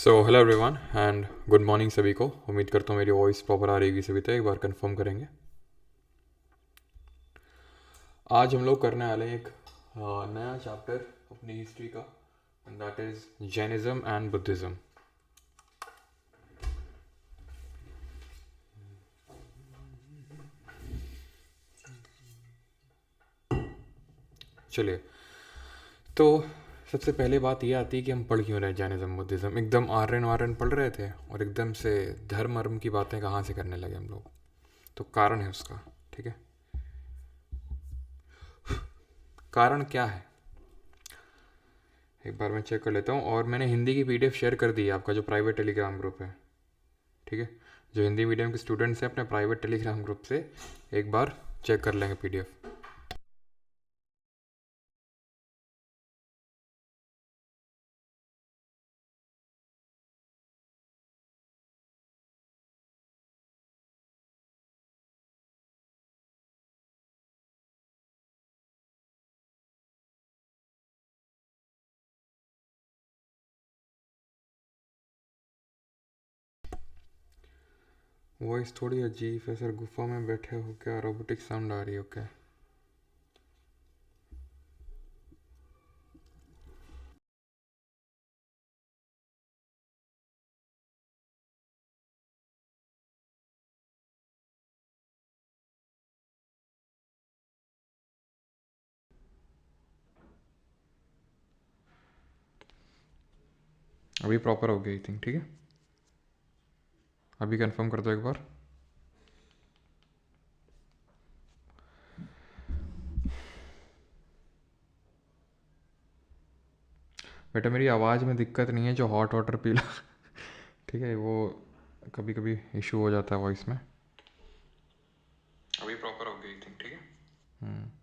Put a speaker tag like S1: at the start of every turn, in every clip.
S1: So hello everyone and good morning सभी को। उम्मीद करता हूँ मेरी वॉइस प्रॉपर आ रही सभी तक। एक बार कंफर्म करेंगे। आज हम लोग करने वाले हैं एक नया चैप्टर अपनी हिस्ट्री का, and that is Jainism and Buddhism. चलिए, तो सबसे पहले बात यह आती है कि हम पढ़ क्यों रहे जैनिज्म बुद्धिज्म। एकदम आर्यन वार्यन पढ़ रहे थे और एकदम से धर्म अर्म की बातें कहाँ से करने लगे हम लोग। तो कारण है उसका, ठीक है। कारण क्या है एक बार मैं चेक कर लेता हूँ। और मैंने हिंदी की पीडीएफ शेयर कर दी है, आपका जो प्राइवेट टेलीग्राम ग्रुप है, ठीक है। जो हिंदी मीडियम के स्टूडेंट्स हैं अपने प्राइवेट टेलीग्राम ग्रुप से एक बार चेक कर लेंगे पीडीएफ। वॉइस थोड़ी अजीब है सर, गुफा में बैठे हो क्या? रोबोटिक साउंड आ रही है क्या? अभी प्रॉपर हो गई थिंक, ठीक है। अभी कंफर्म कर दो एक बार। बेटा मेरी आवाज़ में दिक्कत नहीं है, जो हॉट वाटर पीला ठीक है, वो कभी कभी इशू हो जाता है वॉइस में। अभी प्रॉपर हो गई थिंक, ठीक है।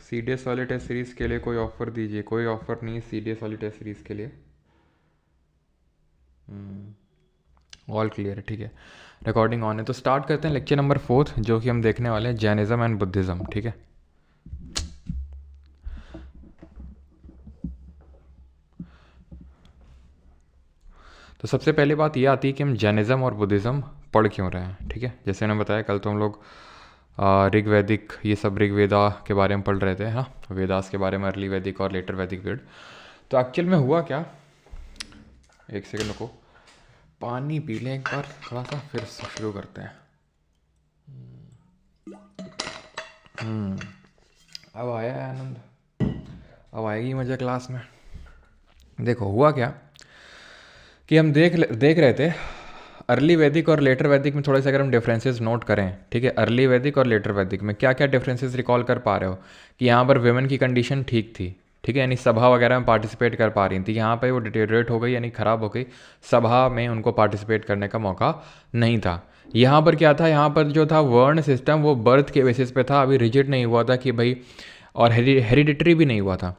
S1: सीडीएस वाले टेस्ट सीरीज़ के लिए कोई ऑफ़र दीजिए। कोई ऑफ़र नहीं है सीडीएस वाली टेस्ट सीरीज़ के लिए। ऑल क्लियर है, ठीक है। रिकॉर्डिंग ऑन है, तो स्टार्ट करते हैं लेक्चर नंबर 4 जो कि हम देखने वाले हैं जैनिज्म एंड बुद्धिज़्म, ठीक है। तो सबसे पहले बात यह आती है कि हम जैनिज्म और बुद्धिज़्म पढ़ क्यों रहे हैं, ठीक है। जैसे मैंने बताया कल तो हम लोग ऋग्वैदिक ये सब ऋग्वेदा के बारे में पढ़ रहे थे, हाँ, वेदास के बारे में, अर्ली वैदिक और लेटर वैदिक पीरियड। तो एक्चुअल में हुआ क्या, एक सेकंड को पानी पी लें एक बार थोड़ा सा, फिर शुरू करते हैं। अब आया है आनंद, अब आएगी मज़ा क्लास में। देखो हुआ क्या कि हम देख रहे थे अर्ली वैदिक और लेटर वैदिक में थोड़े से अगर हम डिफरेंसेस नोट करें, ठीक है। अर्ली वैदिक और लेटर वैदिक में क्या क्या डिफरेंसेस रिकॉल कर पा रहे हो कि यहाँ पर वेमेन की कंडीशन ठीक थी, ठीक है, यानी सभा वगैरह में पार्टिसिपेट कर पा रही थी। यहाँ पे वो डिटेरियोरेट हो गई, यानी ख़राब हो गई, सभा में उनको पार्टिसिपेट करने का मौका नहीं था। यहाँ पर क्या था, यहाँ पर जो था वर्ण सिस्टम वो बर्थ के बेसिस पे था, अभी रिजिड नहीं हुआ था कि भाई, और हेरिडिटरी भी नहीं हुआ था,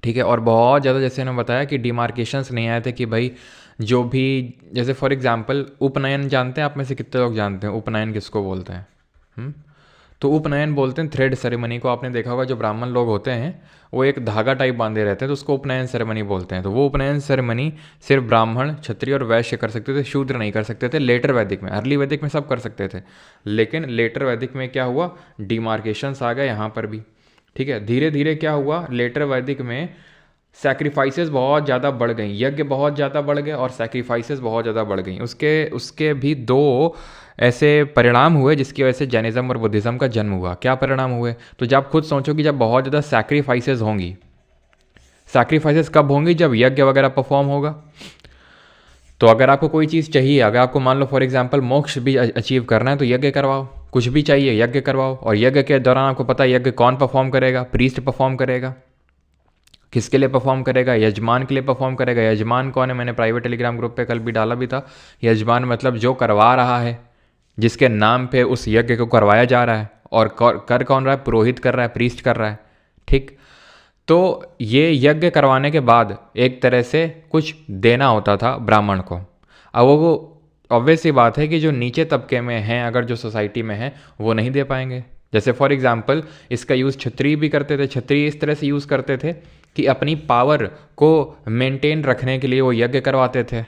S1: ठीक है। और बहुत ज़्यादा जैसे मैंने बताया कि डिमार्केशंस नहीं आए थे कि भाई जो भी, जैसे फॉर एग्जांपल उपनयन जानते हैं आप में से कितने लोग जानते हैं उपनयन किसको बोलते हैं? तो उपनयन बोलते हैं थ्रेड सेरेमनी को। आपने देखा होगा जो ब्राह्मण लोग होते हैं वो एक धागा टाइप बांधे रहते हैं, तो उसको उपनयन सेरेमनी बोलते हैं। तो वो उपनयन सेरेमनी सिर्फ ब्राह्मण, क्षत्रिय और वैश्य कर सकते थे, शूद्र नहीं कर सकते थे लेटर वैदिक में। अर्ली वैदिक में सब कर सकते थे, लेकिन लेटर वैदिक में क्या हुआ, डिमार्केशंस आ गए यहाँ पर भी, ठीक है। धीरे धीरे क्या हुआ, लेटर वैदिक में सैक्रिफाइसेस बहुत ज़्यादा बढ़ गई, यज्ञ बहुत ज़्यादा बढ़ गए और सैक्रिफाइसेस बहुत ज़्यादा बढ़ गई। उसके उसके भी दो ऐसे परिणाम हुए जिसकी वजह से जैनिज्म और बुद्धिज़्म का जन्म हुआ। क्या परिणाम हुए, तो जब आप खुद सोचो कि जब बहुत ज़्यादा सैक्रिफाइसेस होंगी, सैक्रिफाइसेस कब होंगी, जब यज्ञ वगैरह परफॉर्म होगा। तो अगर आपको कोई चीज़ चाहिए, अगर आपको मान लो फॉर एग्जांपल मोक्ष भी अचीव करना है तो यज्ञ करवाओ, कुछ भी चाहिए यज्ञ करवाओ। और यज्ञ के दौरान आपको पता है यज्ञ कौन परफॉर्म करेगा, प्रीस्ट परफॉर्म करेगा। किसके लिए परफॉर्म करेगा, यजमान के लिए परफॉर्म करेगा। यजमान कौन है, मैंने प्राइवेट टेलीग्राम ग्रुप पे कल भी डाला भी था। यजमान मतलब जो करवा रहा है, जिसके नाम पे उस यज्ञ को करवाया जा रहा है। और कर कौन रहा है, पुरोहित कर रहा है, प्रीस्ट कर रहा है, ठीक। तो ये यज्ञ करवाने के बाद एक तरह से कुछ देना होता था ब्राह्मण को। अब वो ऑब्वियस सी बात है कि जो नीचे तबके में हैं, अगर जो सोसाइटी में हैं वो नहीं दे पाएंगे, जैसे फॉर एग्जांपल इसका यूज़ क्षत्रिय भी करते थे। क्षत्रिय इस तरह से यूज़ करते थे कि अपनी पावर को मेंटेन रखने के लिए वो यज्ञ करवाते थे,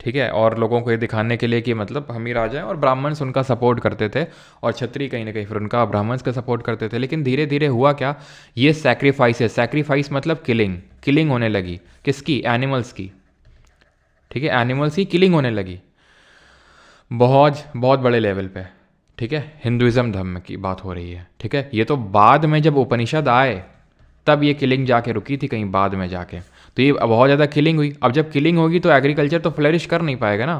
S1: ठीक है, और लोगों को ये दिखाने के लिए कि मतलब हम ही राजा हैं, और ब्राह्मण्स उनका सपोर्ट करते थे, और क्षत्रिय कहीं ना कहीं फिर उनका ब्राह्मण्स का सपोर्ट करते थे। लेकिन धीरे धीरे हुआ क्या, ये सैक्रिफाइस मतलब किलिंग होने लगी। किसकी? एनिमल्स की, ठीक है, एनिमल्स की किलिंग होने लगी बहुत बहुत बड़े लेवल पे, ठीक है। हिंदुइज्म धर्म की बात हो रही है, ठीक है। ये तो बाद में जब उपनिषद आए तब ये किलिंग जाके रुकी थी कहीं बाद में जाके, तो ये बहुत ज़्यादा किलिंग हुई। अब जब किलिंग होगी तो एग्रीकल्चर तो फ्लरिश कर नहीं पाएगा ना,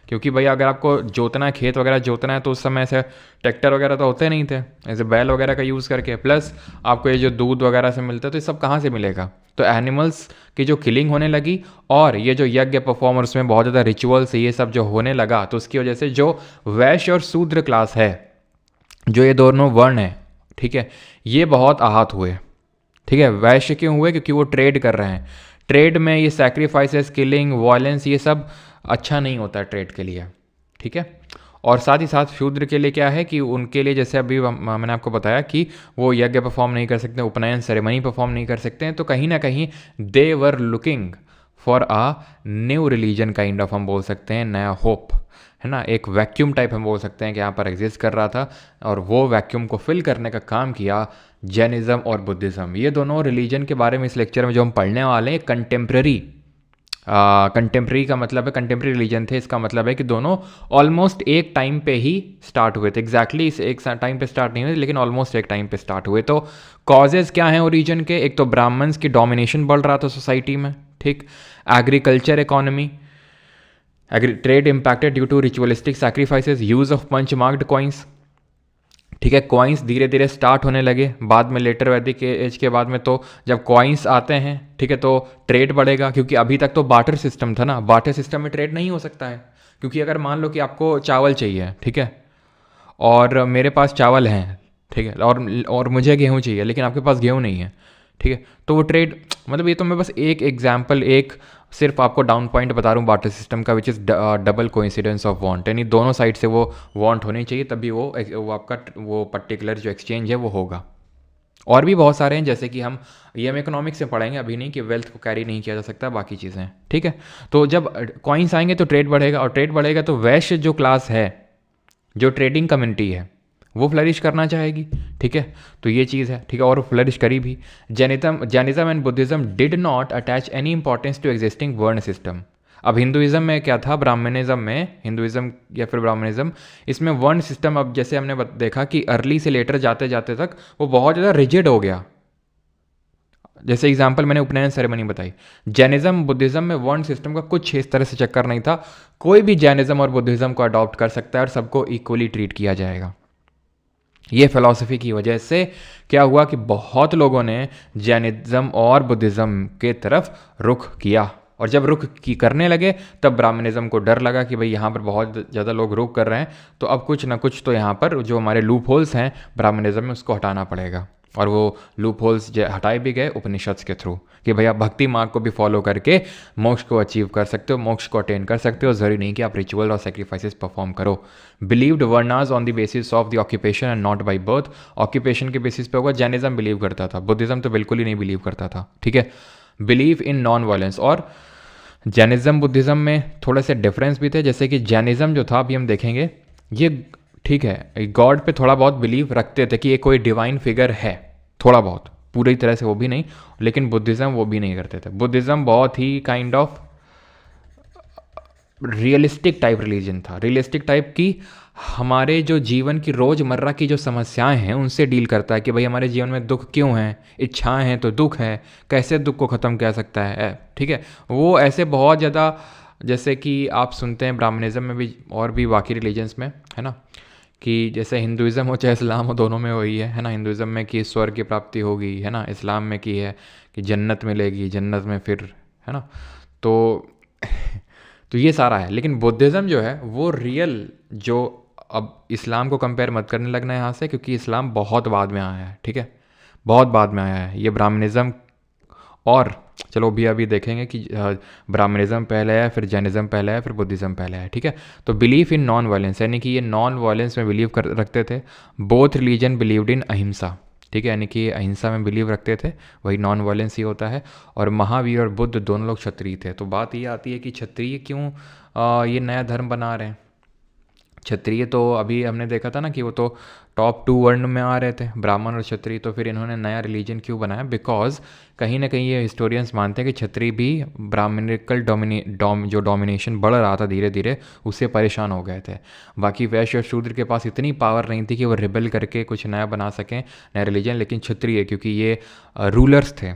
S1: क्योंकि भाई अगर आपको जोतना है, खेत वगैरह जोतना है, तो उस समय ऐसे ट्रैक्टर वगैरह तो होते नहीं थे, ऐसे बैल वगैरह का यूज़ करके, प्लस आपको ये जो दूध वगैरह से मिलता है तो ये सब कहाँ से मिलेगा। तो एनिमल्स की जो किलिंग होने लगी, और ये जो यज्ञ परफॉर्म, उसमें बहुत ज़्यादा रिचुअल्स ये सब जो होने लगा, तो उसकी वजह से जो वैश्य और शूद्र क्लास है, जो ये दोनों वर्ण हैं, ठीक है, ये बहुत आहत हुए, ठीक है। वैश्य क्यों हुए? क्योंकि वो ट्रेड कर रहे हैं। ट्रेड में ये सैक्रिफाइसेस, किलिंग, वायलेंस, ये सब अच्छा नहीं होता है ट्रेड के लिए, ठीक है। और साथ ही साथ शूद्र के लिए क्या है कि उनके लिए, जैसे अभी मैंने आपको बताया कि वो यज्ञ परफॉर्म नहीं कर सकते, उपनयन सेरेमनी परफॉर्म नहीं कर सकते हैं, तो कहीं ना कहीं they were looking for a new religion kind of, हम बोल सकते हैं नया होप, है ना, एक वैक्यूम टाइप हम बोल सकते हैं कि यहाँ पर एग्जिस्ट कर रहा था, और वो वैक्यूम को फिल करने का काम किया जैनिज़्म और बुद्धिज़्म। ये दोनों रिलीजन के बारे में इस लेक्चर में जो हम पढ़ने वाले हैं, कंटेम्प्रेरी का मतलब है, कंटेम्प्रेरी रिलीजन थे, इसका मतलब है कि दोनों ऑलमोस्ट एक टाइम पे ही स्टार्ट हुए थे। एग्जैक्टली इस एक टाइम पे स्टार्ट नहीं हुए, लेकिन ऑलमोस्ट एक टाइम पे स्टार्ट हुए। तो कॉजेज़ क्या हैं ओरिजिन के? एक तो ब्राह्मण्स की डोमिनेशन बढ़ रहा था सोसाइटी में, ठीक, agriculture economy, trade impacted due to ritualistic sacrifices, use of punch marked coins, ठीक है। कॉइन्स धीरे धीरे स्टार्ट होने लगे बाद में, लेटर वैदिक एज के बाद में। तो जब कॉइन्स आते हैं, ठीक है, तो ट्रेड बढ़ेगा, क्योंकि अभी तक तो बार्टर सिस्टम था ना, बार्टर सिस्टम में ट्रेड नहीं हो सकता है, क्योंकि अगर मान लो कि आपको चावल चाहिए, ठीक है, और मेरे पास चावल हैं, ठीक है, और मुझे गेहूँ चाहिए, लेकिन आपके पास गेहूँ नहीं है, ठीक है, तो वो ट्रेड, मतलब ये तो मैं बस एक एग्जाम्पल, एक सिर्फ आपको डाउन पॉइंट बता रहा हूँ बार्टर सिस्टम का, which is double coincidence of want, यानी दोनों साइड से वो वांट होनी चाहिए, तभी वो आपका वो पर्टिकुलर जो एक्सचेंज है वो होगा। और भी बहुत सारे हैं, जैसे कि हम इकोनॉमिक्स से पढ़ेंगे, अभी नहीं, कि वेल्थ को कैरी नहीं किया जा सकता, बाकी चीज़ें हैं, ठीक है। तो जब कॉइन्स आएंगे तो ट्रेड बढ़ेगा, और ट्रेड बढ़ेगा तो वैश्य जो क्लास है, जो ट्रेडिंग कम्युनिटी है, वो फ्लरिश करना चाहेगी, ठीक है। तो ये चीज़ है, ठीक है, और फ्लरिश करी भी। Jainism and Buddhism did not attach any importance to existing varna system. अब हिंदुइज्म में क्या था, ब्राह्मणिज्म में, हिंदुइज्म या फिर ब्राह्मणिज्म, इसमें वर्ण सिस्टम, अब जैसे हमने देखा कि अर्ली से लेटर जाते जाते तक वो बहुत ज़्यादा रिजिड हो गया। जैसे एग्जाम्पल मैंने उपनयन सेरेमनी बताई, जैनिज्म बुद्धिज्म में वर्ण सिस्टम का कुछ इस तरह से चक्कर नहीं था, कोई भी जैनिज्म और बुद्धिज्म को अडॉप्ट कर सकता है और सबको इक्वली ट्रीट किया जाएगा। ये फिलॉसफी की वजह से क्या हुआ कि बहुत लोगों ने जैनिज्म और बुद्धिज्म के तरफ रुख किया, और जब रुख की करने लगे तब ब्राह्मणिज्म को डर लगा कि भाई यहाँ पर बहुत ज़्यादा लोग रुख कर रहे हैं, तो अब कुछ ना कुछ तो यहाँ पर जो हमारे लूप होल्स हैं ब्राह्मणिज्म में, उसको हटाना पड़ेगा। और वो लूप होल्स हटाए भी गए उपनिषद के थ्रू, कि भाई आप भक्ति मार्ग को भी फॉलो करके मोक्ष को अचीव कर सकते हो, मोक्ष को अटेन कर सकते हो, ज़रूरी नहीं कि आप रिचुअल और सेक्रीफाइसेस परफॉर्म करो। Believed वर्नाज on the basis of the occupation and not by birth, occupation के बेसिस पे होगा। जैनिज्म बिलीव करता था, बुद्धिज्म तो बिल्कुल ही नहीं बिलीव करता था, ठीक है। बिलीव इन नॉन वायलेंस, और जैनिज्म बुद्धिज्म में थोड़े से डिफरेंस भी थे, जैसे कि जैनिज्म जो था, अभी हम देखेंगे, ये ठीक है, गॉड पे थोड़ा बहुत बिलीव रखते थे कि ये कोई डिवाइन फिगर है, थोड़ा बहुत, पूरी तरह से वो भी नहीं, लेकिन बुद्धिज़्म वो भी नहीं करते थे। बुद्धिज़्म बहुत ही kind of realistic type religion था, रियलिस्टिक टाइप की, हमारे जो जीवन की रोज़मर्रा की जो समस्याएं हैं उनसे डील करता है कि भाई हमारे जीवन में दुख क्यों हैं, इच्छाएं हैं तो दुख है, कैसे दुख को ख़त्म किया सकता है, ठीक है। वो ऐसे बहुत ज़्यादा, जैसे कि आप सुनते हैं ब्राह्मणिज्म में भी और भी बाकी रिलीजन्स में, है ना, कि जैसे हिंदुइज्म हो चाहे इस्लाम हो, दोनों में वही है ना। हिंदुइज्म में कि स्वर्ग की प्राप्ति होगी, है ना, इस्लाम में की है कि जन्नत मिलेगी, जन्नत में फिर, है ना, तो तो ये सारा है। लेकिन बुद्धिज़्म जो है वो रियल, जो अब इस्लाम को कंपेयर मत करने लगना है यहाँ से, क्योंकि इस्लाम बहुत बाद में आया है, ठीक है, बहुत बाद में आया है। ये ब्राह्मणिज्म और चलो भी अभी देखेंगे कि ब्राह्मणिज्म पहले है, फिर जैनिज़्म पहले है, फिर बुद्धिज़्म पहले है, ठीक है। तो बिलीफ इन नॉन वायलेंस, यानी कि ये नॉन वायलेंस में बिलीव कर रखते थे। बोथ रिलीजन बिलीव्ड इन अहिंसा, ठीक है, यानी कि ये अहिंसा में बिलीव रखते थे, वही नॉन वायलेंस ही होता है। और महावीर और बुद्ध दोनों लोग क्षत्रिय थे। तो बात ये आती है कि क्षत्रिय क्यों ये नया धर्म बना रहे हैं। क्षत्रिय तो अभी हमने देखा था ना कि वो तो टॉप 2 वर्ण में आ रहे थे, ब्राह्मण और क्षत्रिय, तो फिर इन्होंने नया रिलीजन क्यों बनाया? बिकॉज कहीं ना कहीं ये हिस्टोरियंस मानते हैं कि क्षत्रिय भी ब्राह्मणिकल जो डोमिनेशन बढ़ रहा था धीरे धीरे, उससे परेशान हो गए थे। बाकी वैश्य और शूद्र के पास इतनी पावर नहीं थी कि वो रिबेल करके कुछ नया बना सकें, नया रिलीजन। लेकिन क्षत्रिय, क्योंकि ये रूलर्स थे,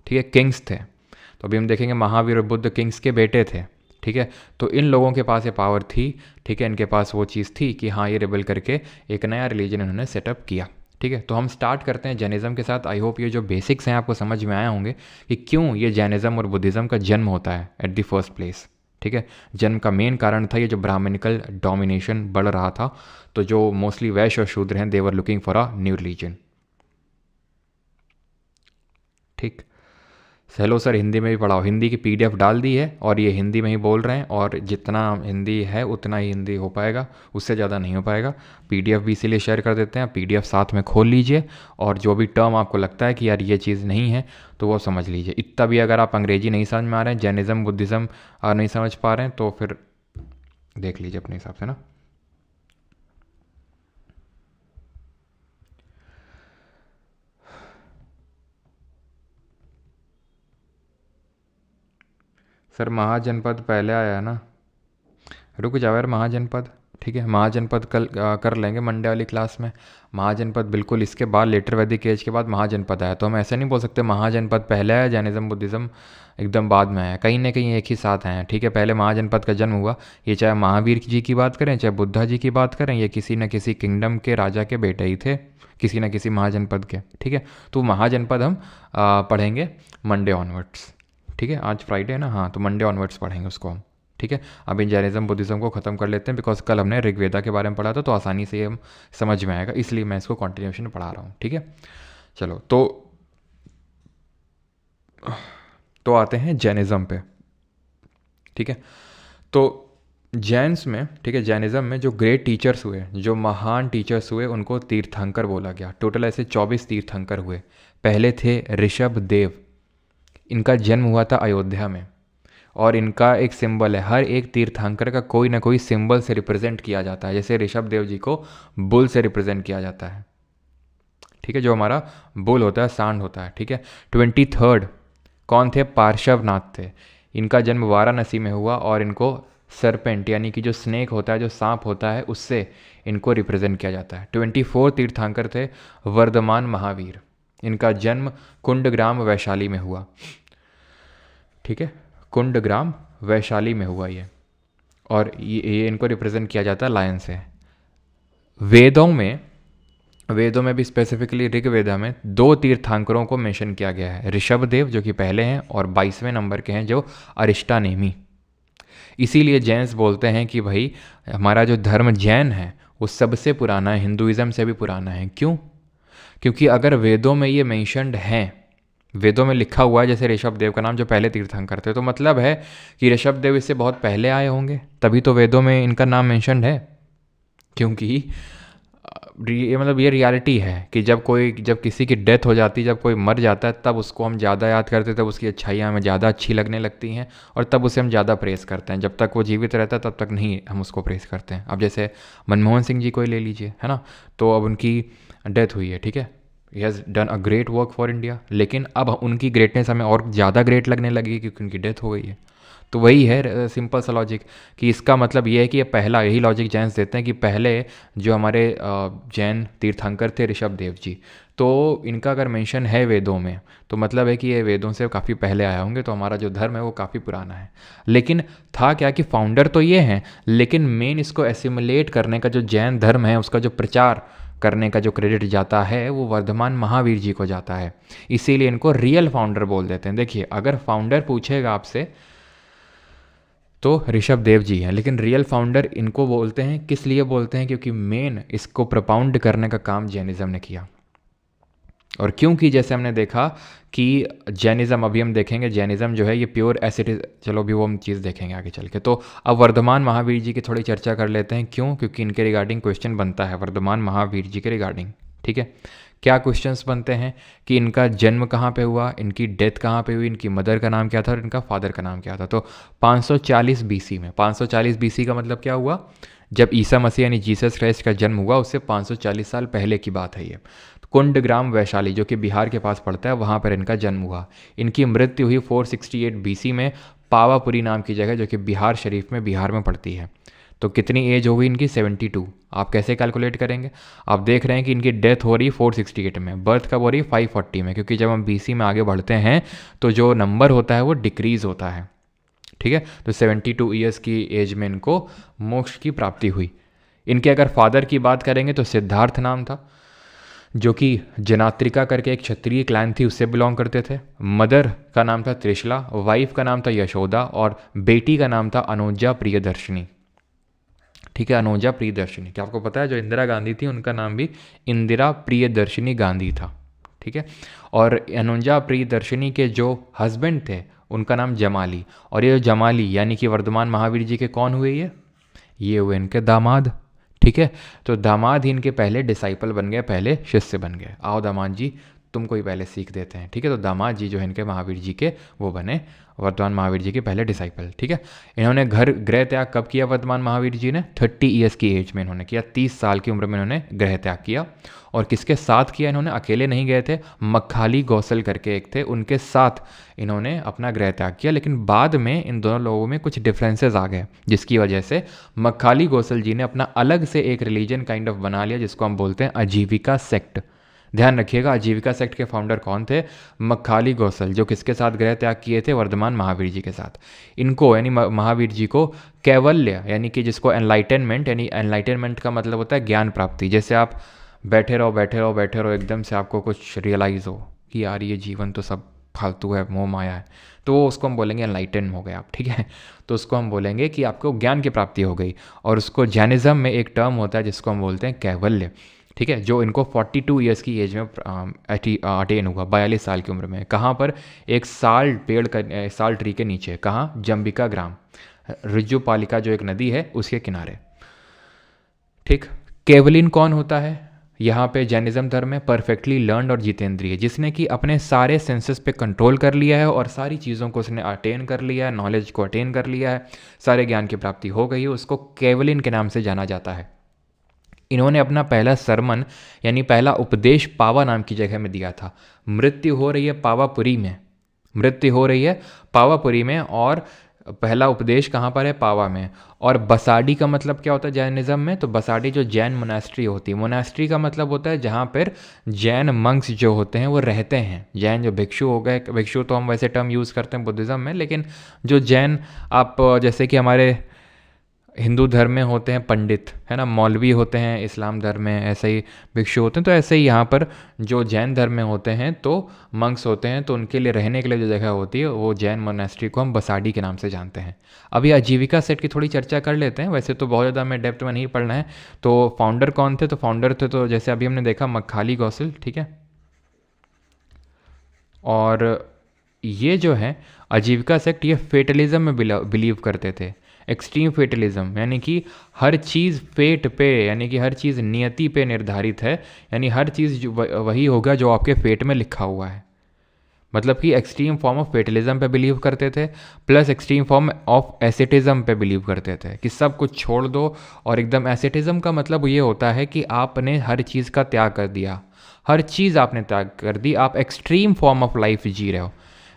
S1: ठीक है, किंग्स थे। तो अभी हम देखेंगे महावीर और बुद्ध किंग्स के बेटे थे, ठीक है। तो इन लोगों के पास ये पावर थी, ठीक है, इनके पास वो चीज़ थी कि हाँ ये रिबेल करके एक नया रिलीजन इन्होंने सेटअप किया, ठीक है। तो हम स्टार्ट करते हैं जैनिज़्म के साथ। आई होप ये जो बेसिक्स हैं आपको समझ में आया होंगे कि क्यों ये जैनिज़्म और बुद्धिज़्म का जन्म होता है एट द फर्स्ट प्लेस, ठीक है। जन्म का मेन कारण था ये जो ब्राह्मणिकल डोमिनेशन बढ़ रहा था। तो जो मोस्टली वैश्य और शूद्र हैं, they were looking for a new religion, ठीक। हेलो सर, हिंदी में भी पढ़ाओ। हिंदी की पीडीएफ डाल दी है और ये हिंदी में ही बोल रहे हैं, और जितना हिंदी है उतना ही हिंदी हो पाएगा, उससे ज़्यादा नहीं हो पाएगा। पीडीएफ भी इसीलिए शेयर कर देते हैं, पीडीएफ साथ में खोल लीजिए, और जो भी टर्म आपको लगता है कि यार ये चीज़ नहीं है तो वो समझ लीजिए। इतना भी अगर आप अंग्रेजी नहीं समझ में आ रहे हैं, जैनिज़्म बुद्धिज़्म नहीं समझ पा रहे हैं, तो फिर देख लीजिए अपने हिसाब से ना। सर महाजनपद पहले आया है ना, रुक जाओ यार, महाजनपद, ठीक है, महाजनपद कल कर लेंगे मंडे वाली क्लास में। महाजनपद बिल्कुल इसके बाद, लेटर वैदिक एज के बाद महाजनपद आया। तो हम ऐसे नहीं बोल सकते महाजनपद पहले आया, जैनिज़्म बुद्धिज़्म एकदम बाद में आया, कहीं ना कहीं एक ही साथ आए हैं, ठीक है। पहले महाजनपद का जन्म हुआ, ये चाहे महावीर जी की बात करें, चाहे बुद्धा जी की बात करें, ये किसी न किसी किंगडम के राजा के बेटे ही थे, किसी न किसी महाजनपद के, ठीक है। तो महाजनपद हम पढ़ेंगे मंडे ऑनवर्ड्स, ठीक है। आज फ्राइडे है ना, हाँ, तो मंडे ऑनवर्ड्स पढ़ेंगे उसको हम, ठीक है। अब इन जैनिज़्म बुद्धिज़्म को ख़त्म कर लेते हैं, बिकॉज कल हमने ऋग्वेदा के बारे में पढ़ा था, तो आसानी से ये हम समझ में आएगा, इसलिए मैं इसको कॉन्टिन्यूशन पढ़ा रहा हूँ, ठीक है। चलो तो आते हैं जैनिज़्म पे, ठीक है। तो जैन्स में, ठीक है, जैनिज़्म में जो ग्रेट टीचर्स हुए, जो महान टीचर्स हुए, उनको तीर्थंकर बोला गया। टोटल ऐसे 24 तीर्थंकर हुए। पहले थे ऋषभ देव, इनका जन्म हुआ था अयोध्या में, और इनका एक सिंबल है, हर एक तीर्थंकर का कोई ना कोई सिंबल से रिप्रेजेंट किया जाता है। जैसे ऋषभ देव जी को बुल से रिप्रेजेंट किया जाता है, ठीक है, जो हमारा बुल होता है, सांड होता है, ठीक है। 23rd कौन थे? पार्श्वनाथ थे। इनका जन्म वाराणसी में हुआ, और इनको सरपेंट यानी कि जो स्नेक होता है, जो सांप होता है, उससे इनको रिप्रेजेंट किया जाता है। 24 तीर्थंकर थे वर्धमान महावीर, इनका जन्म कुंडग्राम वैशाली में हुआ, ठीक है, कुंडग्राम वैशाली में हुआ ये, और ये इनको रिप्रेजेंट किया जाता है लायन से। वेदों में भी स्पेसिफिकली ऋग्वेदा में 2 तीर्थंकरों को मेंशन किया गया है, ऋषभ देव जो कि पहले हैं, और 22वें नंबर के हैं जो अरिष्टानेमी। इसीलिए जैन्स बोलते हैं कि भाई हमारा जो धर्म जैन है वो सबसे पुराना है, हिंदुइज्म से भी पुराना है। क्यों? क्योंकि अगर वेदों में ये मेंशन्ड हैं, वेदों में लिखा हुआ है जैसे ऋषभ देव का नाम जो पहले तीर्थंकर थे, तो मतलब है कि ऋषभ देव इससे बहुत पहले आए होंगे, तभी तो वेदों में इनका नाम मेंशन्ड है। क्योंकि ये मतलब ये रियलिटी है कि जब किसी की डेथ हो जाती है, जब कोई मर जाता है, तब उसको हम ज़्यादा याद करते हैं, तब उसकी अच्छाइयाँ हमें ज़्यादा अच्छी लगने लगती हैं, और तब उसे हम ज़्यादा प्रेस करते हैं। जब तक वो जीवित रहता है तब तक नहीं हम उसको प्रेस करते हैं। अब जैसे मनमोहन सिंह जी को ही ले लीजिए, है ना, तो अब उनकी डेथ हुई है, ठीक है, he has done a great work for India, लेकिन अब उनकी ग्रेटनेस हमें और ज़्यादा ग्रेट लगने लगी क्योंकि उनकी डेथ हो गई है। तो वही है सिंपल सा लॉजिक, कि इसका मतलब ये है कि ये पहला, यही लॉजिक जैन्स देते हैं कि पहले जो हमारे जैन तीर्थंकर थे ऋषभ देव जी, तो इनका अगर मेंशन है वेदों में, तो मतलब है कि ये वेदों से काफ़ी पहले आए होंगे, तो हमारा जो धर्म है वो काफ़ी पुराना है। लेकिन था क्या कि फाउंडर तो ये हैं, लेकिन मेन इसको एसिमुलेट करने का जो जैन धर्म है, उसका जो प्रचार करने का जो क्रेडिट जाता है वो वर्धमान महावीर जी को जाता है। इसीलिए इनको रियल फाउंडर बोल देते हैं। देखिए, अगर फाउंडर पूछेगा आपसे तो ऋषभ देव जी हैं, लेकिन रियल फाउंडर इनको बोलते हैं। किस लिए बोलते हैं? क्योंकि मेन इसको प्रपाउंड करने का काम जैनिज़्म ने किया। और क्योंकि जैसे हमने देखा कि जैनिज़्म, अभी हम देखेंगे जैनिज़्म जो है ये प्योर एसिड, चलो अभी वो हम चीज़ देखेंगे आगे चल के। तो अब वर्धमान महावीर जी की थोड़ी चर्चा कर लेते हैं। क्यों? क्योंकि इनके रिगार्डिंग क्वेश्चन बनता है वर्धमान महावीर जी के रिगार्डिंग। ठीक है, क्या क्वेश्चंस बनते हैं कि इनका जन्म कहाँ पे हुआ, इनकी डेथ कहाँ पे हुई, इनकी मदर का नाम क्या था और इनका फादर का नाम क्या था। तो 540 बीसी में, 540 बीसी का मतलब क्या हुआ, जब ईसा मसीह यानी जीसस क्राइस्ट का जन्म हुआ उससे 540 साल पहले की बात है ये। कुंडग्राम वैशाली जो कि बिहार के पास पड़ता है, वहाँ पर इनका जन्म हुआ। इनकी मृत्यु हुई 468 बीसी में पावापुरी नाम की जगह जो कि बिहार शरीफ में, बिहार में पड़ती है। तो कितनी एज हो गई इनकी? 72। आप कैसे कैलकुलेट करेंगे? आप देख रहे हैं कि इनकी डेथ हो रही है 468 में, बर्थ कब हो रही है? 540 में, क्योंकि जब हम बीसी में आगे बढ़ते हैं तो जो नंबर होता है वो डिक्रीज़ होता है। ठीक है, तो 72 ईयर्स की एज में इनको मोक्ष की प्राप्ति हुई। इनके अगर फादर की बात करेंगे तो सिद्धार्थ नाम था, जो कि जनात्रिका करके एक क्षत्रिय क्लैन थी उससे बिलोंग करते थे। मदर का नाम था त्रिशला, वाइफ का नाम था यशोदा और बेटी का नाम था अनुजा प्रियदर्शनी। ठीक है, अनुजा प्रियदर्शनी। क्या आपको पता है जो इंदिरा गांधी थी उनका नाम भी इंदिरा प्रियदर्शनी गांधी था। ठीक है, और अनुजा प्रियदर्शनी के जो हस्बैंड थे उनका नाम जमाली, और ये जमाली यानी कि वर्धमान महावीर जी के कौन हुए? ये हुए इनके दामाद। ठीक है, तो दामाद ही इनके पहले डिसाइपल बन गए, पहले शिष्य बन गए। आओ दामाद जी तुमको ही पहले सीख देते हैं। ठीक है, तो दामाद जी जो है इनके महावीर जी के वो बने वर्धमान महावीर जी के पहले डिसाइपल। ठीक है, इन्होंने घर गृह त्याग कब किया वर्धमान महावीर जी ने? 30 ईयर्स की एज में इन्होंने किया, 30 साल की उम्र में इन्होंने गृह त्याग किया। और किसके साथ किया इन्होंने? अकेले नहीं गए थे, मखाली गौसल करके एक थे, उनके साथ इन्होंने अपना गृह त्याग किया। लेकिन बाद में इन दोनों लोगों में कुछ डिफरेंसेस आ गए, जिसकी वजह से मखाली गौसल जी ने अपना अलग से एक रिलीजन काइंड ऑफ बना लिया, जिसको हम बोलते हैं आजीविका सेक्ट। ध्यान रखिएगा, आजीविका सेक्ट के फाउंडर कौन थे? मखाली गौसल, जो किसके साथ गृह त्याग किए थे? वर्धमान महावीर जी के साथ। इनको यानी महावीर जी को कैवल्य यानी कि जिसको एनलाइटनमेंट, यानी एनलाइटनमेंट का मतलब होता है ज्ञान प्राप्ति। जैसे आप बैठे रहो बैठे रहो बैठे रहो, एकदम से आपको कुछ रियलाइज़ हो कि यार ये जीवन तो सब फालतू है, मोह माया है, तो उसको हम बोलेंगे एनलाइटन हो गए आप। ठीक है, तो उसको हम बोलेंगे कि आपको ज्ञान की प्राप्ति हो गई। और उसको जैनिज़्म में एक टर्म होता है जिसको हम बोलते हैं कैवल्य। ठीक है, जो इनको 42 ईयर्स की एज में अटेन हुआ, 42 साल की उम्र में। कहाँ पर? एक साल पेड़ का, साल ट्री के नीचे। कहाँ? जंबिका ग्राम, रिजुपालिका जो एक नदी है उसके किनारे। ठीक, केवलिन कौन होता है यहाँ पे जैनिज्म धर्म में? परफेक्टली लर्नड और जितेंद्रिय, जिसने कि अपने सारे सेंसेस पे कंट्रोल कर लिया है और सारी चीज़ों को उसने अटेन कर लिया है, नॉलेज को अटेन कर लिया है, सारे ज्ञान की प्राप्ति हो गई है, उसको केवलिन के नाम से जाना जाता है। इन्होंने अपना पहला सरमन यानी पहला उपदेश पावा नाम की जगह में दिया था। मृत्यु हो रही है पावापुरी में, मृत्यु हो रही है पावापुरी में, और पहला उपदेश कहाँ पर है? पावा में। और बसाडी का मतलब क्या होता है जैनिज्म में? तो बसाडी जो जैन मोनास्ट्री होती है, मोनास्ट्री का मतलब होता है जहाँ पर जैन मंक्स जो होते हैं वो रहते हैं। जैन जो भिक्षु हो गए, भिक्षु तो हम वैसे टर्म यूज़ करते हैं बुद्धिज़्म में, लेकिन जो जैन, आप जैसे कि हमारे हिंदू धर्म में होते हैं पंडित, है ना, मौलवी होते हैं, इस्लाम धर्म में ऐसे ही भिक्षु होते हैं, तो ऐसे ही यहाँ पर जो जैन धर्म में होते हैं तो मंक्स होते हैं, तो उनके लिए रहने के लिए जो जगह होती है वो जैन मोनास्ट्री को हम बसाडी के नाम से जानते हैं। अभी आजीविका सेट की थोड़ी चर्चा कर लेते हैं, वैसे तो बहुत ज़्यादा हमें डेप्थ में नहीं पढ़ना है। तो फाउंडर कौन थे? तो फाउंडर थे तो जैसे अभी हमने देखा मखाली गौसल। ठीक है, और ये जो है आजीविका सेक्ट, ये फेटलिज्म में बिलीव करते थे। एक्सट्रीम फेटलिज्म यानी कि हर चीज़ फेट पे, यानी कि हर चीज़ नियति पे निर्धारित है, यानी हर चीज़ वही होगा जो आपके फेट में लिखा हुआ है। मतलब कि एक्सट्रीम फॉर्म ऑफ फेटलिज्म पे बिलीव करते थे, plus extreme form of asceticism पे बिलीव करते थे कि सब कुछ छोड़ दो। और एकदम एसेटिज्म का मतलब ये होता है कि आपने हर चीज़ का त्याग कर दिया, हर चीज़ आपने त्याग कर दी, आप एक्सट्रीम फॉर्म ऑफ लाइफ जी रहे हो।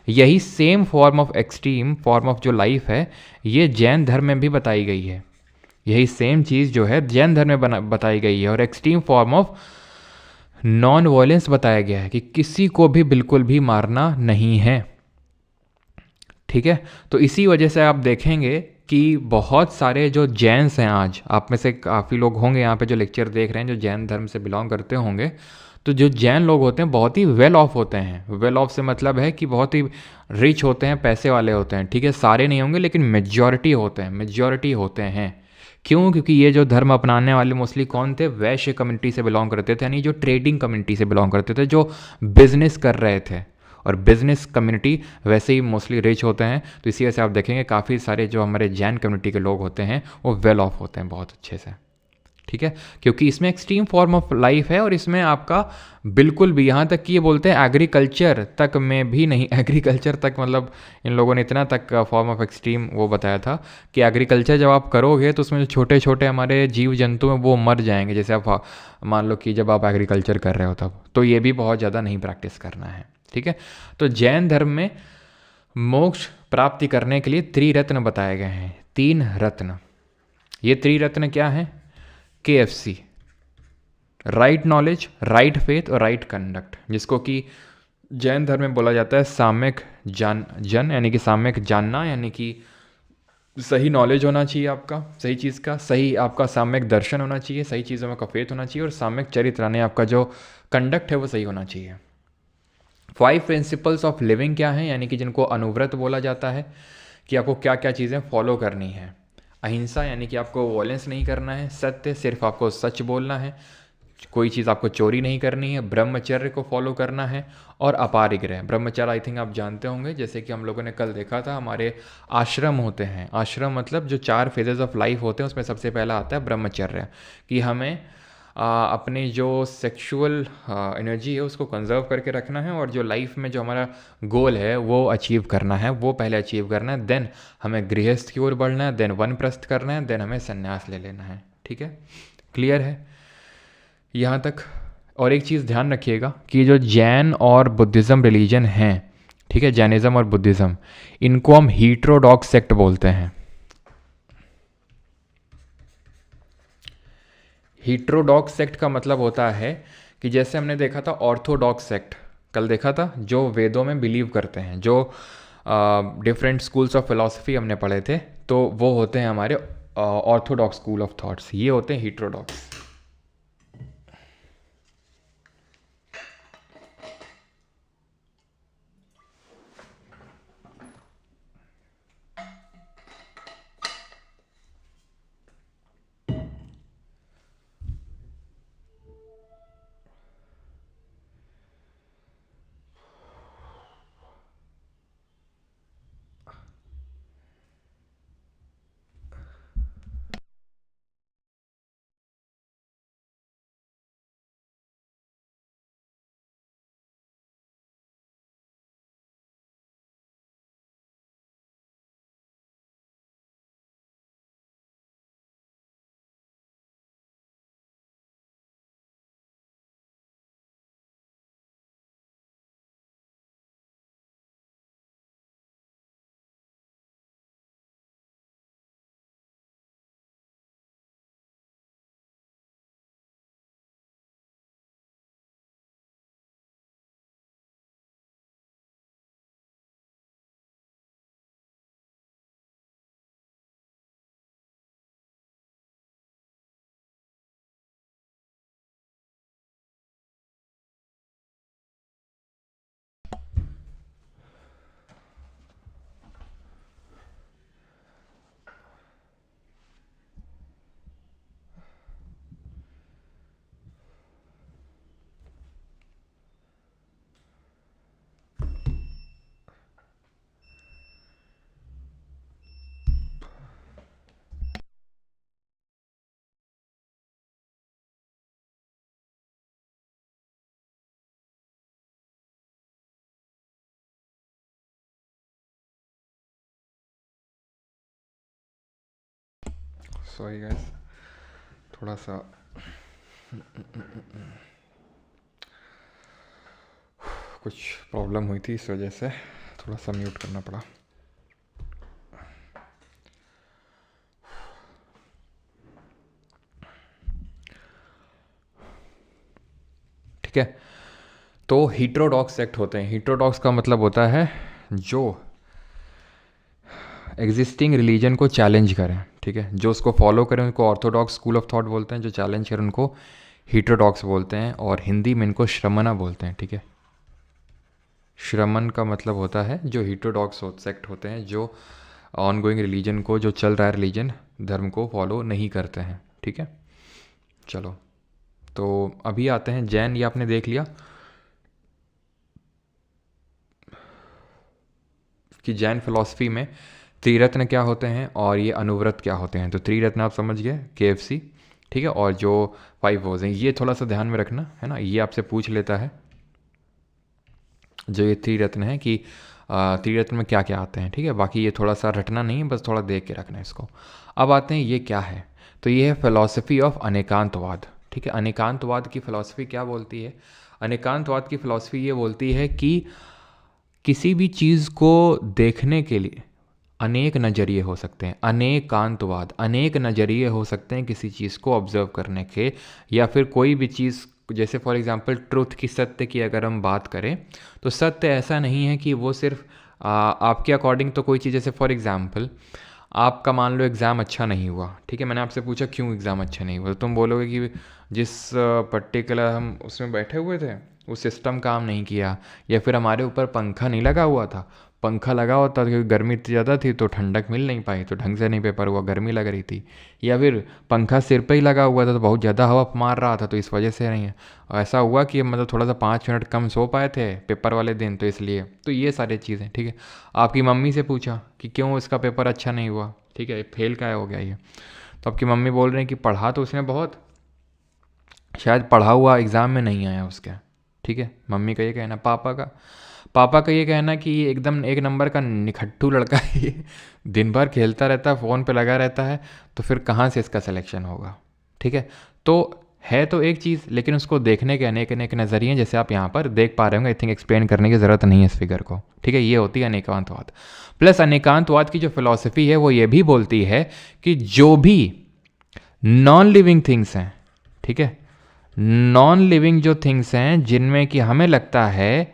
S1: यही same form of extreme form of जो लाइफ है ये जैन धर्म में भी बताई गई है। यही सेम चीज़ जो है जैन धर्म में बताई गई है। और extreme form of non violence बताया गया है कि किसी को भी बिल्कुल भी मारना नहीं है। ठीक है, तो इसी वजह से आप देखेंगे कि बहुत सारे जो जैन्स हैं, आज आप में से काफ़ी लोग होंगे यहाँ पे जो लेक्चर देख रहे हैं जो जैन धर्म से बिलोंग करते होंगे, तो जो जैन लोग होते हैं बहुत ही वेल ऑफ होते हैं। वेल ऑफ से मतलब है कि बहुत ही रिच होते हैं, पैसे वाले होते हैं। ठीक है, सारे नहीं होंगे लेकिन मेजॉरिटी होते हैं, मेजॉरिटी होते हैं। क्यों? क्योंकि ये जो धर्म अपनाने वाले मोस्टली कौन थे? वैश्य कम्युनिटी से बिलोंग करते थे, यानी जो ट्रेडिंग कम्युनिटी से बिलोंग करते थे, जो बिजनेस कर रहे थे। और बिजनेस कम्युनिटी वैसे ही मोस्टली रिच होते हैं, तो इसी वजह से आप देखेंगे काफ़ी सारे जो हमारे जैन कम्युनिटी के लोग होते हैं वो वेल ऑफ होते हैं बहुत अच्छे से, ठीक है। क्योंकि इसमें एक्सट्रीम फॉर्म ऑफ लाइफ है और इसमें आपका बिल्कुल भी, यहाँ तक कि ये बोलते हैं एग्रीकल्चर तक में भी नहीं, एग्रीकल्चर तक मतलब इन लोगों ने इतना तक फॉर्म ऑफ एक्सट्रीम वो बताया था कि एग्रीकल्चर जब आप करोगे तो उसमें जो छोटे छोटे हमारे जीव जंतु हैं वो मर जाएंगे। जैसे आप मान लो कि जब आप एग्रीकल्चर कर रहे हो तब, तो ये भी बहुत ज़्यादा नहीं प्रैक्टिस करना है, ठीक है। तो जैन धर्म में मोक्ष प्राप्ति करने के लिए त्रिरत्न बताए गए हैं, 3 रत्न। ये त्रिरत्न क्या है? KFC, right knowledge, right faith और राइट कंडक्ट, जिसको कि जैन धर्म में बोला जाता है साम्यक जन, यानी कि साम्यक जानना, यानी कि सही नॉलेज होना चाहिए आपका सही चीज़ का, सही आपका साम्यक दर्शन होना चाहिए, सही चीज़ों में का फेथ होना चाहिए, और साम्यक चरित्र यानी आपका जो कंडक्ट है वो सही होना चाहिए। 5 प्रिंसिपल्स ऑफ लिविंग क्या है? यानी कि जिनको अनुव्रत बोला जाता है, कि आपको क्या क्या चीज़ें फॉलो करनी है। अहिंसा, यानी कि आपको वॉयलेंस नहीं करना है। सत्य, सिर्फ आपको सच बोलना है, कोई चीज़ आपको चोरी नहीं करनी है। ब्रह्मचर्य को फॉलो करना है। और अपारिग्रह, ब्रह्मचर्य आई थिंक आप जानते होंगे, जैसे कि हम लोगों ने कल देखा था, हमारे आश्रम होते हैं। आश्रम मतलब जो 4 फेजेस ऑफ लाइफ होते हैं उसमें सबसे पहला आता है ब्रह्मचर्य, कि हमें अपनी जो सेक्सुअल एनर्जी है उसको कंजर्व करके रखना है, और जो लाइफ में जो हमारा गोल है वो अचीव करना है, वो पहले अचीव करना है। देन हमें गृहस्थ की ओर बढ़ना है, देन वनप्रस्थ करना है, देन हमें संन्यास ले लेना है, ठीक है। क्लियर है यहाँ तक? और एक चीज़ ध्यान रखिएगा कि जो जैन और बुद्धिज़्म रिलीजन हैं, ठीक है, जैनिज़्म और बुद्धिज़्म, इनको हम हीट्रोडॉक्स सेक्ट बोलते हैं। हीट्रोडॉक्स सेक्ट का मतलब होता है कि जैसे हमने देखा था ऑर्थोडॉक्स सेक्ट, कल देखा था, जो वेदों में बिलीव करते हैं, जो डिफरेंट स्कूल्स ऑफ फिलॉसफी हमने पढ़े थे, तो वो होते हैं हमारे ऑर्थोडॉक्स स्कूल ऑफ थॉट्स, ये होते हैं हीट्रोडॉक्स। सॉरी गाइस, थोड़ा सा कुछ प्रॉब्लम हुई थी, इस वजह से थोड़ा सा म्यूट करना पड़ा। ठीक है, तो हीट्रोडॉक्स सेक्ट होते हैं। हीट्रोडॉक्स का मतलब होता है जो एग्जिस्टिंग रिलीजन को चैलेंज करें, ठीक है, जो उसको फॉलो करें उनको ऑर्थोडॉक्स स्कूल ऑफ थॉट बोलते हैं, जो चैलेंज करें उनको हीट्रोडॉक्स बोलते हैं, और हिंदी में इनको श्रमणा बोलते हैं, ठीक है। श्रमण का मतलब होता है जो हीट्रोडॉक्स सेक्ट होते हैं, जो ऑन गोइंग रिलीजन को, जो चल रहा है रिलीजन, धर्म को फॉलो नहीं करते हैं। ठीक है, चलो तो अभी आते हैं जैन। ये आपने देख लिया कि जैन फिलॉसफी में त्रिरत्न क्या होते हैं और ये अनुव्रत क्या होते हैं। तो त्रिरत्न आप समझ गए, KFC, ठीक है, और जो 5 वोज हैं ये थोड़ा सा ध्यान में रखना है ना, ये आपसे पूछ लेता है जो ये त्रिरत्न है कि त्रिरत्न में क्या क्या आते हैं। ठीक है, बाकी ये थोड़ा सा रटना नहीं है, बस थोड़ा देख के रखना है इसको। अब आते हैं ये क्या है, तो ये है फिलॉसफी ऑफ अनेकांतवाद। ठीक है, अनेकांतवाद की फिलॉसफी क्या बोलती है? अनेकांतवाद की फिलॉसफी ये बोलती है कि किसी भी चीज़ को देखने के लिए अनेक नज़रिए हो सकते हैं। अनेकांतवाद, अनेक नज़रिए हो सकते हैं किसी चीज़ को ऑब्जर्व करने के, या फिर कोई भी चीज़, जैसे फॉर एग्जांपल ट्रुथ की, सत्य की अगर हम बात करें तो सत्य ऐसा नहीं है कि वो सिर्फ आपके अकॉर्डिंग तो कोई चीज़, जैसे फॉर एग्जांपल आपका मान लो एग्ज़ाम अच्छा नहीं हुआ। ठीक है, मैंने आपसे पूछा क्यों एग्ज़ाम अच्छा नहीं हुआ, तो तुम बोलोगे कि जिस पर्टिकुलर हम उसमें बैठे हुए थे वो सिस्टम काम नहीं किया, या फिर हमारे ऊपर पंखा नहीं लगा हुआ था, पंखा लगा होता था क्योंकि गर्मी इतनी ज़्यादा थी तो ठंडक मिल नहीं पाई तो ढंग से नहीं पेपर हुआ, गर्मी लग रही थी, या फिर पंखा सिर पे ही लगा हुआ था तो बहुत ज़्यादा हवा मार रहा था तो इस वजह से नहीं है। ऐसा हुआ कि मतलब थोड़ा सा 5 मिनट कम सो पाए थे पेपर वाले दिन तो इसलिए। तो ये सारी चीज़ें, ठीक है। आपकी मम्मी से पूछा कि क्यों इसका पेपर अच्छा नहीं हुआ, ठीक है, फेल का हो गया ये, तो आपकी मम्मी बोल रहे हैं कि पढ़ा तो उसने बहुत, शायद पढ़ा हुआ एग्ज़ाम में नहीं आया उसके। ठीक है, मम्मी का ये कहना। पापा का ये कहना कि ये एकदम एक नंबर का निखट्टू लड़का है, ये दिन भर खेलता रहता है, फ़ोन पे लगा रहता है, तो फिर कहाँ से इसका सिलेक्शन होगा। ठीक है, तो है तो एक चीज़, लेकिन उसको देखने के अनेक अनेक नज़रिए, जैसे आप यहाँ पर देख पा रहे होंगे। आई थिंक एक्सप्लेन करने की ज़रूरत नहीं है इस फिगर को। ठीक है, ये होती है अनेकांतवाद। प्लस अनेकांतवाद की जो फिलॉसफी है वो ये भी बोलती है कि जो भी नॉन लिविंग थिंग्स हैं, ठीक है, नॉन लिविंग जो थिंग्स हैं जिनमें कि हमें लगता है,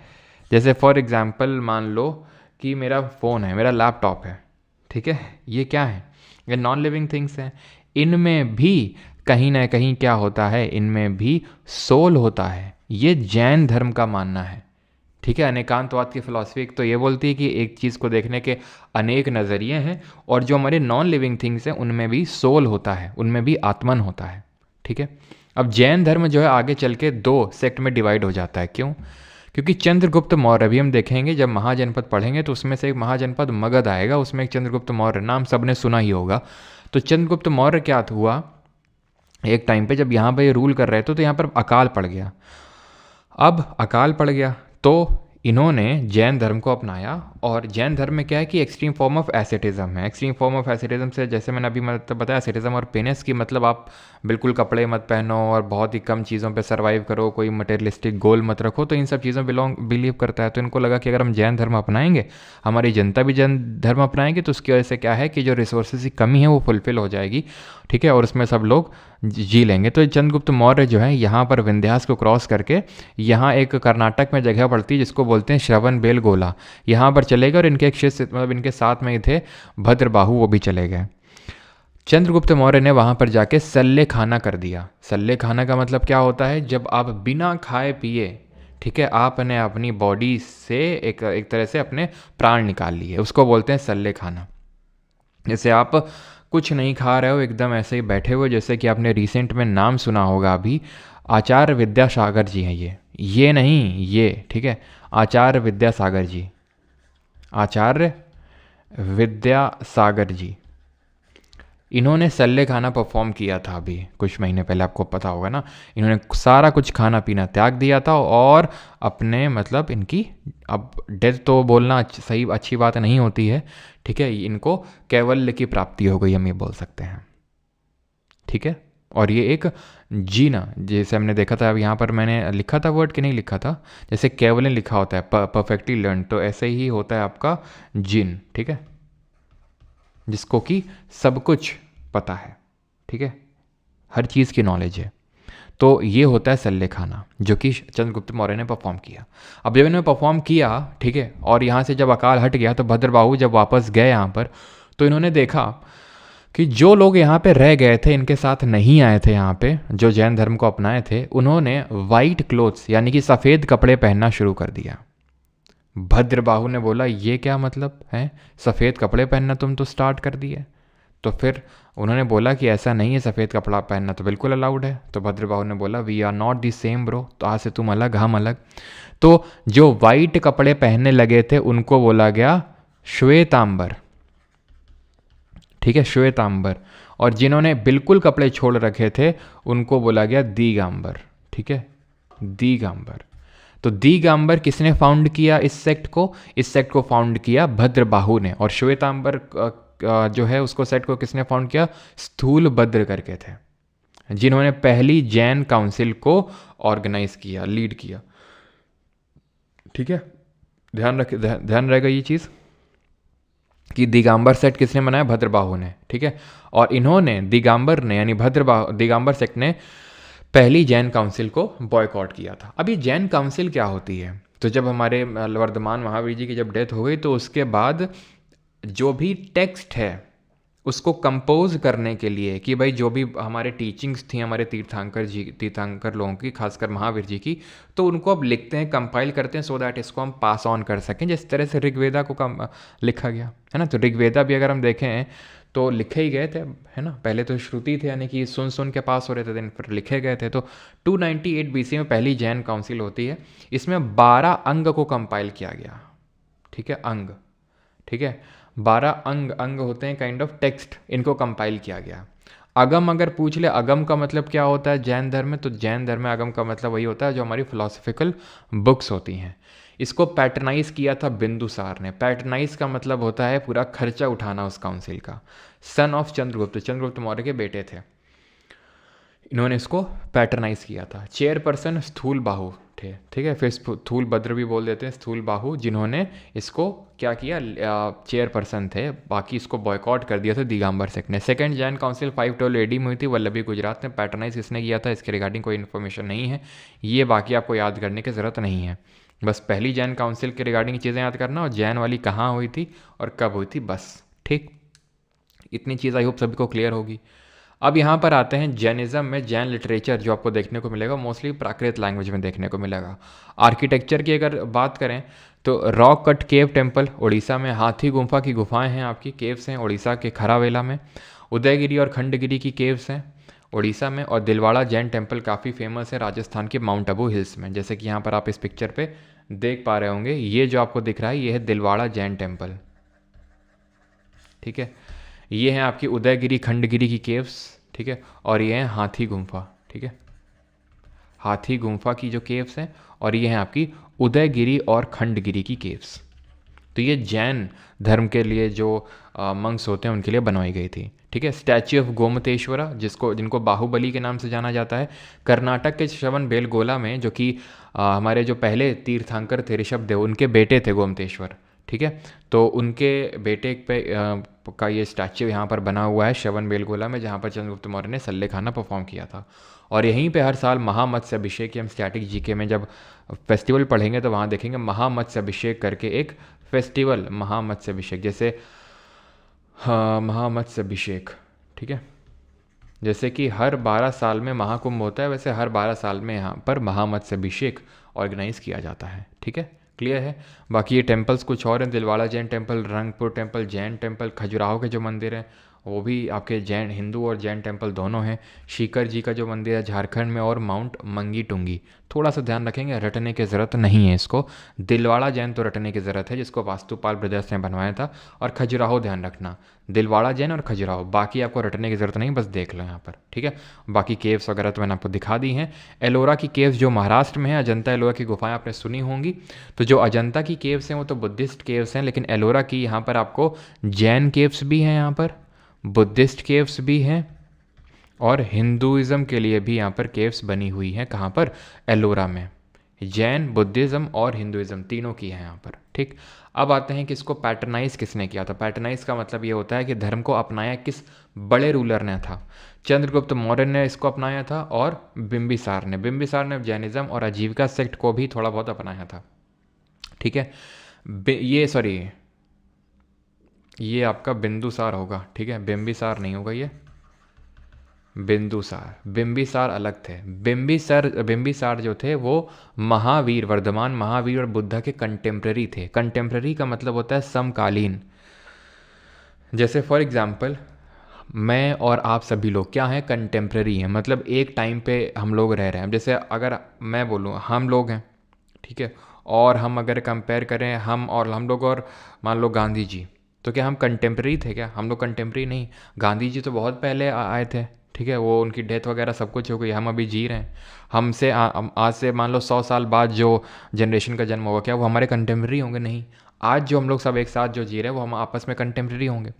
S1: जैसे फॉर एग्जांपल मान लो कि मेरा फ़ोन है, मेरा लैपटॉप है, ठीक है, ये क्या है, ये नॉन लिविंग थिंग्स हैं। इनमें भी कहीं ना कहीं क्या होता है, इनमें भी सोल होता है। ये जैन धर्म का मानना है। ठीक है, अनेकांतवाद की फिलॉसफी तो ये बोलती है कि एक चीज़ को देखने के अनेक नज़रिए हैं, और जो हमारे नॉन लिविंग थिंग्स हैं उनमें भी सोल होता है, उनमें भी आत्मन होता है। ठीक है, अब जैन धर्म जो है आगे चल के 2 सेक्ट में डिवाइड हो जाता है। क्यों? क्योंकि चंद्रगुप्त मौर्य, अभी हम देखेंगे जब महाजनपद पढ़ेंगे तो उसमें से एक महाजनपद मगध आएगा, उसमें एक चंद्रगुप्त मौर्य, नाम सबने सुना ही होगा। तो चंद्रगुप्त मौर्य क्या हुआ, एक टाइम पे जब यहाँ पे रूल कर रहे थे तो यहाँ पर अकाल पड़ गया। अब अकाल पड़ गया तो इन्होंने जैन धर्म को अपनाया, और जैन धर्म में क्या है कि एक्सट्रीम फॉर्म ऑफ एसेटिज्म है। एक्सट्रीम फॉर्म ऑफ एसेटिज्म से, जैसे मैंने अभी मतलब बताया, एसेटिज्म और पेनेस की मतलब आप बिल्कुल कपड़े मत पहनो और बहुत ही कम चीज़ों पे सर्वाइव करो, कोई मटेरियलिस्टिक गोल मत रखो, तो इन सब चीज़ों बिलीव करता है। तो इनको लगा कि अगर हम जैन धर्म अपनाएंगे, हमारी जनता भी जैन धर्म अपनाएंगे, तो उसकी वजह से क्या है कि जो रिसोर्सेज की कमी है वो फुलफिल हो जाएगी। ठीक है, और उसमें सब लोग जी लेंगे। तो चंद्रगुप्त मौर्य जो है यहाँ पर विंध्यास को क्रॉस करके यहाँ एक कर्नाटक में जगह पड़ती है जिसको बोलते हैं श्रवण बेलगोला, यहाँ पर चले गए, और इनके एक शिष्य मतलब इनके साथ में ही थे भद्रबाहु, वो भी चले गए। चंद्रगुप्त मौर्य ने वहाँ पर जाके सल्ले खाना कर दिया। सल्ले खाना का मतलब क्या होता है, जब आप बिना खाए पिए, ठीक है, आपने अपनी बॉडी से एक तरह से अपने प्राण निकाल लिए, उसको बोलते हैं सल्ले खाना। जैसे आप कुछ नहीं खा रहे हो, एकदम ऐसे ही बैठे हुए, जैसे कि आपने रिसेंट में नाम सुना होगा अभी, आचार्य विद्यासागर जी हैं ये नहीं, ये, ठीक है, आचार्य विद्यासागर जी, आचार्य विद्यासागर जी, इन्होंने सल्ले खाना परफॉर्म किया था अभी कुछ महीने पहले, आपको पता होगा ना। इन्होंने सारा कुछ खाना पीना त्याग दिया था, और अपने मतलब इनकी, अब डेथ तो बोलना सही अच्छी बात नहीं होती है, ठीक है, इनको कैवल्य की प्राप्ति हो गई, हम ये बोल सकते हैं। ठीक है, और ये एक जीना, जैसे हमने देखा था, अब यहाँ पर मैंने लिखा था वर्ड कि नहीं लिखा था, जैसे कैवल्य लिखा होता है परफेक्टली लर्न, तो ऐसे ही होता है आपका जिन। ठीक है, जिसको कि सब कुछ पता है, ठीक है, हर चीज़ की नॉलेज है। तो ये होता है सल्ले खाना, जो कि चंद्रगुप्त मौर्य ने परफॉर्म किया। अब जब इन्होंने परफॉर्म किया, ठीक है, और यहाँ से जब अकाल हट गया तो भद्रबाहु जब वापस गए यहाँ पर, तो इन्होंने देखा कि जो लोग यहाँ पे रह गए थे, इनके साथ नहीं आए थे यहाँ पे, जो जैन धर्म को अपनाए थे, उन्होंने वाइट क्लोथ्स यानी कि सफ़ेद कपड़े पहनना शुरू कर दिया। भद्रबाहु ने बोला ये क्या मतलब है, सफ़ेद कपड़े पहनना तुम तो स्टार्ट कर दिए। तो फिर उन्होंने बोला कि ऐसा नहीं है, सफ़ेद कपड़ा पहनना तो बिल्कुल अलाउड है। तो भद्रबाहु ने बोला we are not the same bro, तो आज से तुम अलग हम अलग। तो जो वाइट कपड़े पहनने लगे थे उनको बोला गया श्वेतांबर, ठीक है, श्वेतांबर। और जिन्होंने बिल्कुल कपड़े छोड़ रखे थे उनको बोला गया दिगंबर, ठीक है, दिगंबर। तो दिगंबर किसने फाउंड किया इस सेक्ट को? इस सेक्ट को फाउंड किया भद्रबाहु ने। और श्वेतांबर जो है उसको सेक्ट को किसने फाउंड किया? स्थूलभद्र करके थे, जिन्होंने पहली जैन काउंसिल को ऑर्गेनाइज किया, लीड किया, ठीक है। ध्यान रहेगा ये चीज़ कि दिगंबर सेक्ट किसने बनाया? भद्रबाहु ने, ठीक है। और इन्होंने दिगंबर ने यानी दिगंबर सेक्ट ने पहली जैन काउंसिल को बॉयकॉट किया था। अब ये जैन काउंसिल क्या होती है? तो जब हमारे वर्धमान महावीर जी की जब डेथ हो गई तो उसके बाद जो भी टेक्स्ट है उसको कंपोज करने के लिए कि भाई जो भी हमारे टीचिंग्स थी हमारे तीर्थंकर लोगों की, खासकर महावीर जी की, तो उनको अब लिखते हैं, कंपाइल करते हैं सो दैट इसको हम पास ऑन कर सकें, जिस तरह से ऋग्वेदा को लिखा गया है ना। तो ऋग्वेदा भी अगर हम देखें तो लिखे ही गए थे, है ना। पहले तो श्रुति थे यानी कि सुन के पास हो रहे थे, दिन फिर लिखे गए थे। तो 298 BC में पहली जैन काउंसिल होती है। इसमें 12 अंग को कंपाइल किया गया, ठीक है, अंग, ठीक है, 12 अंग होते हैं काइंड ऑफ टेक्स्ट, इनको कंपाइल किया गया। अगम अगर पूछ ले, अगम का मतलब क्या होता है जैन धर्म में? तो जैन धर्म में अगम का मतलब वही होता है जो हमारी फिलोसफिकल बुक्स होती हैं। इसको पैटर्नाइज किया था बिंदुसार ने। पैटर्नाइज का मतलब होता है पूरा खर्चा उठाना उस काउंसिल का। सन ऑफ चंद्रगुप्त मौर्य के बेटे थे, इन्होंने इसको पैटर्नाइज किया था। चेयरपर्सन स्थूलबाहु थे, ठीक है, फिर स्थूलभद्र भी बोल देते हैं, स्थूलबाहु, जिन्होंने इसको क्या किया, चेयरपर्सन थे। बाकी इसको बॉयकॉट कर दिया था दिगंबर सेक्ट ने। सेकंड जैन काउंसिल 512 AD में हुई थी, वल्लभी गुजरात में। पैटर्नाइज किसने किया था इसके रिगार्डिंग कोई इन्फॉर्मेशन नहीं है, ये बाकी आपको याद करने की ज़रूरत नहीं है। बस पहली जैन काउंसिल के रिगार्डिंग चीज़ें याद करना और जैन वाली कहाँ हुई थी और कब हुई थी, बस, ठीक। इतनी चीज़ आई होप सभी को क्लियर होगी। अब यहाँ पर आते हैं जैनिज़्म में जैन लिटरेचर जो आपको देखने को मिलेगा मोस्टली प्राकृत लैंग्वेज में देखने को मिलेगा। आर्किटेक्चर की अगर बात करें तो rock cut cave temple Orissa में, हाथी गुम्फा की गुफाएं हैं आपकी, केव्स हैं उड़ीसा के खरावेला में। उदयगिरी और खंडगिरी की केव्स हैं उड़ीसा में। और दिलवाड़ा जैन टेम्पल काफ़ी फेमस है राजस्थान के माउंट आबू हिल्स में। जैसे कि यहाँ पर आप इस पिक्चर पे देख पा रहे होंगे, ये जो आपको दिख रहा है ये है दिलवाड़ा जैन टेम्पल, ठीक है। ये हैं आपकी उदयगिरी खंडगिरी की केव्स, ठीक है। और ये हैं हाथी गुम्फा, ठीक है, हाथी गुम्फा की जो केव्स हैं। और ये हैं आपकी उदयगिरी और खंडगिरी की केव्स। तो ये जैन धर्म के लिए जो मंक्स होते हैं उनके लिए बनवाई गई थी, ठीक है। स्टैच्यू ऑफ गोमतेश्वरा जिनको बाहुबली के नाम से जाना जाता है, कर्नाटक के श्रवण बेलगोला में, जो कि हमारे जो पहले तीर्थंकर थे ऋषभदेव, उनके बेटे थे गोमतेश्वर, ठीक है। तो उनके बेटे पे का ये स्टैच्यू यहाँ पर बना हुआ है श्रवण बेलगोला में, जहाँ पर चंद्रगुप्त मौर्य ने सल्ले खाना परफॉर्म किया था। और यहीं पे हर साल महामत्स्य अभिषेक, हम स्टैटिक जीके में जब फेस्टिवल पढ़ेंगे तो वहाँ देखेंगे महामत्स्य अभिषेक करके एक फेस्टिवल, महामत्स्य अभिषेक, जैसे महामत्स्य अभिषेक, ठीक है। जैसे कि हर 12 साल में महाकुंभ होता है, वैसे हर 12 साल में यहाँ पर महामत्स्य अभिषेक ऑर्गेनाइज किया जाता है, ठीक है, क्लियर है। बाकी ये टेम्पल्स कुछ और हैं, Dilwara Jain temple, Rangpur temple, Jain temple, Khajuraho के जो मंदिर हैं वो भी आपके जैन, हिंदू और जैन टेम्पल दोनों हैं। शीकर जी का जो मंदिर है झारखंड में, और माउंट मंगी टुंगी, थोड़ा सा ध्यान रखेंगे, रटने की ज़रूरत नहीं है इसको। दिलवाड़ा जैन तो रटने की ज़रूरत है, जिसको वास्तुपाल ब्रदर्स ने बनवाया था। और खजुराहो ध्यान रखना, दिलवाड़ा जैन और खजुराहो, बाकी आपको रटने की ज़रूरत नहीं, बस देख लो यहाँ पर, ठीक है। बाकी केव्स वगैरह तो मैंने आपको दिखा दी हैं। एलोरा की केव्स जो महाराष्ट्र में है, अजंता एलोरा की गुफाएं आपने सुनी होंगी। तो जो अजंता की केव्स हैं वो तो बुद्धिस्ट केव्स हैं, लेकिन एलोरा की यहाँ पर आपको जैन केव्स भी हैं, यहाँ पर बुद्धिस्ट केव्स भी हैं, और हिंदुइज़्म के लिए भी यहाँ पर केव्स बनी हुई हैं। कहाँ पर? एलोरा में। जैन, बुद्धिज़्म और हिंदुइज़्म तीनों की है यहाँ पर, ठीक। अब आते हैं कि इसको पैटर्नाइज किसने किया था। पैटर्नाइज का मतलब ये होता है कि धर्म को अपनाया किस बड़े रूलर ने था। चंद्रगुप्त मौर्य ने इसको अपनाया था, और बिंबिसार ने जैनिज़्म और आजीविका सेक्ट को भी थोड़ा बहुत अपनाया था, ठीक है। ये आपका बिंदुसार होगा, ठीक है, बिंबिसार नहीं होगा, ये बिंबिसार अलग थे। बिंबिसार जो थे वो महावीर, वर्धमान महावीर और बुद्धा के कंटेम्प्रेरी थे। कंटेम्प्रेरी का मतलब होता है समकालीन। जैसे फॉर एग्जाम्पल मैं और आप सभी लोग क्या हैं, कंटेम्प्रेरी हैं, मतलब एक टाइम पे हम लोग रह रहे हैं। जैसे अगर मैं बोलूँ हम लोग हैं, ठीक है, और हम अगर कंपेयर करें हम लोग और मान लो गांधी जी, तो क्या हम कंटेम्प्रेरी थे क्या? हम लोग कंटेम्प्रेरी नहीं। गांधी जी तो बहुत पहले आए थे, ठीक है, वो उनकी डेथ वगैरह सब कुछ हो गई, हम अभी जी रहे हैं। आज से मान लो 100 साल बाद जो जनरेशन का जन्म होगा, क्या वो हमारे कंटेम्प्रेरी होंगे? नहीं। आज जो हम लोग सब एक साथ जो जी रहे हैं वो हम आपस में कंटेम्प्रेरी होंगे।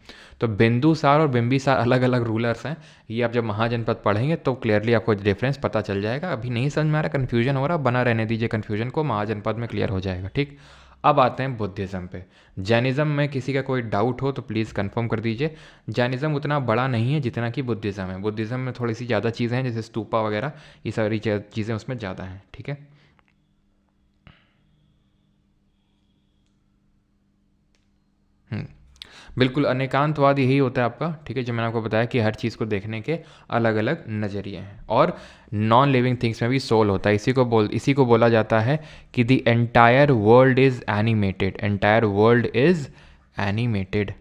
S1: तो बिंदुसार और बिंबिसार अलग अलग रूलर्स हैं। ये आप जब महाजनपद पढ़ेंगे तो क्लियरली आपको डिफरेंस पता चल जाएगा। अभी नहीं समझ में आ रहा, कन्फ्यूजन हो रहा, बना रहने दीजिए कन्फ्यूजन को, महाजनपद में क्लियर हो जाएगा। ठीक, अब आते हैं बुद्धिज़्म पे। जैनिज़्म में किसी का कोई डाउट हो तो प्लीज़ कंफर्म कर दीजिए। जैनिज़्म उतना बड़ा नहीं है जितना कि बुद्धिज़्म है। बुद्धिज़्म में थोड़ी सी ज़्यादा चीज़ें हैं, जैसे स्तूपा वगैरह, ये सारी चीज़ें उसमें ज़्यादा हैं। ठीक है, बिल्कुल अनेकांतवाद यही होता है आपका। ठीक है, जो मैंने आपको बताया कि हर चीज़ को देखने के अलग अलग नज़रिए हैं। और नॉन लिविंग थिंग्स में भी सोल होता है। इसी को बोला जाता है कि the entire world is animated. Entire world is animated.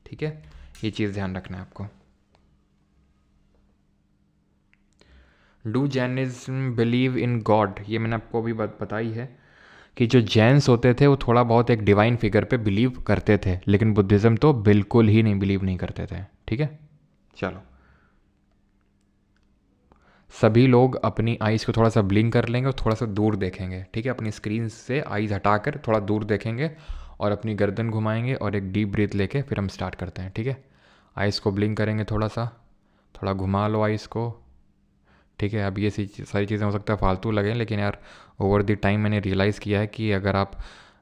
S1: ठीक है, ये चीज़ ध्यान रखना है आपको। Do Jainism believe in God, ये मैंने आपको अभी बताई है कि जो जैन्स होते थे वो थोड़ा बहुत एक डिवाइन फिगर पे बिलीव करते थे, लेकिन बुद्धिज़्म तो बिल्कुल ही नहीं बिलीव नहीं करते थे। ठीक है, चलो, सभी लोग अपनी आइज़ को थोड़ा सा ब्लिंक कर लेंगे और थोड़ा सा दूर देखेंगे। ठीक है, अपनी स्क्रीन से आइज़ हटाकर थोड़ा दूर देखेंगे और अपनी गर्दन घुमाएंगे और एक डीप ब्रीथ लेके फिर हम स्टार्ट करते हैं। ठीक है, आइज़ को ब्लिंक करेंगे, थोड़ा घुमा लो आइज़ को। ठीक है, अब ये सारी चीज़ें हो सकता है फालतू लगें, लेकिन यार ओवर द टाइम मैंने रियलाइज़ किया है कि अगर आप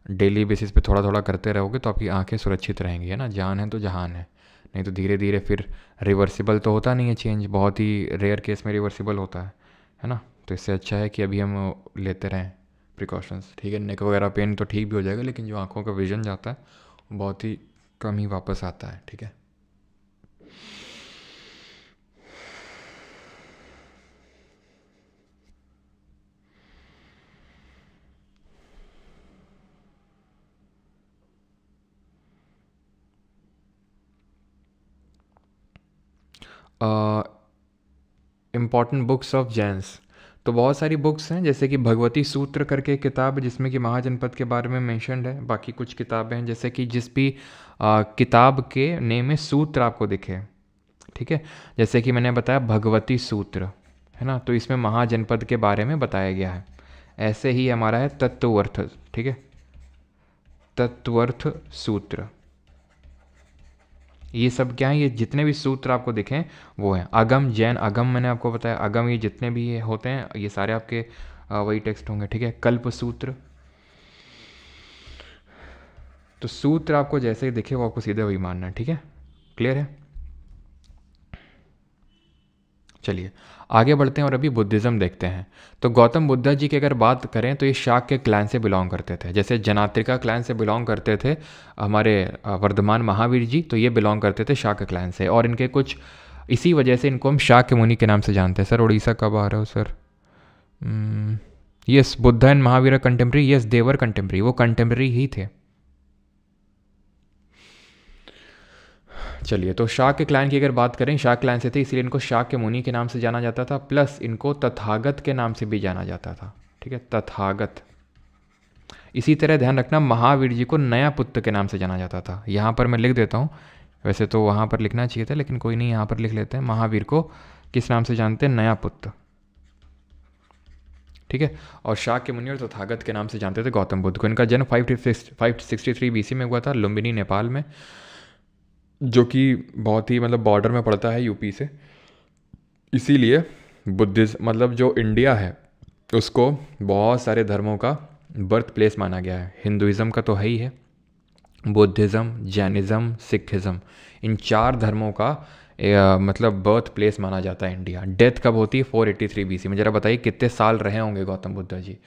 S1: डेली बेसिस पे थोड़ा थोड़ा करते रहोगे तो आपकी आंखें सुरक्षित रहेंगी, है ना। जान है तो जहान है, नहीं तो धीरे धीरे फिर रिवर्सिबल तो होता नहीं है चेंज, बहुत ही रेयर केस में रिवर्सिबल होता है ना। तो इससे अच्छा है कि अभी हम लेते रहें प्रिकॉशंस। ठीक है, नेक वगैरह पेन तो ठीक भी हो जाएगा, लेकिन जो आँखों का विजन जाता है वो बहुत ही कम ही वापस आता है। ठीक है, इम्पॉर्टेंट बुक्स ऑफ जैन्स, तो बहुत सारी बुक्स हैं, जैसे कि भगवती सूत्र करके एक किताब है जिसमें कि महाजनपद के बारे में मेंशन्ड है। बाकी कुछ किताबें हैं, जैसे कि जिस भी किताब के नेम में सूत्र आपको दिखे, ठीक है, जैसे कि मैंने बताया भगवती सूत्र, है ना, तो इसमें महाजनपद के बारे में बताया गया है। ऐसे ही हमारा है तत्वर्थ, ठीक है, तत्वर्थ सूत्र। ये सब क्या है, ये जितने भी सूत्र आपको दिखें वो हैं। अगम जैन अगम, मैंने आपको बताया अगम, ये जितने भी ये होते हैं ये सारे आपके वही टेक्स्ट होंगे। ठीक है, कल्प सूत्र, तो सूत्र आपको जैसे ही दिखे वो आपको सीधे वही मानना है। ठीक है, क्लियर है। चलिए आगे बढ़ते हैं और अभी बुद्धिज़्म देखते हैं। तो गौतम बुद्ध जी की अगर बात करें तो ये शाक्य क्लैन से बिलोंग करते थे। जैसे जनात्रिका क्लैन से बिलोंग करते थे हमारे वर्धमान महावीर जी, तो ये बिलोंग करते थे शाक्य क्लैन से। और इनके कुछ इसी वजह से इनको हम शाक्य मुनि के नाम से जानते हैं। सर उड़ीसा कब आ रहे हो sir? Yes, Buddha and Mahavira contemporary, yes they were contemporary, वो कंटेम्प्रेरी ही थे। चलिए, तो शाक्य क्लैन की अगर बात करें, शाक्य क्लैन से थे इसलिए इनको शाक्य मुनि के नाम से जाना जाता था, प्लस इनको तथागत के नाम से भी जाना जाता था। ठीक है, तथागत। इसी तरह ध्यान रखना, महावीर जी को नया पुत्र के नाम से जाना जाता था। यहाँ पर मैं लिख देता हूँ, वैसे तो वहाँ पर लिखना चाहिए था लेकिन कोई नहीं, यहाँ पर लिख लेते हैं। महावीर को किस नाम से जानते हैं? नया पुत्र। ठीक है, और शाक्य मुनि और तथागत के नाम से जानते थे गौतम बुद्ध को। इनका जन्म 563 BC में हुआ था, लुम्बिनी नेपाल में, जो कि बहुत ही मतलब बॉर्डर में पड़ता है यूपी से। इसीलिए बुद्धिज़्म मतलब जो इंडिया है उसको बहुत सारे धर्मों का बर्थ प्लेस माना गया है। हिंदुइज़्म का तो है ही है, बुद्धिज़्म, जैनिज़्म, सिखिज़्म, इन 4 धर्मों का मतलब बर्थ प्लेस माना जाता है इंडिया। डेथ कब होती है? 483 BC में। ज़रा बताइए कितने साल रहे होंगे गौतम बुद्ध जी?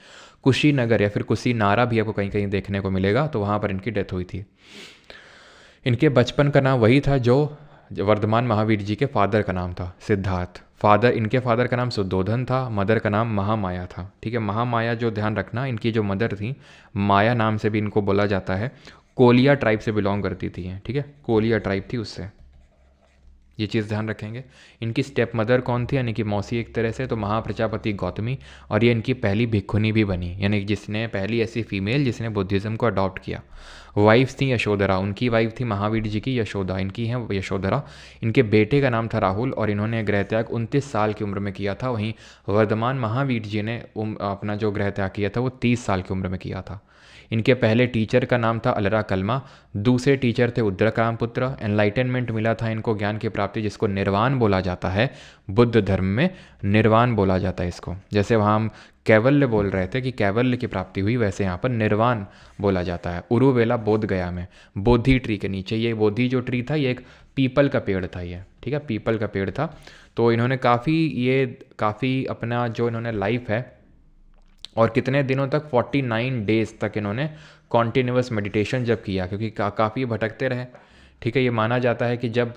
S1: कुशीनगर या फिर कुशीनारा भी आपको कहीं कहीं देखने को मिलेगा, तो वहाँ पर इनकी डेथ हुई थी। इनके बचपन का नाम वही था जो वर्धमान महावीर जी के फादर का नाम था, सिद्धार्थ। इनके फादर का नाम सुद्धोधन था, मदर का नाम महामाया था। ठीक है, महामाया जो ध्यान रखना, इनकी जो मदर थी, माया नाम से भी इनको बोला जाता है। कोलिया ट्राइब से बिलोंग करती थी ये, ठीक है, कोलिया ट्राइब थी उससे, ये चीज़ ध्यान रखेंगे। इनकी स्टेप मदर कौन थी, यानी कि मौसी एक तरह से, तो महाप्रजापति गौतमी, और ये इनकी पहली भिक्षुनी भी बनी, यानी कि जिसने पहली ऐसी फीमेल जिसने बुद्धिज़्म को अडॉप्ट किया। वाइफ्स थी यशोधरा, उनकी वाइफ थी महावीर जी की यशोदा, इनकी है यशोधरा। इनके बेटे का नाम था राहुल और इन्होंने गृह त्याग 29 साल की उम्र में किया था। वहीं वर्धमान महावीर जी ने अपना जो गृह त्याग किया था वो 30 साल की उम्र में किया था। इनके पहले टीचर का नाम था अलरा कलमा, दूसरे टीचर थे उद्रकाम पुत्र। एनलाइटनमेंट मिला था इनको, ज्ञान की प्राप्ति, जिसको निर्वाण बोला जाता है। बुद्ध धर्म में निर्वाण बोला जाता है इसको। जैसे वहाँ हम कैवल्य बोल रहे थे कि कैवल्य की प्राप्ति हुई, वैसे यहाँ पर निर्वाण बोला जाता है। उरुवेला बोध गया में बोधि ट्री के नीचे, ये बोधि जो ट्री था ये एक पीपल का पेड़ था ये, ठीक है, पीपल का पेड़ था। तो इन्होंने काफ़ी अपना जो इन्होंने लाइफ है और कितने दिनों तक 49 डेज़ तक इन्होंने कॉन्टीन्यूअस मेडिटेशन जब किया, क्योंकि काफ़ी भटकते रहे, ठीक है। ये माना जाता है कि जब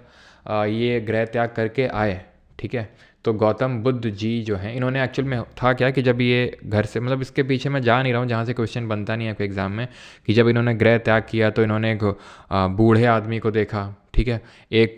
S1: ये गृह त्याग करके आए, ठीक है, तो गौतम बुद्ध जी जो हैं, इन्होंने एक्चुअल में था क्या कि जब ये घर से, मतलब इसके पीछे मैं जा नहीं रहा हूँ जहाँ से क्वेश्चन बनता नहीं है आपके एग्ज़ाम में, कि जब इन्होंने गृह त्याग किया तो इन्होंने एक बूढ़े आदमी को देखा, ठीक है, एक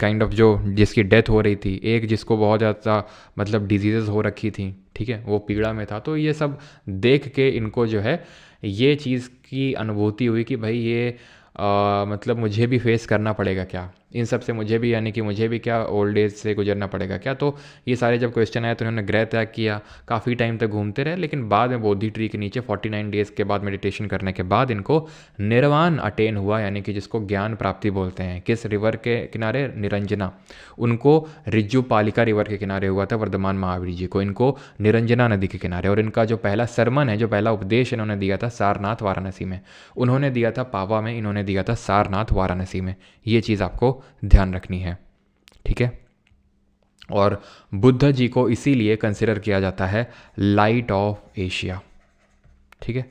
S1: काइंड ऑफ जो जिसकी डेथ हो रही थी, एक जिसको बहुत ज़्यादा मतलब डिजीज़ हो रखी थी, ठीक है, वो पीड़ा में था। तो ये सब देख के इनको जो है ये चीज़ की अनुभूति हुई कि भाई ये मतलब मुझे भी फेस करना पड़ेगा क्या, इन सब से मुझे भी, यानी कि मुझे भी क्या ओल्ड एज से गुजरना पड़ेगा क्या। तो ये सारे जब क्वेश्चन आए तो इन्होंने गृह त्याग किया, काफ़ी टाइम तक घूमते रहे, लेकिन बाद में बोधि ट्री के नीचे 49 डेज़ के बाद मेडिटेशन करने के बाद इनको निर्वाण अटेन हुआ, यानी कि जिसको ज्ञान प्राप्ति बोलते हैं। किस रिवर के किनारे, निरंजना, उनको रिज्जू पालिका रिवर के किनारे हुआ था वर्धमान महावीर जी को, इनको निरंजना नदी के किनारे। और इनका जो पहला सरमन है, जो पहला उपदेश इन्होंने दिया था सारनाथ वाराणसी में, उन्होंने दिया था पावा में, इन्होंने दिया था सारनाथ वाराणसी में। ये चीज़ आपको ध्यान रखनी है, ठीक है। और बुद्ध जी को इसीलिए कंसिडर किया जाता है लाइट ऑफ एशिया, ठीक है।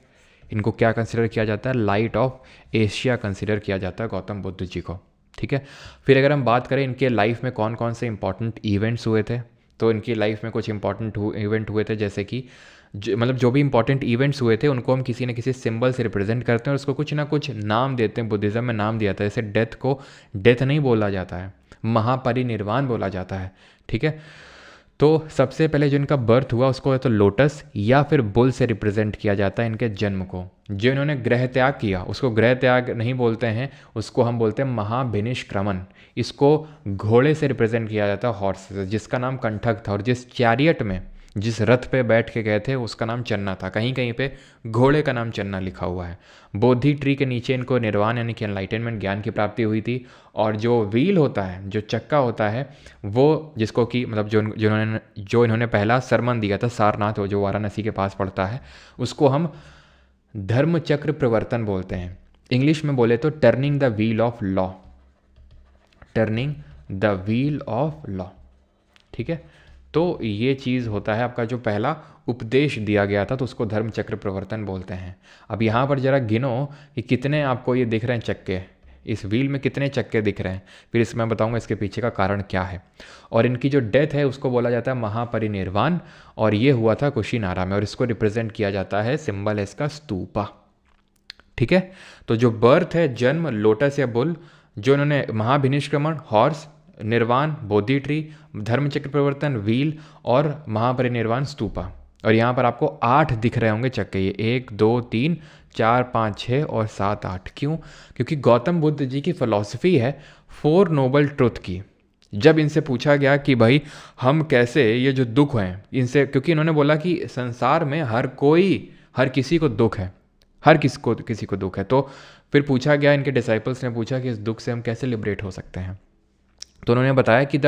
S1: इनको क्या कंसिडर किया जाता है, लाइट ऑफ एशिया कंसिडर किया जाता है गौतम बुद्ध जी को, ठीक है। फिर अगर हम बात करें इनके लाइफ में कौन कौन से इंपॉर्टेंट इवेंट्स हुए थे, तो इनकी लाइफ में कुछ इंपॉर्टेंट इवेंट हुए थे, जैसे कि मतलब जो भी इंपॉर्टेंट इवेंट्स हुए थे उनको हम किसी न किसी सिंबल से रिप्रेजेंट करते हैं और उसको कुछ ना कुछ नाम देते हैं। बुद्धिज़्म में नाम दिया था, जैसे डेथ को डेथ नहीं बोला जाता है, महापरिनिर्वाण बोला जाता है, ठीक है। तो सबसे पहले जो इनका बर्थ हुआ उसको तो लोटस या फिर बुल से रिप्रेजेंट किया जाता है इनके जन्म को। जो इन्होंने गृह त्याग किया उसको गृह त्याग नहीं बोलते हैं, उसको हम बोलते हैं महाभिनिष्क्रमण। इसको घोड़े से रिप्रेजेंट किया जाता है, हॉर्स, जिसका नाम कंठक था, और जिस चैरियट में, जिस रथ पे बैठ के गए थे उसका नाम चन्ना था। कहीं कहीं पे घोड़े का नाम चन्ना लिखा हुआ है। बोधि ट्री के नीचे इनको निर्वाण यानी कि एनलाइटनमेंट, ज्ञान की प्राप्ति हुई थी। और जो व्हील होता है, जो चक्का होता है, वो जिसको कि मतलब जो इन्होंने पहला सरमन दिया था सारनाथ, जो वाराणसी के पास पड़ता है, उसको हम धर्म चक्र प्रवर्तन बोलते हैं। इंग्लिश में बोले तो turning the wheel of law, turning the wheel of law, ठीक है। तो ये चीज़ होता है आपका जो पहला उपदेश दिया गया था, तो उसको धर्म चक्र प्रवर्तन बोलते हैं। अब यहाँ पर जरा गिनो कि कितने आपको ये दिख रहे हैं चक्के, इस व्हील में कितने चक्के दिख रहे हैं, फिर इसमें बताऊंगा इसके पीछे का कारण क्या है। और इनकी जो डेथ है उसको बोला जाता है महापरिनिर्वाण, और ये हुआ था कुशीनारा में, और इसको रिप्रेजेंट किया जाता है, सिंबल है इसका स्तूपा, ठीक है। तो जो बर्थ है, जन्म लोटस या बुल, जो इन्होंने महाभिनिष्क्रमण हॉर्स, निर्वाण बोधि ट्री, धर्मचक्र प्रवर्तन व्हील, और महापरिनिर्वाण स्तूपा। और यहाँ पर आपको 8 दिख रहे होंगे चक्के, ये 1 2 3 4 5 6 और 7 8। क्यों? क्योंकि गौतम बुद्ध जी की फिलॉसफी है 4 नोबल ट्रुथ की। जब इनसे पूछा गया कि भाई हम कैसे ये जो दुख हैं इनसे, क्योंकि इन्होंने बोला कि संसार में हर किसी को दुख है, हर किसी को दुख है। तो फिर पूछा गया, इनके डिसाइपल्स ने पूछा कि इस दुख से हम कैसे लिबरेट हो सकते हैं। तो उन्होंने बताया कि द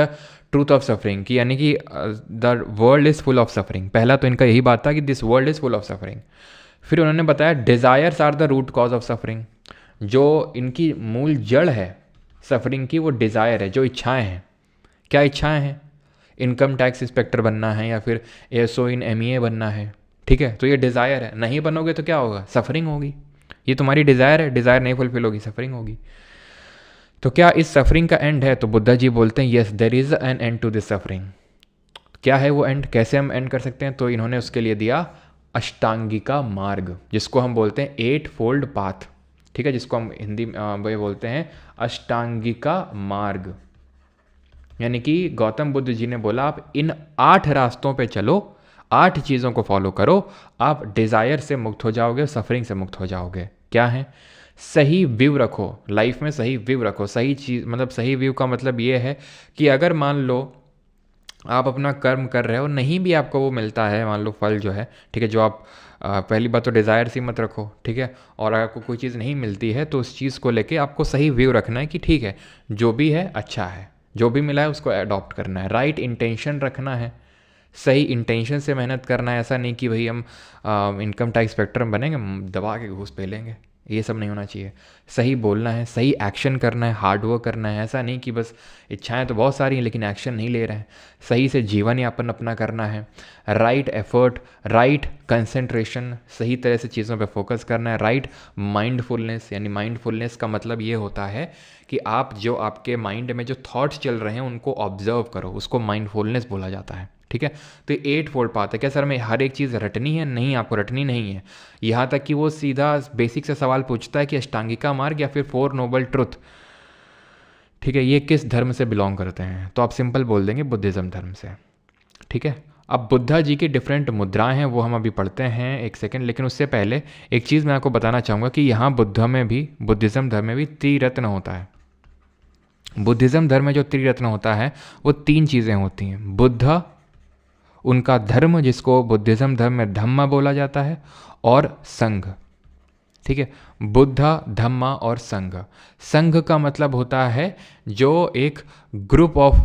S1: ट्रूथ ऑफ सफरिंग, कि यानी कि the world is full of suffering. पहला तो इनका यही बात था कि this world is full of suffering. फिर उन्होंने बताया desires are the root cause of suffering, जो इनकी मूल जड़ है सफरिंग की वो डिज़ायर है, जो इच्छाएं हैं। क्या इच्छाएं हैं? इनकम टैक्स इंस्पेक्टर बनना है या फिर एसओ इन एमईए बनना है, ठीक है, तो ये डिज़ायर है। नहीं बनोगे तो क्या होगा? सफरिंग होगी। ये तुम्हारी डिज़ायर है, डिज़ायर नहीं फुलफिल होगी, सफरिंग होगी। तो क्या इस सफरिंग का एंड है? तो बुद्धा जी बोलते हैं yes there is an end to this suffering. क्या है वो एंड? कैसे हम एंड कर सकते हैं? तो इन्होंने उसके लिए दिया अष्टांगिका मार्ग, जिसको हम बोलते हैं 8 फोल्ड पाथ। ठीक है, जिसको हम हिंदी में बोलते हैं अष्टांगिका मार्ग। यानी कि गौतम बुद्ध जी ने बोला आप इन 8 रास्तों पे चलो, 8 चीज़ों को फॉलो करो, आप डिज़ायर से मुक्त हो जाओगे, सफरिंग से मुक्त हो जाओगे। क्या है? सही व्यू रखो लाइफ में, सही व्यू रखो। सही चीज़ मतलब सही व्यू का मतलब ये है कि अगर मान लो आप अपना कर्म कर रहे हो, नहीं भी आपको वो मिलता है, मान लो फल जो है, ठीक है, जो आप पहली बात तो डिज़ायर सी मत रखो, ठीक है। और अगर आपको कोई चीज़ नहीं मिलती है तो उस चीज़ को लेके आपको सही व्यू रखना है कि ठीक है, जो भी है अच्छा है, जो भी मिला है उसको अडॉप्ट करना है, राइट इंटेंशन रखना है, सही इंटेंशन से मेहनत करना है। ऐसा नहीं कि भाई हम इनकम टैक्स इंस्पेक्टर में बनेंगे, दबा के घूस पे लेंगे, ये सब नहीं होना चाहिए। सही बोलना है, सही एक्शन करना है, हार्ड वर्क करना है। ऐसा नहीं कि बस इच्छाएं तो बहुत सारी हैं लेकिन एक्शन नहीं ले रहे हैं। सही से जीवन यापन अपना करना है, राइट एफर्ट, राइट कंसंट्रेशन, सही तरह से चीज़ों पे फोकस करना है, राइट माइंडफुलनेस। यानी माइंडफुलनेस का मतलब ये होता है कि आप जो आपके माइंड में जो थॉट्स चल रहे हैं उनको ऑब्जर्व करो, उसको माइंडफुलनेस बोला जाता है, ठीक है। तो ये 8 फोल्ड पाथ है। क्या सर मैं हर एक चीज़ रटनी है? नहीं, आपको रटनी नहीं है। यहाँ तक कि वो सीधा बेसिक से सवाल पूछता है कि अष्टांगिका मार्ग या फिर 4 नोबल ट्रुथ, ठीक है, ये किस धर्म से बिलोंग करते हैं? तो आप सिंपल बोल देंगे बुद्धिज़्म धर्म से, ठीक है। अब बुद्धा जी की डिफरेंट मुद्राएं हैं, वो हम अभी पढ़ते हैं, एक सेकेंड। लेकिन उससे पहले एक चीज़ मैं आपको बताना चाहूँगा कि यहाँ बुद्धा में भी, बुद्धिज़्म धर्म में भी त्रिरत्न होता है। बुद्धिज़्म धर्म में जो त्रिरत्न होता है वो 3 चीज़ें होती हैं। बुद्ध, उनका धर्म जिसको बुद्धिज़्म धर्म में धम्मा बोला जाता है, और संघ, ठीक है। बुद्धा, धम्मा और संघ। संघ का मतलब होता है जो एक ग्रुप ऑफ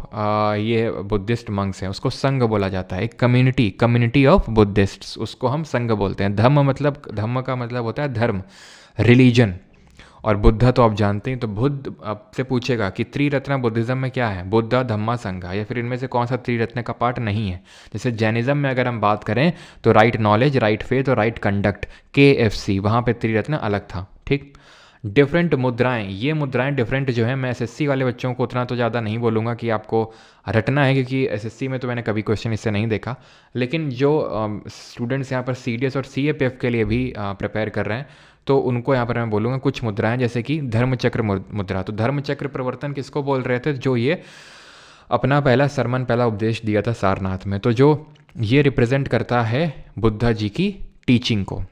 S1: ये बुद्धिस्ट मंक्स हैं उसको संघ बोला जाता है। एक कम्युनिटी ऑफ बुद्धिस्ट्स, उसको हम संघ बोलते हैं। धम्म का मतलब होता है धर्म, रिलीजन। और बुद्धा तो आप जानते हैं। तो बुद्ध आपसे पूछेगा कि त्रिरत्न बुद्धिज़्म में क्या है, बुद्धा, धम्मा, संघा, या फिर इनमें से कौन सा त्रिरत्न का पार्ट नहीं है। जैसे जैनिज़्म में अगर हम बात करें तो राइट नॉलेज, राइट फेथ और राइट कंडक्ट, KFC, वहाँ पे त्रिरत्न अलग था, ठीक। डिफरेंट मुद्राएं, ये मुद्राएं डिफरेंट जो है, मैं SSC वाले बच्चों को उतना तो ज़्यादा नहीं बोलूँगा कि आपको रटना है, क्योंकि SSC में तो मैंने कभी क्वेश्चन इससे नहीं देखा। लेकिन जो स्टूडेंट्स यहाँ पर CDS और CAPF के लिए भी प्रिपेयर कर रहे हैं तो उनको यहाँ पर मैं बोलूँगा कुछ मुद्राएं, जैसे कि धर्मचक्र मुद्रा। तो धर्मचक्र प्रवर्तन किसको बोल रहे थे? जो ये अपना पहला उपदेश दिया था सारनाथ में, तो जो ये रिप्रेजेंट करता है बुद्धा जी की टीचिंग को।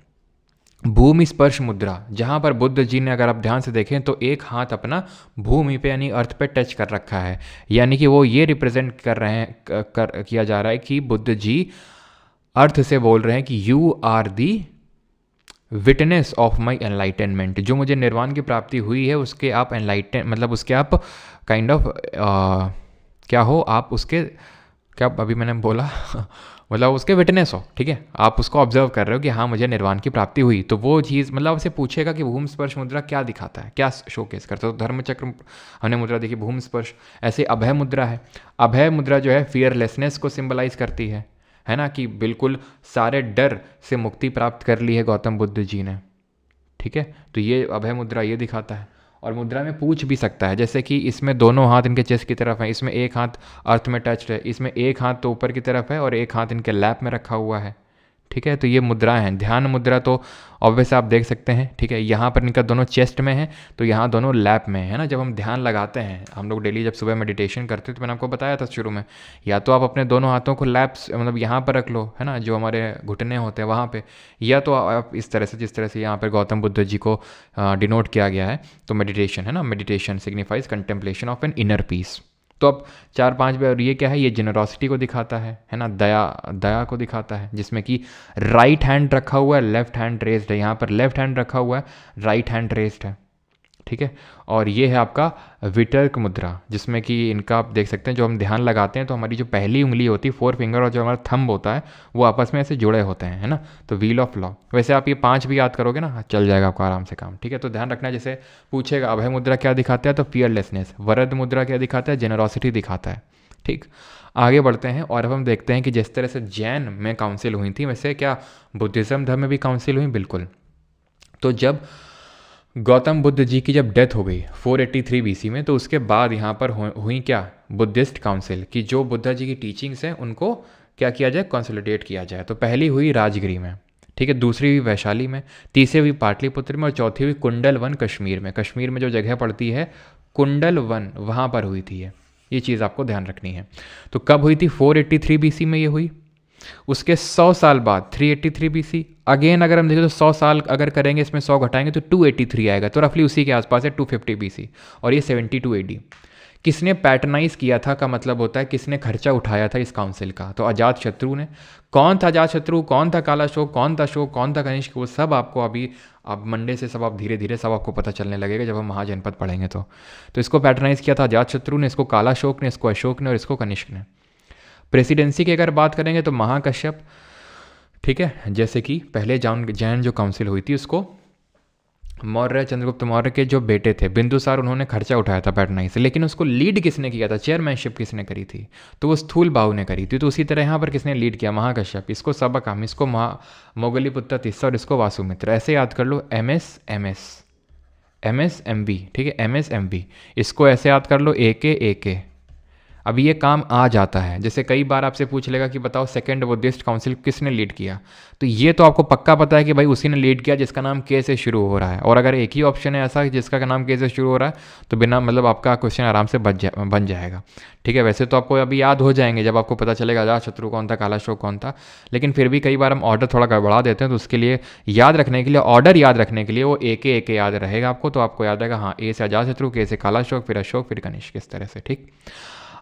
S1: भूमि स्पर्श मुद्रा, जहाँ पर बुद्ध जी ने, अगर आप ध्यान से देखें तो एक हाथ अपना भूमि पे यानी अर्थ पे टच कर रखा है, यानी कि वो ये रिप्रेजेंट कर रहे हैं, किया जा रहा है कि बुद्ध जी अर्थ से बोल रहे हैं कि you are the witness of my enlightenment. जो मुझे निर्वाण की प्राप्ति हुई है उसके आप मतलब उसके आप काइंड ऑफ क्या हो, आप उसके क्या, अभी मैंने बोला मतलब उसके विटनेस हो, ठीक है। आप उसको ऑब्जर्व कर रहे हो कि हाँ मुझे निर्वाण की प्राप्ति हुई। तो वो चीज़ मतलब आपसे पूछेगा कि भूमि स्पर्श मुद्रा क्या दिखाता है, क्या शोकेस करता है। तो धर्मचक्र हमने मुद्रा देखी, भूमि स्पर्श। ऐसे अभय मुद्रा है। अभय मुद्रा जो है फियरलेसनेस को सिंबलाइज करती है ना, कि बिल्कुल सारे डर से मुक्ति प्राप्त कर ली है गौतम बुद्ध जी ने, ठीक है। तो ये अभय मुद्रा ये दिखाता है। और मुद्रा में पूछ भी सकता है, जैसे कि इसमें दोनों हाथ इनके चेस्ट की तरफ है, इसमें एक हाथ अर्थ में टच्ड है, इसमें एक हाथ तो ऊपर की तरफ है और एक हाथ इनके लैप में रखा हुआ है, ठीक है। तो ये मुद्राएं हैं। ध्यान मुद्रा तो ऑब्वियस आप देख सकते हैं, ठीक है। यहाँ पर इनका दोनों चेस्ट में है, तो यहाँ दोनों लैप में है ना। जब हम ध्यान लगाते हैं, हम लोग डेली जब सुबह मेडिटेशन करते हैं, तो मैंने आपको बताया था शुरू में, या तो आप अपने दोनों हाथों को लैप्स मतलब यहाँ पर रख लो, है ना, जो हमारे घुटने होते हैं वहाँ पे, या तो आप इस तरह से, जिस तरह से यहाँ पर गौतम बुद्ध जी को डिनोट किया गया है। तो मेडिटेशन है ना, meditation signifies contemplation of an inner peace. तो अब 4-5 बार, और ये क्या है, ये जेनरोसिटी को दिखाता है ना, दया को दिखाता है, जिसमें कि राइट हैंड रखा हुआ है, लेफ्ट हैंड रेज्ड है। यहाँ पर लेफ्ट हैंड रखा हुआ है, राइट हैंड रेज्ड है, ठीक है। और ये है आपका वितर्क मुद्रा, जिसमें कि इनका आप देख सकते हैं, जो हम ध्यान लगाते हैं तो हमारी जो पहली उंगली होती है, 4 फिंगर, और जो हमारा थंब होता है वो आपस में ऐसे जुड़े होते हैं, है ना। तो व्हील ऑफ लॉ। वैसे आप ये 5 भी याद करोगे ना, चल जाएगा आपको आराम से काम, ठीक है। तो ध्यान रखना, जैसे पूछेगा अभय मुद्रा क्या दिखाता है, तो फियरलेसनेस। वरद मुद्रा क्या दिखाता है, जेनरोसिटी दिखाता है, ठीक। आगे बढ़ते हैं और अब हम देखते हैं कि जिस तरह से जैन में काउंसिल हुई थी, वैसे क्या बुद्धिज़्म धर्म में भी काउंसिल हुई? बिल्कुल। तो जब गौतम बुद्ध जी की जब डेथ हो गई 483 BC में, तो उसके बाद यहाँ पर हुई क्या, बुद्धिस्ट काउंसिल, कि जो बुद्धा जी की टीचिंग्स हैं उनको क्या किया जाए, कंसोलिडेट किया जाए। तो पहली हुई राजगिरी में, ठीक है, दूसरी हुई वैशाली में, तीसरी हुई पाटलिपुत्र में और चौथी हुई कुंडलवन कश्मीर में। कश्मीर में जो जगह पड़ती है कुंडलवन, वहाँ पर हुई थी ये चीज़ आपको ध्यान रखनी है। तो कब हुई थी? 483 BC में ये हुई। उसके 100 साल बाद 383 BC। अगेन अगर हम देखें तो 100 साल अगर करेंगे, इसमें 100 घटाएंगे तो 283 आएगा, तो रफली उसी के आसपास है 250 BC। और ये 72 AD। किसने पैटर्नाइज किया था का मतलब होता है किसने खर्चा उठाया था इस काउंसिल का? तो अजात शत्रु ने। कौन था अजात शत्रु, कौन था काला अशोक, कौन था अशोक, कौन था कनिष्क, वो सब आपको अभी अब मंडे से सब आप धीरे धीरे सब आपको पता चलने लगेगा जब हम महाजनपद पढ़ेंगे। तो इसको पैटर्नाइज किया था अजात शत्रु ने, इसको काला अशोक ने, इसको अशोक ने और इसको कनिष्क ने। प्रेसिडेंसी की अगर बात करेंगे तो महाकश्यप, ठीक है, जैसे कि पहले जैन जो काउंसिल हुई थी उसको मौर्य, चंद्रगुप्त मौर्य के जो बेटे थे बिंदुसार, उन्होंने खर्चा उठाया था पैटर्नाइज से। लेकिन उसको लीड किसने किया था, चेयरमैनशिप किसने करी थी? तो वो स्थूल बाहु ने करी थी। तो उसी तरह यहाँ पर किसने लीड किया? महाकश्यप। इसको सबकाम, इसको मोगलीपुत्र तिस्सा और इसको वासुमित्र। ऐसे याद कर लो, MSMV, ठीक है, MSMV। इसको ऐसे याद कर लो, AK। अब ये काम आ जाता है। जैसे कई बार आपसे पूछ लेगा कि बताओ सेकंड बुद्धिस्ट काउंसिल किसने लीड किया, तो ये तो आपको पक्का पता है कि भाई उसी ने लीड किया जिसका नाम के से शुरू हो रहा है। और अगर एक ही ऑप्शन है ऐसा जिसका नाम के से शुरू हो रहा है तो बिना मतलब आपका क्वेश्चन आराम से बन जाएगा। ठीक है, वैसे तो आपको अभी याद हो जाएंगे जब आपको पता चलेगा अजात शत्रु कौन था, काला अशोक कौन था, लेकिन फिर भी कई बार हम ऑर्डर थोड़ा गड़बड़ा देते हैं। तो उसके लिए याद रखने के लिए, ऑर्डर याद रखने के लिए वो एक याद रहेगा आपको। तो आपको याद रहेगा, हाँ, ए से अजात शत्रु, के से काला अशोक, फिर अशोक, फिर कनिष्क, इस तरह से। ठीक,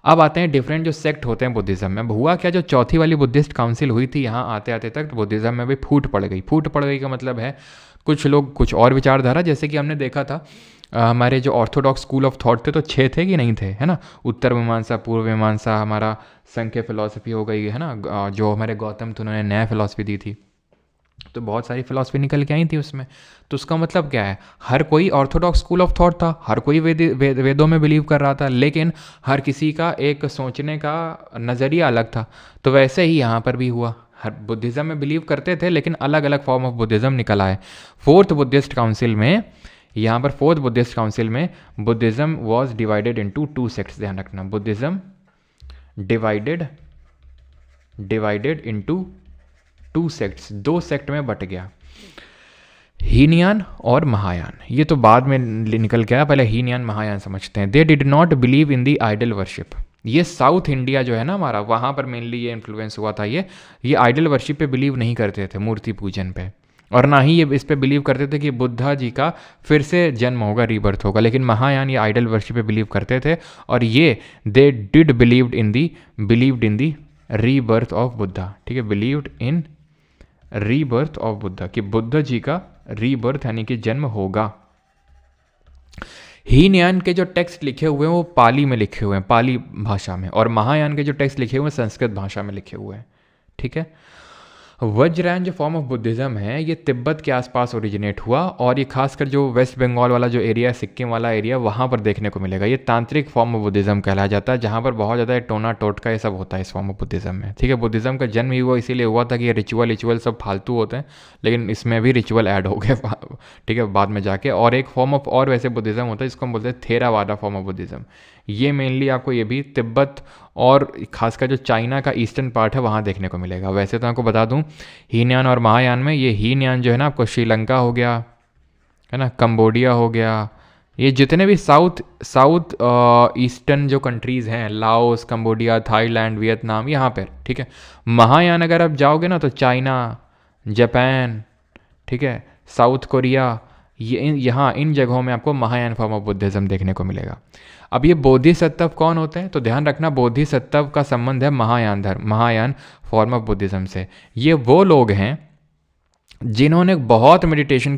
S1: अब आते हैं डिफरेंट जो सेक्ट होते हैं बुद्धिज़्म में। हुआ क्या, जो चौथी वाली बुद्धिस्ट काउंसिल हुई थी, यहाँ आते आते तक बुद्धिज़्म में भी फूट पड़ गई। फूट पड़ गई का मतलब है कुछ लोग कुछ और विचारधारा, जैसे कि हमने देखा था हमारे जो ऑर्थोडॉक्स स्कूल ऑफ थॉट थे तो 6 थे कि नहीं थे, है ना? उत्तर मीमांसा, पूर्व मीमांसा, हमारा संख्य फिलॉसफी हो गई, है ना? जो हमारे गौतम थे उन्होंने न्याय फिलॉसफी दी थी, तो बहुत सारी फिलॉसफी निकल के आई थी उसमें। तो उसका मतलब क्या है, हर कोई ऑर्थोडॉक्स स्कूल ऑफ थॉट था, हर कोई वेदों में बिलीव कर रहा था, लेकिन हर किसी का एक सोचने का नज़रिया अलग था। तो वैसे ही यहाँ पर भी हुआ, हर बुद्धिज़्म में बिलीव करते थे लेकिन अलग अलग फॉर्म ऑफ बुद्धिज़्म निकल आए। फोर्थ बुद्धिस्ट काउंसिल में, यहाँ पर फोर्थ बुद्धिस्ट काउंसिल में Buddhism was divided into 2 sects. ध्यान रखना, Buddhism divided into 2 sects, 2 sect में बट गया, हीनयान और महायान। ये तो बाद में निकल गया, पहले हीनयान महायान समझते हैं। They did not believe in the idol worship. ये साउथ इंडिया जो है ना हमारा, वहाँ पर मेनली ये इन्फ्लुएंस हुआ था। ये आइडल वर्शिप पे बिलीव नहीं करते थे, मूर्ति पूजन पे, और ना ही ये इस पे बिलीव करते थे कि बुद्धा जी का फिर से जन्म होगा, रीबर्थ होगा। लेकिन महायान ये आइडल वर्शिप पे बिलीव करते थे, और ये they did believed in the rebirth of Buddha. ठीक है, believed in rebirth of Buddha, कि बुद्ध जी का रीबर्थ यानी कि जन्म होगा। हीनयान के जो टेक्स्ट लिखे हुए हैं वो पाली में लिखे हुए हैं, पाली भाषा में, और महायान के जो टेक्स्ट लिखे हुए हैं संस्कृत भाषा में लिखे हुए हैं। ठीक है, वज्रयान जो फॉर्म ऑफ बुद्धिज़्म है ये तिब्बत के आसपास ओरिजिनेट हुआ, और ये खासकर जो वेस्ट बंगाल वाला जो एरिया, सिक्किम वाला एरिया, वहाँ पर देखने को मिलेगा। ये तांत्रिक फॉर्म ऑफ बुद्धिज़्म कहलाया जाता है, जहाँ पर बहुत ज़्यादा टोना टोटका ये सब होता है इस फॉर्म ऑफ बुद्धिज़्म में। ठीक है, बुद्धिज़्म का जन्म ही हुआ इसीलिए हुआ था कि ये रिचुअल सब फालतू होते हैं, लेकिन इसमें भी रिचुअल ऐड हो गए, ठीक है, बाद में जाके। और एक फॉर्म ऑफ और वैसे बुद्धिज़्म होता है जिसको हम बोलते हैं थेरावादा फॉर्म ऑफ बुद्धिज़्म। ये मेनली आपको ये भी तिब्बत और खासकर जो चाइना का ईस्टर्न पार्ट है वहाँ देखने को मिलेगा। वैसे तो आपको बता दूँ, हीनयान और महायान में, ये हीनयान जो है ना आपको श्रीलंका हो गया, है ना, कंबोडिया हो गया, ये जितने भी साउथ ईस्टर्न जो कंट्रीज़ हैं, लाओस, कंबोडिया, थाईलैंड, वियतनाम, यहाँ पर। ठीक है, महायान अगर आप जाओगे ना तो चाइना, जापान, ठीक है, साउथ कोरिया, ये यहाँ इन जगहों में आपको महायान फॉर्म ऑफ बुद्धिज़्म देखने को मिलेगा। अब ये बोधिसत्व कौन होते हैं, तो ध्यान रखना, बोधिसत्व का संबंध है महायान धर्म, महायान फॉर्म ऑफ बुद्धिज़्म से। ये वो लोग हैं जिन्होंने बहुत मेडिटेशन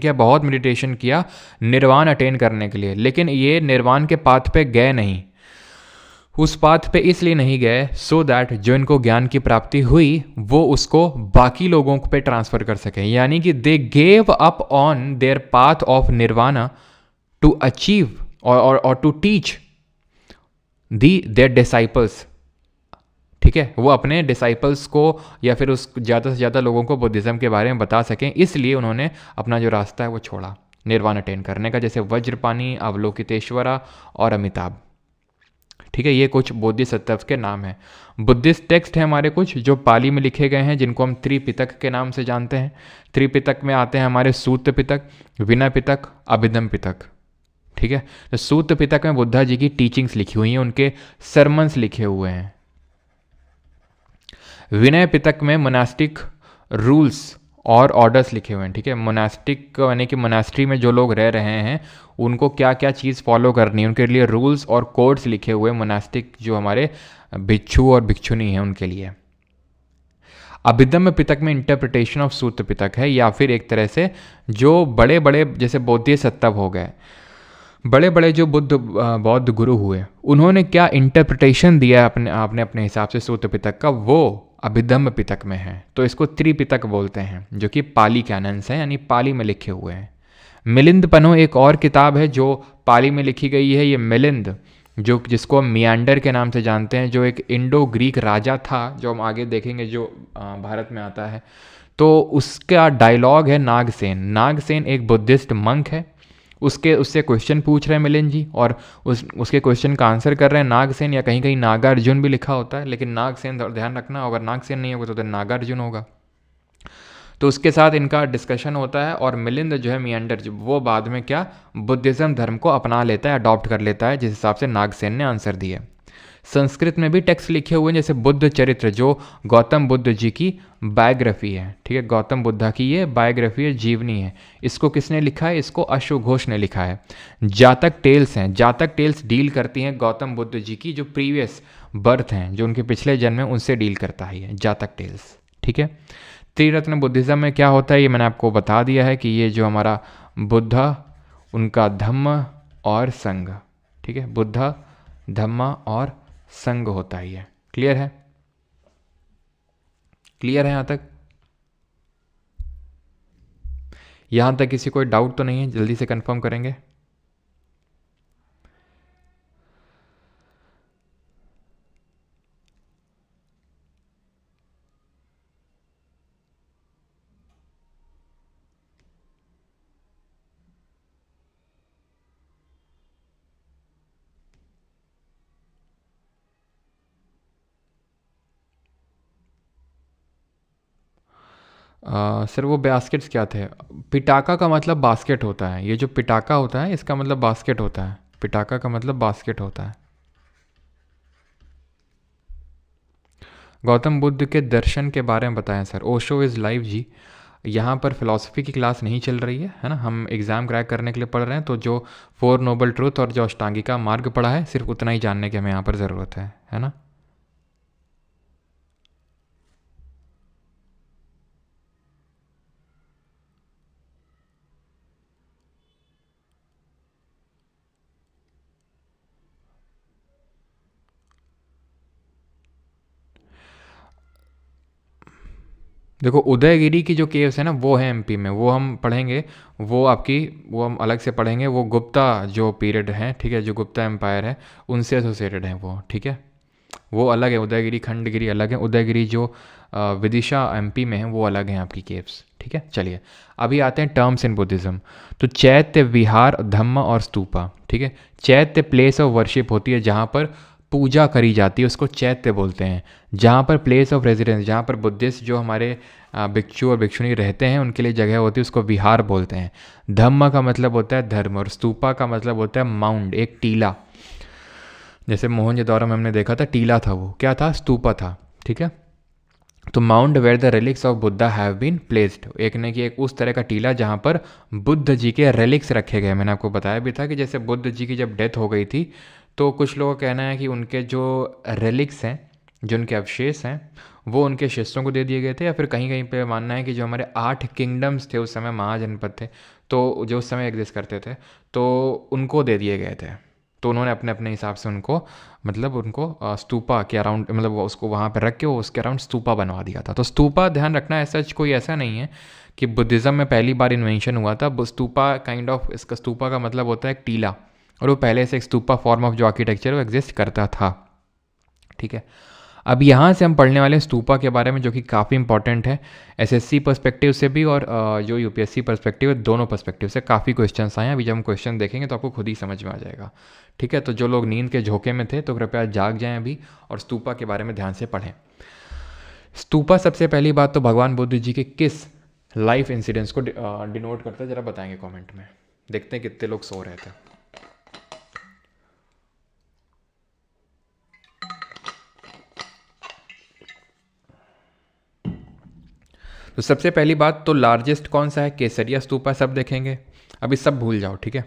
S1: किया निर्वाण अटेन करने के लिए, लेकिन ये निर्वाण के पाथ पे गए नहीं। उस पाथ पे इसलिए नहीं गए सो दैट जो इनको ज्ञान की प्राप्ति हुई वो उसको बाकी लोगों पे ट्रांसफ़र कर सकें। यानी कि they gave up on their path of nirvana to achieve और टू टीच देयर डिसाइपल्स। ठीक है, वो अपने डिसाइपल्स को या फिर उस ज़्यादा से ज़्यादा लोगों को बुद्धिज़्म के बारे में बता सकें, इसलिए उन्होंने अपना जो रास्ता है वो छोड़ा निर्वाण अटेन करने का, जैसे वज्रपाणी, अवलोकितेश्वरा और अमिताभ। ठीक है, ये कुछ बोधिसत्व के नाम हैं। बुद्धिस्ट टेक्स्ट है हमारे कुछ जो पाली में लिखे गए हैं, जिनको हम त्रिपिटक के नाम से जानते हैं। त्रिपिटक में आते हैं हमारे सूत पिटक, विनय पिटक, अभिधम पिटक। ठीक है, तो सूत पिटक में बुद्धा जी की टीचिंग्स लिखी हुई हैं, उनके सरमन्स लिखे हुए हैं। विनय पिटक में मोनास्टिक रूल्स और ऑर्डर्स लिखे हुए हैं। ठीक है, मोनास्टिक यानी कि मोनास्ट्री में जो लोग रह रहे हैं उनको क्या क्या चीज़ फॉलो करनी है, उनके लिए रूल्स और कोड्स लिखे हुए मोनास्टिक जो हमारे भिक्षु और भिक्षुनी हैं उनके लिए। अभिधम्म पिटक में इंटरप्रिटेशन ऑफ सूत्र पिटक है, या फिर एक तरह से जो बड़े बड़े जैसे बोधिसत्व हो गए, बड़े बड़े जो बौद्ध गुरु हुए, उन्होंने क्या इंटरप्रिटेशन दिया आपने अपने हिसाब से सूत्र पिटक का, वो अभिधम्म पिटक में है। तो इसको त्रिपिटक बोलते हैं, जो कि पाली कैनन्स हैं, यानी पाली में लिखे हुए हैं। मिलिंद पनो एक और किताब है जो पाली में लिखी गई है। ये मिलिंद जो जिसको हम मियांडर के नाम से जानते हैं, जो एक इंडो ग्रीक राजा था, जो हम आगे देखेंगे, जो भारत में आता है। तो उसका डायलॉग है नागसेन। नागसेन एक बुद्धिस्ट मंक है, उससे क्वेश्चन पूछ रहे हैं मिलिंद जी, और उसके क्वेश्चन का आंसर कर रहे हैं नागसेन, या कहीं कहीं नागार्जुन भी लिखा होता है, लेकिन नागसेन ध्यान रखना, अगर नागसेन नहीं होगा तो नागार्जुन होगा। तो उसके साथ इनका डिस्कशन होता है, और मिलिंद जो है मियांडर वो बाद में क्या बुद्धिज़्म धर्म को अपना लेता है, अडॉप्ट कर लेता है, जिस हिसाब से नागसेन ने आंसर दिया। संस्कृत में भी टेक्स्ट लिखे हुए हैं, जैसे बुद्ध चरित्र जो गौतम बुद्ध जी की बायोग्राफी है। ठीक है, गौतम बुद्धा की ये बायोग्राफी है, जीवनी है। इसको किसने लिखा है? इसको अश्व घोष ने लिखा है। जातक टेल्स हैं, जातक टेल्स डील करती हैं गौतम बुद्ध जी की जो प्रीवियस बर्थ हैं, जो उनके पिछले जन्म हैं, उनसे डील करता है ये जातक टेल्स। ठीक है, त्रिरत्न बुद्धिज़्म में क्या होता है ये मैंने आपको बता दिया है कि ये जो हमारा बुद्धा, उनका धम्म और संघ। ठीक है, बुद्धा, धम्मा और संघ होता है ये। क्लियर है? क्लियर है यहाँ तक? यहाँ तक किसी कोई डाउट तो नहीं है? जल्दी से कंफर्म करेंगे। सर वो बास्केट्स क्या थे? पिटाका का मतलब बास्केट होता है। ये जो पिटाका होता है इसका मतलब बास्केट होता है। पिटाका का मतलब बास्केट होता है। गौतम बुद्ध के दर्शन के बारे में बताएं सर। ओशो इज़ लाइव जी। यहाँ पर फिलॉसफी की क्लास नहीं चल रही है ना, हम एग्ज़ाम क्रैक करने के लिए पढ़ रहे हैं। तो जो 4 नोबल ट्रूथ और जो अष्टांगिका मार्ग पढ़ा है, सिर्फ उतना ही जानने की हमें यहाँ पर ज़रूरत है ना। देखो उदयगिरी की जो केव्स है ना, वो है एमपी में, वो हम पढ़ेंगे। वो हम अलग से पढ़ेंगे। वो गुप्ता जो पीरियड है, ठीक है, जो गुप्ता एम्पायर है उनसे एसोसिएटेड है वो। ठीक है, वो अलग है। उदयगिरी खंडगिरी अलग है। उदयगिरी जो विदिशा एमपी में है वो अलग हैं आपकी केव्स। ठीक है, चलिए अभी आते हैं टर्म्स इन बुद्धिज़्म। तो चैत्य, विहार, धम्म और स्तूपा। ठीक है, चैत्य प्लेस ऑफ वर्शिप होती है, जहाँ पर पूजा करी जाती है, उसको चैत्य बोलते हैं। जहाँ पर प्लेस ऑफ रेजिडेंस, जहाँ पर बुद्धिस्ट जो हमारे भिक्षु और भिक्षुणी रहते हैं उनके लिए जगह होती है, उसको विहार बोलते हैं। धम्म का मतलब होता है धर्म, और स्तूपा का मतलब होता है माउंड, एक टीला। जैसे मोहनजोदड़ो में हमने देखा था टीला था, वो क्या था? स्तूपा था। ठीक है, तो mount where the relics of Buddha have been placed, एक ने कि एक उस तरह का टीला जहाँ पर बुद्ध जी के रेलिक्स रखे गए। मैंने आपको बताया भी था कि जैसे बुद्ध जी की जब डेथ हो गई थी, तो कुछ लोगों का कहना है कि उनके जो रेलिक्स हैं, जो उनके अवशेष हैं, वो उनके शिष्यों को दे दिए गए थे, या फिर कहीं कहीं पे मानना है कि जो हमारे 8 किंगडम्स थे उस समय, महाजनपद थे, तो जो उस समय एग्जिस्ट करते थे, तो उनको दे दिए गए थे। तो उन्होंने अपने अपने हिसाब से उनको, मतलब उनको स्तूपा के अराउंड, मतलब उसको वहाँ पर रख के वो उसके अराउंड स्तूपा बनवा दिया था। तो स्तूपा ध्यान रखना, ऐसा कोई ऐसा नहीं है कि बुद्धिज़्म में पहली बार इन्वेंशन हुआ था। स्तूपा काइंड ऑफ, इसका स्तूपा का मतलब होता है एक टीला, और वो पहले से एक स्तूपा फॉर्म ऑफ जो आर्किटेक्चर वो एग्जिस्ट करता था। ठीक है, अब यहाँ से हम पढ़ने वाले हैं स्तूपा के बारे में, जो कि काफ़ी इंपॉर्टेंट है एसएससी पर्सपेक्टिव से भी और जो यूपीएससी पर्सपेक्टिव है, दोनों पर्सपेक्टिव से काफ़ी क्वेश्चंस आए हैं। अभी जब हम क्वेश्चन देखेंगे तो आपको खुद ही समझ में आ जाएगा। ठीक है, तो जो लोग नींद के झोंके में थे तो कृपया जाग जाएं अभी और स्तूपा के बारे में ध्यान से पढ़ें। स्तूपा सबसे पहली बात तो भगवान बुद्ध जी के किस लाइफ इंसिडेंट्स को डिनोट करता है, जरा बताएंगे कमेंट में। देखते हैं कितने लोग सो रहे थे। तो सबसे पहली बात तो लार्जेस्ट कौन सा है, केसरिया स्तूपा, सब देखेंगे। अभी सब भूल जाओ, ठीक है,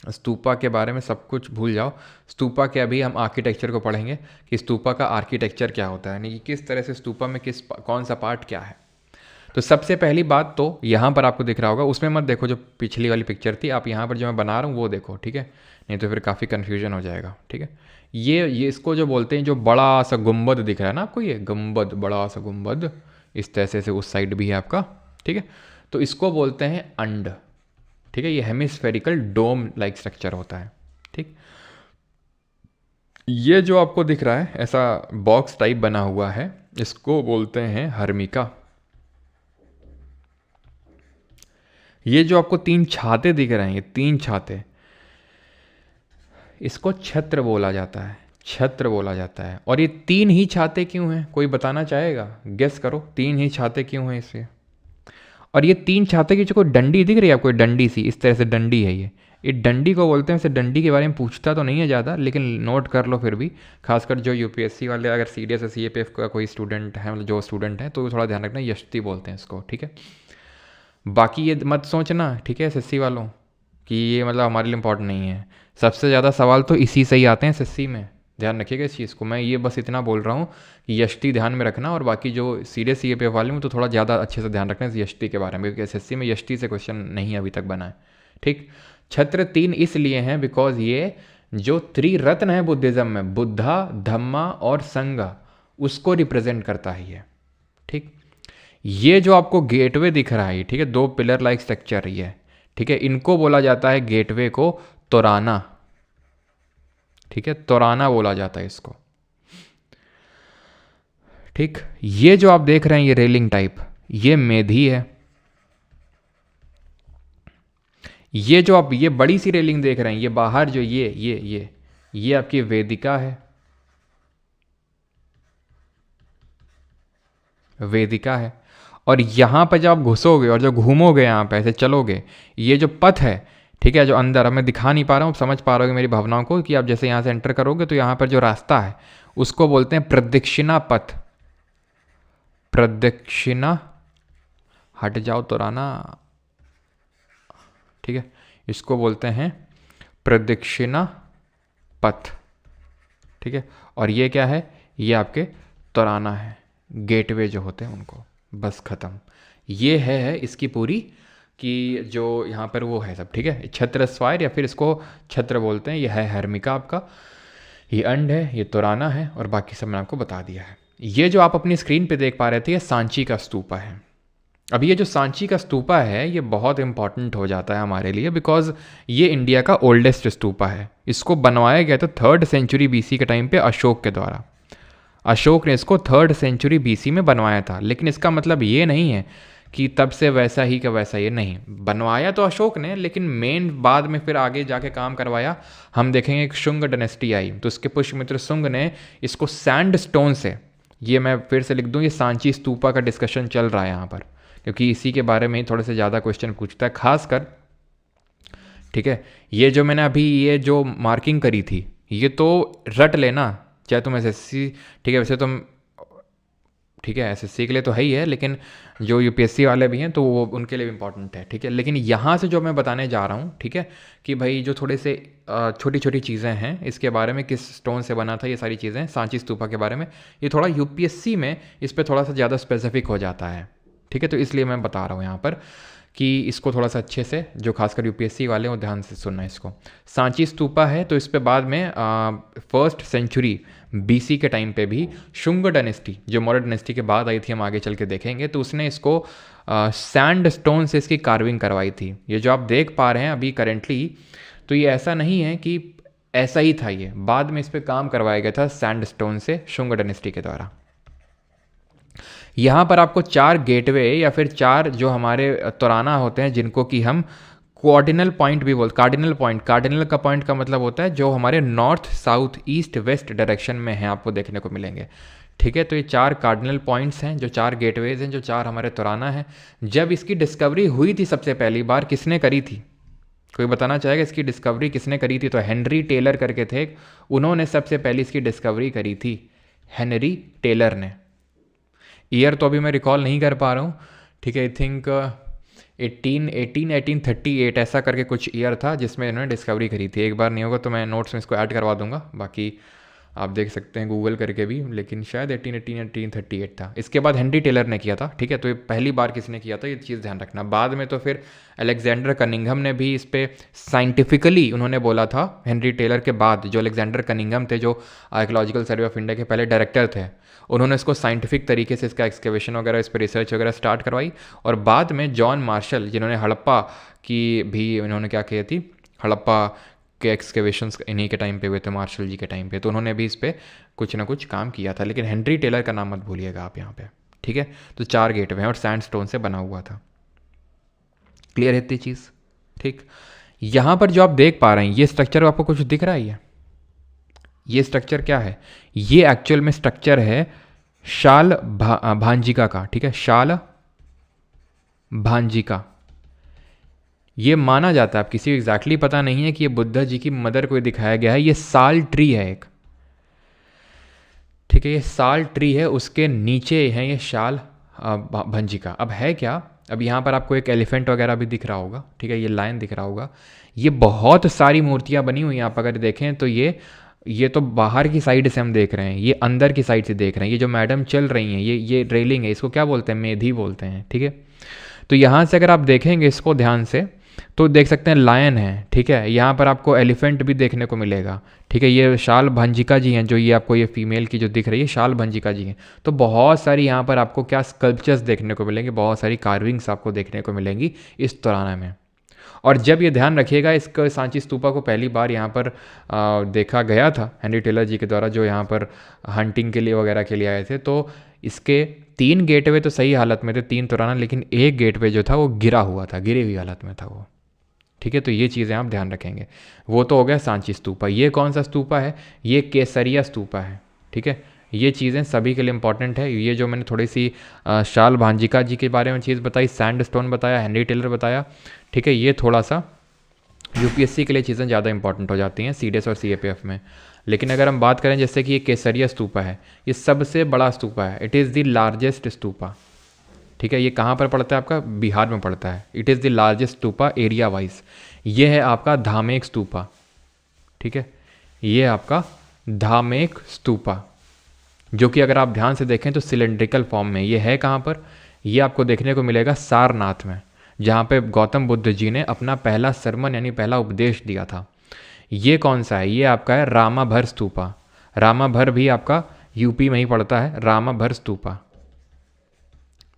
S1: स्तूपा के बारे में सब कुछ भूल जाओ। स्तूपा के अभी हम आर्किटेक्चर को पढ़ेंगे कि स्तूपा का आर्किटेक्चर क्या होता है, यानी कि किस तरह से स्तूपा में कौन सा पार्ट क्या है। तो सबसे पहली बात तो यहाँ पर आपको दिख रहा होगा, उसमें मत देखो जो पिछली वाली पिक्चर थी, आप यहाँ पर जो मैं बना रहा हूँ वो देखो, ठीक है, नहीं तो फिर काफ़ी कन्फ्यूजन हो जाएगा। ठीक है, ये इसको जो बोलते हैं, जो बड़ा सा गुम्बद दिख रहा है ना आपको, ये गुम्बद, बड़ा सा गुम्बद इस तरह से उस साइड भी है आपका। ठीक है, तो इसको बोलते हैं अंड। ठीक है, ये हेमिस्फेरिकल डोम लाइक स्ट्रक्चर होता है। ठीक, ये जो आपको दिख रहा है ऐसा बॉक्स टाइप बना हुआ है, इसको बोलते हैं हर्मिका। ये जो आपको 3 छाते दिख रहे हैं, ये 3 छाते, इसको छत्र बोला जाता है, छत्र बोला जाता है। और ये 3 ही छाते क्यों हैं, कोई बताना चाहेगा? गेस करो, 3 ही छाते क्यों हैं इससे? और ये 3 छाते की जो कोई डंडी दिख रही है आपको, डंडी सी इस तरह से डंडी है, ये डंडी को बोलते हैं। इसे डंडी के बारे में पूछता तो नहीं है ज़्यादा, लेकिन नोट कर लो फिर भी, खासकर जो यूपीएससी वाले, अगर सीडीएस या सीएपीएफ का कोई स्टूडेंट है, मतलब जो स्टूडेंट है, तो थोड़ा ध्यान रखना, यष्टि बोलते हैं इसको। ठीक है, बाकी ये मत सोचना, ठीक है, एसएससी वालों, कि ये मतलब हमारे लिए इम्पोर्टेंट नहीं है। सबसे ज़्यादा सवाल तो इसी से ही आते हैं एसएससी में, ध्यान रखिएगा इस चीज़ को। मैं ये बस इतना बोल रहा हूँ कि यष्टि ध्यान में रखना, और बाकी जो सीडीएस सीएपीएफ वाले में तो थोड़ा ज़्यादा अच्छे से ध्यान रखना इस यष्टि के बारे में, क्योंकि एसएससी में यष्टि से क्वेश्चन नहीं अभी तक बना है। ठीक, छत्र 3 इसलिए हैं बिकॉज ये जो त्रिरत्न है बुद्धिज़्म में, बुद्धा, धम्मा और संघा, उसको रिप्रेजेंट करता है ये। ठीक, ये जो आपको गेटवे दिख रहा है, ठीक है, 2 पिलर लाइक स्ट्रक्चर ही है, ठीक है, इनको बोला जाता है गेटवे को तोराना। ठीक है, तोराना बोला जाता है इसको। ठीक, ये जो आप देख रहे हैं ये रेलिंग टाइप, ये मेधी है। ये जो आप ये बड़ी सी रेलिंग देख रहे हैं, ये बाहर जो ये आपकी वेदिका है, वेदिका है। और यहाँ पर जब आप घुसोगे और जो घूमोगे, यहाँ पे ऐसे चलोगे, ये जो पथ है, ठीक है, जो अंदर, अब मैं दिखा नहीं पा रहा हूँ, समझ पा रहे हो मेरी भावनाओं को, कि आप जैसे यहाँ से एंटर करोगे तो यहाँ पर जो रास्ता है उसको बोलते हैं प्रदक्षिणा पथ। प्रदक्षिणा, हट जाओ तोराना, ठीक है, इसको बोलते हैं प्रदक्षिणा पथ। ठीक है, और ये क्या है, ये आपके तोराना है, गेटवे जो होते हैं उनको, बस ख़त्म। ये है इसकी पूरी, कि जो यहाँ पर वो है सब। ठीक है, छत्र स्वायर या फिर इसको छत्र बोलते हैं। ये है हर्मिका आपका, ये अंड है, ये तोराना है, और बाकी सब मैंने आपको बता दिया है। ये जो आप अपनी स्क्रीन पे देख पा रहे थे, ये सांची का स्तूपा है। अब ये जो सांची का स्तूपा है, ये बहुत इंपॉर्टेंट हो जाता है हमारे लिए, बिकॉज ये इंडिया का ओल्डेस्ट स्तूपा है। इसको बनवाया गया था 3rd सेंचुरी बीसी के टाइम पे अशोक के द्वारा। अशोक ने इसको 3rd सेंचुरी बीसी में बनवाया था, लेकिन इसका मतलब ये नहीं है कि तब से वैसा ही का वैसा, ये नहीं। बनवाया तो अशोक ने, लेकिन मेन बाद में फिर आगे जाके काम करवाया, हम देखेंगे एक शुंग डायनेस्टी आई, तो उसके पुष्यमित्र शुंग ने इसको सैंड स्टोन से, ये मैं फिर से लिख दूँ, ये सांची स्तूपा का डिस्कशन चल रहा है यहाँ पर, क्योंकि इसी के बारे में ही थोड़े से ज़्यादा क्वेश्चन पूछता है खासकर। ठीक है, ये जो मैंने अभी ये जो मार्किंग करी थी, ये तो रट लेना, चाहे तुम एसएससी, ठीक है, वैसे तुम, ठीक है, एसएससी के लिए तो है ही है, लेकिन जो यूपीएससी वाले भी हैं तो वो उनके लिए भी इंपॉर्टेंट है। ठीक है, लेकिन यहाँ से जो मैं बताने जा रहा हूँ, ठीक है, कि भाई जो थोड़े से छोटी छोटी चीज़ें हैं इसके बारे में, किस स्टोन से बना था, ये सारी चीज़ें सांची स्तूपा के बारे में, ये थोड़ा यूपीएससी में इस पर थोड़ा सा ज़्यादा स्पेसिफिक हो जाता है। ठीक है, तो इसलिए मैं बता रहा हूँ यहाँ पर कि इसको थोड़ा सा अच्छे से, जो खासकर यूपीएससी वाले हैं वो ध्यान से सुनना इसको। सांची स्तूपा है, तो इस पे बाद में 1st सेंचुरी बीसी के टाइम पे भी शुंग डायनेस्टी, जो मौर्य डायनेस्टी के बाद आई थी, हम आगे चल के देखेंगे, तो उसने इसको सैंड स्टोन से इसकी कार्विंग करवाई थी। ये जो आप देख पा रहे हैं अभी करेंटली, तो ये ऐसा नहीं है कि ऐसा ही था ये, बाद में इस पे काम करवाया गया था सैंडस्टोन से शुंग डायनेस्टी के द्वारा। यहाँ पर आपको 4 गेटवे या फिर 4 जो हमारे तोराना होते हैं जिनको कि हम कोऑर्डिनल पॉइंट भी बोलते, कार्डिनल पॉइंट, कार्डिनल का पॉइंट का मतलब होता है जो हमारे north south east west direction में हैं, आपको देखने को मिलेंगे। ठीक है, तो ये 4 कार्डिनल पॉइंट्स हैं, जो 4 गेटवेज हैं, जो 4 हमारे तोराना हैं। जब इसकी डिस्कवरी हुई थी सबसे पहली बार, किसने करी थी? कोई बताना चाहेगा इसकी डिस्कवरी किसने करी थी? तो हेनरी टेलर करके थे, उन्होंने सबसे पहले इसकी डिस्कवरी करी थी, हेनरी टेलर ने। ईयर तो अभी मैं रिकॉल नहीं कर पा रहा हूँ, ठीक है, आई थिंक 1838 ऐसा करके कुछ ईयर था जिसमें इन्होंने डिस्कवरी करी थी। एक बार नहीं होगा तो मैं नोट्स में इसको ऐड करवा दूंगा, बाकी आप देख सकते हैं गूगल करके भी, लेकिन शायद 1838 था। इसके बाद हेनरी टेलर ने किया था। ठीक है, तो ये पहली बार किसने किया था, ये चीज़ ध्यान रखना। बाद में तो फिर अलेक्जेंडर कनिंघम ने भी इस पर साइंटिफिकली उन्होंने बोला था। हेनरी टेलर के बाद जो अलेक्जेंडर कनिंघम थे, जो आर्कियोलॉजिकल सर्वे ऑफ इंडिया के पहले डायरेक्टर थे, उन्होंने इसको साइंटिफिक तरीके से इसका एक्सकेवेशन वगैरह, इस पर रिसर्च वगैरह स्टार्ट करवाई। और बाद में जॉन मार्शल, जिन्होंने हड़प्पा की भी इन्होंने क्या की थी, हड़प्पा के एक्सकेवेशंस इन्हीं के टाइम पे हुए थे, मार्शल जी के टाइम पे, तो उन्होंने भी इस पर कुछ ना कुछ काम किया था। लेकिन हेनरी टेलर का नाम मत भूलिएगा आप यहाँ पे। ठीक है, तो 4 गेटवे हैं और सैंडस्टोन से बना हुआ था। क्लियर है इतनी चीज़? ठीक, यहाँ पर जो आप देख पा रहे हैं ये स्ट्रक्चर आपको कुछ दिख रहा है? ये स्ट्रक्चर क्या है? ये एक्चुअल में स्ट्रक्चर है शाल भांजिका का। ठीक है, शाल भांजिका। ये माना जाता है, अब किसी को एग्जैक्टली पता नहीं है कि ये बुद्धा जी की मदर को दिखाया गया है। ये साल ट्री है एक, ठीक है, ये साल ट्री है, उसके नीचे है ये शाल भंजिका। अब है क्या, अब यहाँ पर आपको एक एलिफेंट वगैरह भी दिख रहा होगा, ठीक है, ये लायन दिख रहा होगा। ये बहुत सारी मूर्तियाँ बनी हुई हैं, आप अगर देखें तो ये तो बाहर की साइड से हम देख रहे हैं, ये अंदर की साइड से देख रहे हैं। ये जो मैडम चल रही हैं, ये रेलिंग है, इसको क्या बोलते हैं, मेधी बोलते हैं। ठीक है, तो यहाँ से अगर आप देखेंगे इसको ध्यान से तो देख सकते हैं लायन है। ठीक है, यहाँ पर आपको एलिफेंट भी देखने को मिलेगा। ठीक है, ये शाल भंजिका जी हैं, जो ये आपको ये फीमेल की जो दिख रही है शाल भंजिका जी हैं। तो बहुत सारी यहाँ पर आपको क्या स्कल्पचर्स देखने को मिलेंगे, बहुत सारी कार्विंग्स आपको देखने को मिलेंगी इस तोराना में। और जब ये ध्यान रखिएगा, इसका सांची स्तूपा को पहली बार यहाँ पर देखा गया था हेनरी टेलर जी के द्वारा, जो यहाँ पर हंटिंग के लिए वगैरह के लिए आए थे। तो इसके 3 गेटवे तो सही हालत में थे, 3 तोराना, लेकिन एक गेटवे जो था वो गिरा हुआ था, गिरी हुई हालत में था वो। ठीक है, तो ये चीज़ें आप ध्यान रखेंगे। वो तो हो गया सांची स्तूपा। ये कौन सा स्तूपा है? ये केसरिया स्तूपा है। ठीक है, ये चीज़ें सभी के लिए इंपॉर्टेंट है। ये जो मैंने थोड़ी सी शाल भांजिका जी के बारे में चीज़ बताई, सैंडस्टोन बताया, हेनरी टेलर बताया, ठीक है, ये थोड़ा सा यूपीएससी के लिए चीज़ें ज़्यादा इंपॉर्टेंट हो जाती हैं सीडीएस और सीएपीएफ में। लेकिन अगर हम बात करें जैसे कि ये केसरिया स्तूपा है, ये सबसे बड़ा स्तूपा है, it is the largest stupa. ठीक है, ये कहाँ पर पड़ता है? आपका बिहार में पड़ता है। It is the largest stupa area wise. ये है आपका धामेक स्तूपा। ठीक है, ये आपका धामेक स्तूपा, जो कि अगर आप ध्यान से देखें तो सिलेंड्रिकल फॉर्म में ये है। कहाँ पर? ये आपको देखने को मिलेगा सारनाथ में, जहाँ पे गौतम बुद्ध जी ने अपना पहला सरमन यानी पहला उपदेश दिया था। ये कौन सा है? ये आपका है रामाभर स्तूपा। रामाभर भी आपका यूपी में ही पड़ता है, रामाभर स्तूपा।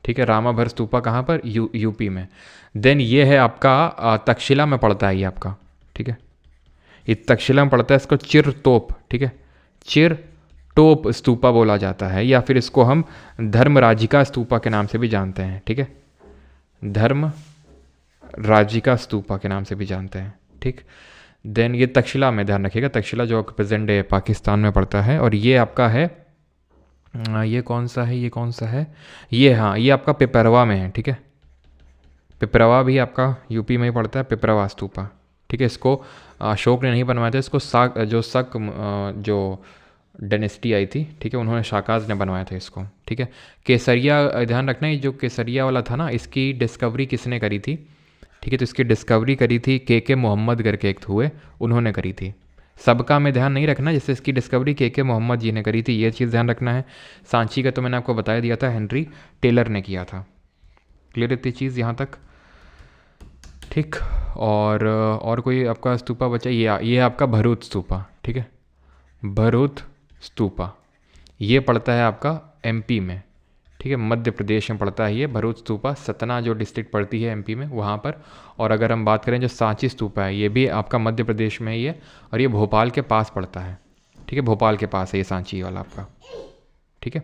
S1: ठीक है, रामाभर स्तूपा कहाँ पर? यूपी में। देन ये है आपका तक्षशिला में पड़ता है ये आपका। ठीक है, ये तक्षशिला में पड़ता है, इसको चिरतोप, ठीक है, चिरतोप स्तूपा बोला जाता है, या फिर इसको हम धर्मराजिका स्तूपा के नाम से भी जानते हैं। ठीक है, धर्मराजिका स्तूपा के नाम से भी जानते हैं। ठीक, देन ये तक्षशिला में, ध्यान रखिएगा, तक्षशिला जो प्रेजेंट डे पाकिस्तान में पड़ता है। और ये आपका है, ये कौन सा है, ये कौन सा है, ये, हाँ, ये आपका पिपरवा में है। ठीक है, पिपरवा भी आपका यूपी में ही पड़ता है, पिपरवा स्तूपा। ठीक है, इसको अशोक ने नहीं बनवाया था, इसको जो डायनेस्टी आई थी, ठीक है, उन्होंने शाकाज ने बनवाया था इसको। ठीक है, केसरिया, ध्यान रखना, ये जो केसरिया वाला था ना, इसकी डिस्कवरी किसने करी थी? ठीक है, तो इसकी डिस्कवरी करी थी के मोहम्मद करके एक हुए, उन्होंने करी थी। सबका में ध्यान नहीं रखना, जैसे इसकी डिस्कवरी के मोहम्मद जी ने करी थी, ये चीज़ ध्यान रखना है। सांची का तो मैंने आपको बता दिया था, हेनरी टेलर ने किया था। क्लियर इतनी चीज़ यहाँ तक? ठीक, और कोई आपका स्तूपा बचा? ये आपका भरूच स्तूपा। ठीक है, भरूच स्तूपा, ये पड़ता है आपका एमपी में। ठीक है, मध्य प्रदेश में पड़ता है ये भरूच स्तूपा, सतना जो डिस्ट्रिक्ट पड़ती है एमपी में वहाँ पर। और अगर हम बात करें जो सांची स्तूपा है ये भी आपका मध्य प्रदेश में ही है और ये भोपाल के पास पड़ता है। ठीक है, भोपाल के पास है ये सांची वाला आपका। ठीक है,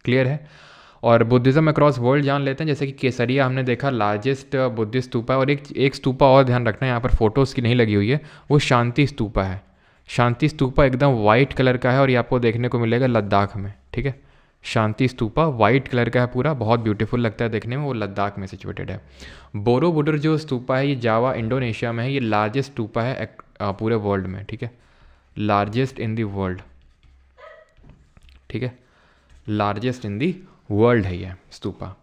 S1: क्लियर है। और बुद्धिज़्म अक्रॉस वर्ल्ड जान लेते हैं, जैसे कि केसरिया हमने देखा लार्जेस्ट बुद्धिस्ट स्तूपा है। और एक स्तूपा और ध्यान रखना है, यहाँ पर फोटोज़ की नहीं लगी हुई है, वो शांति स्तूपा है। शांति स्तूपा एकदम वाइट कलर का है और ये आपको देखने को मिलेगा लद्दाख में। ठीक है, शांति स्तूपा वाइट कलर का है पूरा, बहुत ब्यूटीफुल लगता है देखने में, वो लद्दाख में सिचुएटेड है। बोरोबुडर जो स्तूपा है ये जावा इंडोनेशिया में है, ये लार्जेस्ट स्तूपा है पूरे वर्ल्ड में। ठीक है, लार्जेस्ट इन दी वर्ल्ड। ठीक है, लार्जेस्ट इन दी वर्ल्ड है ये स्तूपा।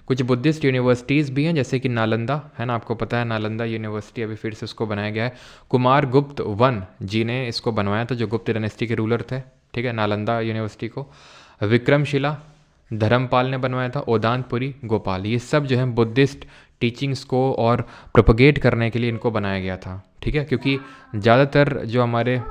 S1: कुछ बुद्धिस्ट यूनिवर्सिटीज़ भी हैं जैसे कि नालंदा है ना, आपको पता है नालंदा यूनिवर्सिटी अभी फिर से उसको बनाया गया है। कुमार गुप्त वन जी ने इसको बनवाया था, जो गुप्त डायनेस्टी के रूलर थे। ठीक है, नालंदा यूनिवर्सिटी को विक्रमशिला धर्मपाल ने बनवाया था, ओदानपुरी गोपाल, ये सब जो है बुद्धिस्ट टीचिंग्स को और प्रोपगेट करने के लिए इनको बनाया गया था। ठीक है, क्योंकि ज़्यादातर हमारे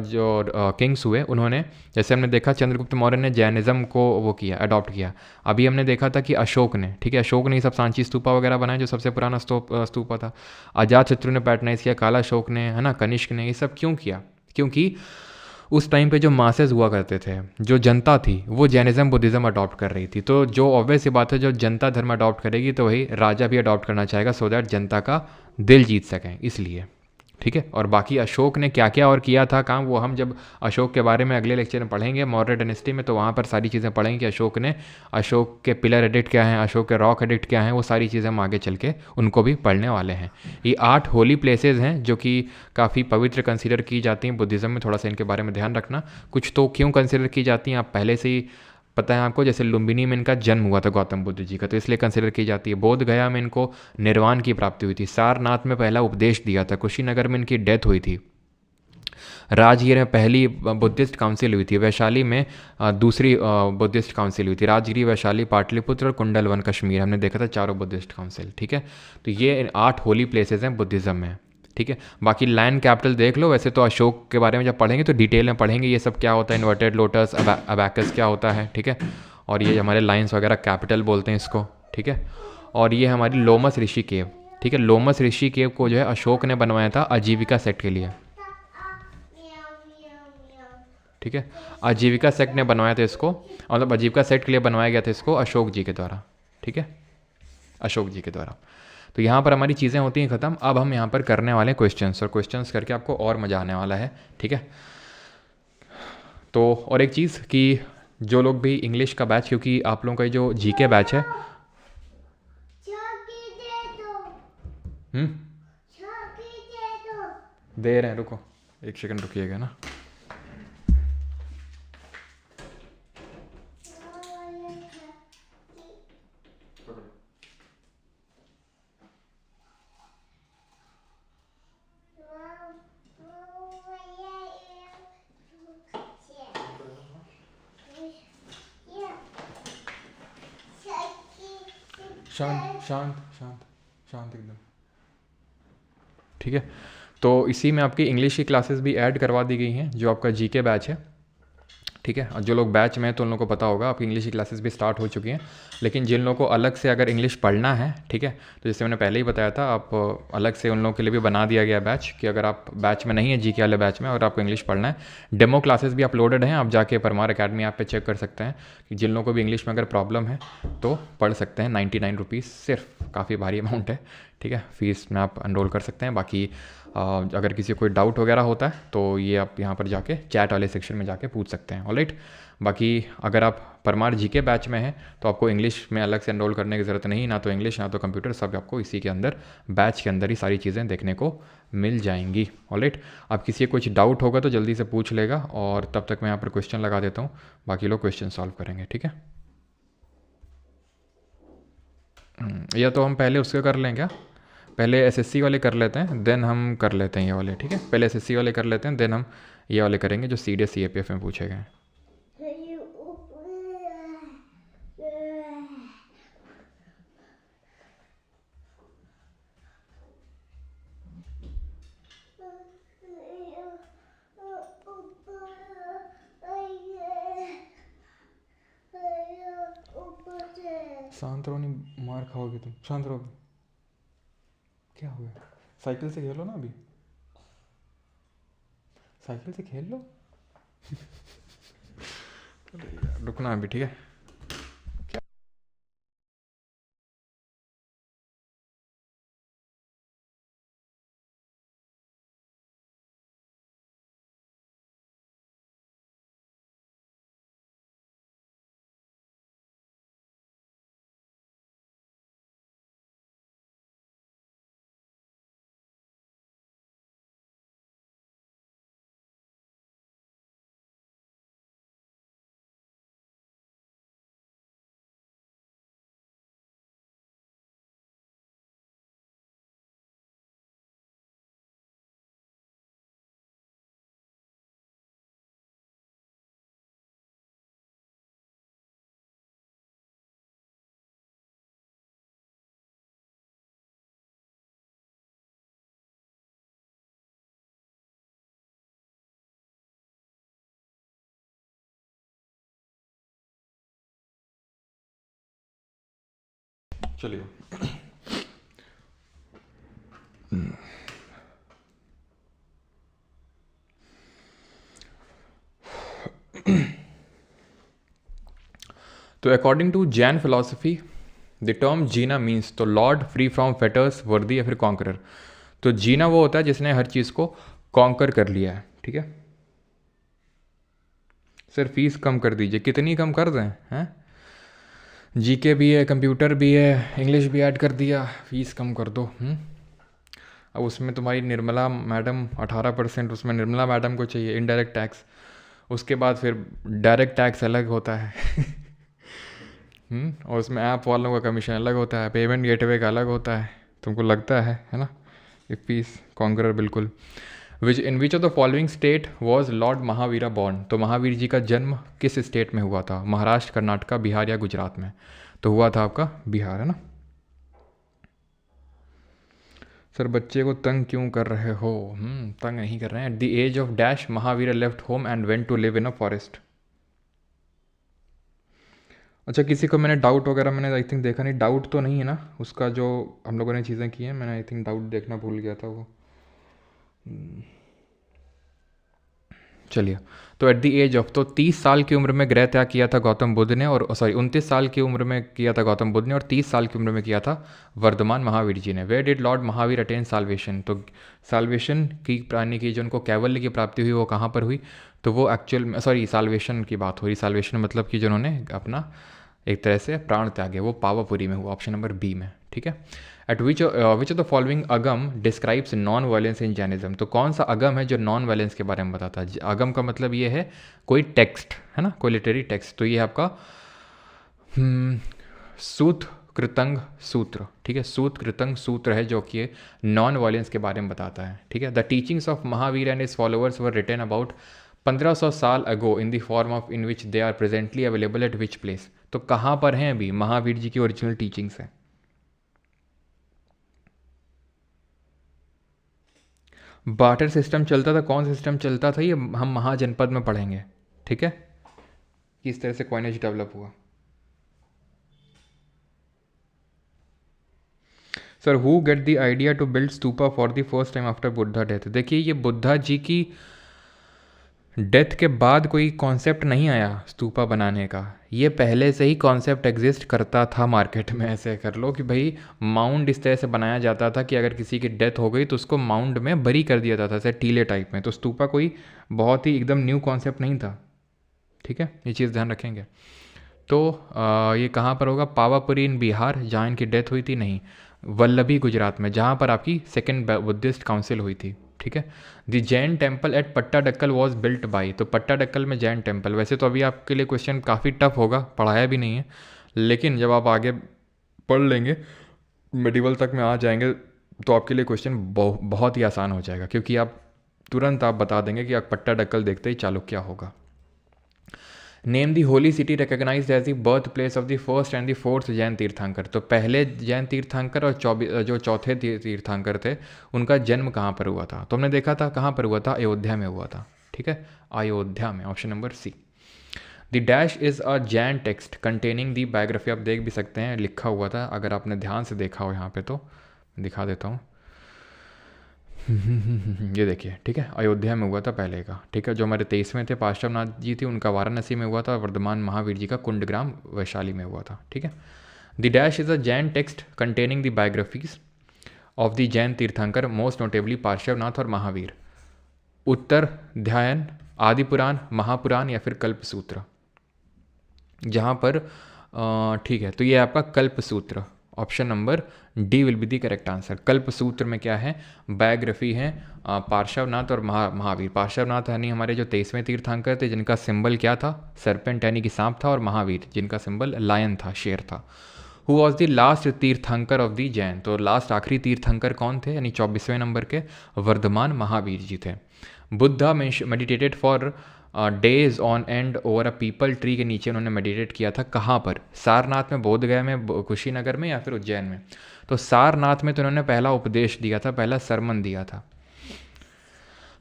S1: जो किंग्स हुए उन्होंने, जैसे हमने देखा चंद्रगुप्त मौर्य ने जैनिज़्म को वो किया, अडॉप्ट किया। अभी हमने देखा था कि अशोक ने, ठीक है, अशोक ने ये सब सांची स्तूपा वगैरह बनाए जो सबसे पुराना स्तूपा था। अजातशत्रु ने पैटर्नाइज किया, काला अशोक ने, है ना, कनिष्क ने, ये सब क्यों किया? क्योंकि उस टाइम पे जो मासेस हुआ करते थे, जो जनता थी, वो जैनिज़्म बुद्धिज़्म अडॉप्ट कर रही थी। तो जो ऑब्वियस सी बात है, जो जनता धर्म अडॉप्ट करेगी तो वही राजा भी अडॉप्ट करना चाहेगा, सो दैट जनता का दिल जीत सकें, इसलिए। ठीक है, और बाकी अशोक ने क्या क्या और किया था काम, वो हम जब अशोक के बारे में अगले लेक्चर में पढ़ेंगे मौर्य डायनेस्टी में, तो वहाँ पर सारी चीज़ें पढ़ेंगे कि अशोक के पिलर एडिक्ट क्या हैं, अशोक के रॉक एडिक्ट क्या हैं, वो सारी चीज़ें हम आगे चल के उनको भी पढ़ने वाले हैं। ये 8 होली प्लेसेस हैं जो कि काफ़ी पवित्र कंसिडर की जाती हैं बुद्धिज़्म में, थोड़ा सा इनके बारे में ध्यान रखना। कुछ तो क्यों कंसिडर की जाती हैं आप पहले से ही पता है आपको, जैसे लुम्बिनी में इनका जन्म हुआ था गौतम बुद्ध जी का, तो इसलिए कंसिडर की जाती है। बोध गया में इनको निर्वाण की प्राप्ति हुई थी, सारनाथ में पहला उपदेश दिया था, कुशीनगर में इनकी डेथ हुई थी, राजगीर में पहली बुद्धिस्ट काउंसिल हुई थी, वैशाली में दूसरी बुद्धिस्ट काउंसिल हुई थी, राजगिरी, वैशाली, पाटलिपुत्र और कुंडलवन कश्मीर, हमने देखा था चारों बुद्धिस्ट काउंसिल। ठीक है, तो ये 8 होली प्लेसेस हैं बुद्धिज़्म में। ठीक है, बाकी लैंड कैपिटल देख लो, वैसे तो अशोक के बारे में जब पढ़ेंगे तो डिटेल में पढ़ेंगे ये सब क्या होता है, इन्वर्टेड लोटस, अबैकस क्या होता है। ठीक है, और ये हमारे लाइन्स वगैरह कैपिटल बोलते हैं इसको। ठीक है, और ये हमारी लोमस ऋषि केव। ठीक है, लोमस ऋषि केव को जो है अशोक ने बनवाया था आजीविका सेक्ट के लिए। ठीक है, आजीविका सेक्ट ने बनवाया था इसको, मतलब आजीविका सेक्ट के लिए बनवाया गया था इसको अशोक जी के द्वारा। ठीक है, अशोक जी के द्वारा। तो यहाँ पर हमारी चीज़ें होती हैं ख़त्म। अब हम यहाँ पर करने वाले हैं क्वेश्चंस, और क्वेश्चंस करके आपको और मज़ा आने वाला है। ठीक है, तो और एक चीज़ कि जो लोग भी इंग्लिश का बैच, क्योंकि आप लोगों का जो जीके बैच है, दे रहे हैं, रुको 1 सेकंड रुकिएगा ना। शांत शांत शांत शांत एकदम। ठीक है, तो इसी में आपकी इंग्लिश की क्लासेस भी ऐड करवा दी गई हैं, जो आपका जीके बैच है। ठीक है, और जो लोग बैच में हैं तो उन लोगों को पता होगा आपकी इंग्लिश की क्लासेस भी स्टार्ट हो चुकी हैं। लेकिन जिन लोगों को अलग से अगर इंग्लिश पढ़ना है, ठीक है, तो जैसे मैंने पहले ही बताया था, आप अलग से उन लोगों के लिए भी बना दिया गया बैच, कि अगर आप बैच में नहीं है जीके वाले बैच में और आपको इंग्लिश पढ़ना है, डेमो क्लासेस भी अपलोडेड हैं, आप जाके परमार अकेडमी ऐप पे चेक कर सकते हैं कि जिन लोगों को भी इंग्लिश में अगर प्रॉब्लम है तो पढ़ सकते हैं। 99 रुपीज़ सिर्फ, काफ़ी भारी अमाउंट है। ठीक है, फीस में आप एनरोल कर सकते हैं। बाकी अगर किसी को कोई डाउट वगैरह होता है तो ये आप यहाँ पर जाके चैट वाले सेक्शन में जाके पूछ सकते हैं। ऑलराइट, बाकी अगर आप परमार जीके बैच में हैं तो आपको इंग्लिश में अलग से एनरोल करने की ज़रूरत नहीं, ना तो इंग्लिश ना तो कंप्यूटर, सब आपको इसी के अंदर बैच के अंदर ही सारी चीज़ें देखने को मिल जाएंगी। ऑलराइट, अब किसी को कुछ डाउट होगा तो जल्दी से पूछ लेगा, और तब तक मैं यहाँ पर क्वेश्चन लगा देता हूँ, बाकी लोग क्वेश्चन सॉल्व करेंगे। ठीक है, या तो हम पहले उसके कर लें क्या, पहले एसएससी वाले कर लेते हैं, देन हम कर लेते हैं ये वाले। ठीक है, पहले एसएससी वाले कर लेते हैं, देन हम ये वाले करेंगे जो सीडीएस सीएपीएफ में पूछे गए। शांत रहो, नहीं मार खाओगे तुम, शांत रहो। क्या हो गया? साइकिल से खेलो ना अभी, साइकिल से खेल लो। अरे यार रुकना अभी, ठीक है। चलिए। तो according to Jain philosophy the term Jina means, तो lord free from fetters worthy या फिर कॉन्करर। तो जीना वो होता है जिसने हर चीज़ को कॉन्कर कर लिया है, ठीक है। सर फीस कम कर दीजिए, कितनी कम कर दें हैं? जीके भी है, कंप्यूटर भी है, इंग्लिश भी ऐड कर दिया, फीस कम कर दो। अब उसमें तुम्हारी निर्मला मैडम 18%, उसमें निर्मला मैडम को चाहिए इनडायरेक्ट टैक्स, उसके बाद फिर डायरेक्ट टैक्स अलग होता है। और उसमें ऐप वालों का कमीशन अलग होता है, पेमेंट गेटवे का अलग होता है। तुमको लगता है ना? ये फीस कॉन्करर बिल्कुल। विच of the following state was Lord Mahavira born? तो महावीर जी का जन्म किस स्टेट में हुआ था? महाराष्ट्र, कर्नाटका, बिहार या गुजरात में? तो हुआ था आपका बिहार, है ना। सर बच्चे को तंग क्यों कर रहे हो? तंग नहीं कर रहे हैं। At the age of dash Mahavira left home and went to live in a forest. अच्छा, किसी को मैंने डाउट वगैरह मैंने आई थिंक देखा नहीं, डाउट तो नहीं है ना उसका जो हम लोगों ने चीज़ें की हैं? मैंने आई थिंक डाउट देखना भूल गया था वो। चलिए। तो एट द एज ऑफ, तो 30 साल की उम्र में गृह त्याग किया था गौतम बुद्ध ने, और सॉरी 29 साल की उम्र में किया था गौतम बुद्ध ने, और 30 साल की उम्र में किया था वर्धमान महावीर जी ने। Where did lord Mahavir attain salvation? तो साल्वेशन की प्राणी की जो उनको कैवल्य की प्राप्ति हुई वो कहाँ पर हुई? तो वो एक्चुअल में, सॉरी साल्वेशन की बात हो रही, साल्वेशन मतलब कि जिन्होंने अपना एक तरह से प्राण त्यागे, वो पावापुरी में हुआ, ऑप्शन नंबर बी में, ठीक है। At which of the following Agam describes non violence in Jainism? तो कौन सा अगम है जो नॉन वायलेंस के बारे में बताता है? अगम का मतलब ये है कोई टेक्स्ट, है ना, कोई लिटरेरी टेक्स्ट। तो ये आपका सूत कृतंग सूत्र, ठीक है, सूत कृतंग सूत्र है जो कि नॉन वायलेंस के बारे में बताता है, ठीक है। The teachings of Mahavir and his followers were written about 1500 साल ago in the form of in which they are presently available at which place? तो कहाँ पर हैं अभी महावीर जी की ओरिजिनल टीचिंग्स है? बार्टर सिस्टम चलता था, कौन सिस्टम चलता था ये हम महाजनपद में पढ़ेंगे, ठीक है, किस तरह से कॉइनेज डेवलप हुआ। Sir who get the idea to build stupa for the first time after Buddha death? देखिए ये बुद्धा जी की डेथ के बाद कोई कॉन्सेप्ट नहीं आया स्तूपा बनाने का, ये पहले से ही कॉन्सेप्ट एग्जिस्ट करता था मार्केट में। ऐसे कर लो कि भाई माउंड इस तरह से बनाया जाता था कि अगर किसी की डेथ हो गई तो उसको माउंड में बरी कर दिया जाता था, ऐसे टीले टाइप में। तो स्तूपा कोई बहुत ही एकदम न्यू कॉन्सेप्ट नहीं था, ठीक है, ये चीज़ ध्यान रखेंगे। तो ये कहाँ पर होगा? पावापुरी इन बिहार जहाँ इनकी डेथ हुई थी? नहीं, वल्लभी गुजरात में, जहाँ पर आपकी सेकेंड बुद्धिस्ट काउंसिल हुई थी, ठीक है। The Jain temple at Pattadakal was built by? तो पट्टाडक्कल में जैन टेम्पल, वैसे तो अभी आपके लिए क्वेश्चन काफ़ी टफ होगा, पढ़ाया भी नहीं है, लेकिन जब आप आगे पढ़ लेंगे मिडिवल तक में आ जाएंगे तो आपके लिए क्वेश्चन बहुत ही आसान हो जाएगा, क्योंकि आप तुरंत आप बता देंगे कि आप पट्टाडक्कल देखते ही चालुक्य होगा। Name the holy city recognised as the birth place of the first and the fourth Jain Tirthankar? तो पहले जैन तीर्थंकर और जो चौथे तीर्थंकर थे उनका जन्म कहाँ पर हुआ था? तो हमने देखा था कहाँ पर हुआ था, अयोध्या में हुआ था, ठीक है, अयोध्या में, option number C. The dash is a Jain text containing the biography, आप देख भी सकते हैं लिखा हुआ था, अगर आपने ध्यान से देखा हो यहाँ पे तो दिखा देता हूँ। ये देखिए, ठीक है, अयोध्या में हुआ था पहले का, ठीक है, जो हमारे 23वें थे पार्श्वनाथ जी थे उनका वाराणसी में हुआ था, और वर्धमान महावीर जी का कुंडग्राम वैशाली में हुआ था, ठीक है। The dash is a Jain text containing the biographies of the Jain तीर्थंकर मोस्ट नोटेबली पार्श्वनाथ और महावीर। उत्तर ध्यान, आदि पुराण, महापुराण या फिर कल्पसूत्र, जहाँ पर ठीक है, तो ये आपका Kalpasutra, option number D will be the correct answer. Kalpasutra में क्या है, बायोग्राफी है पार्श्वनाथ और महावीर। पार्श्वनाथ यानी हमारे जो 23वें तीर्थंकर थे जिनका सिंबल क्या था, सरपेंट यानी कि सांप था, और महावीर जिनका सिंबल लायन था, शेर था। हु वॉज द लास्ट तीर्थंकर ऑफ द जैन, तो लास्ट आखिरी तीर्थंकर कौन थे, यानी 24वें नंबर के वर्धमान महावीर जी थे। Buddha meditated for days on and over a people tree के नीचे उन्होंने मेडिटेट किया था, कहाँ पर, सारनाथ में, बोधगया में, कुशीनगर में या फिर उज्जैन में। तो सारनाथ में तो उन्होंने पहला उपदेश दिया था, पहला सरमन दिया था।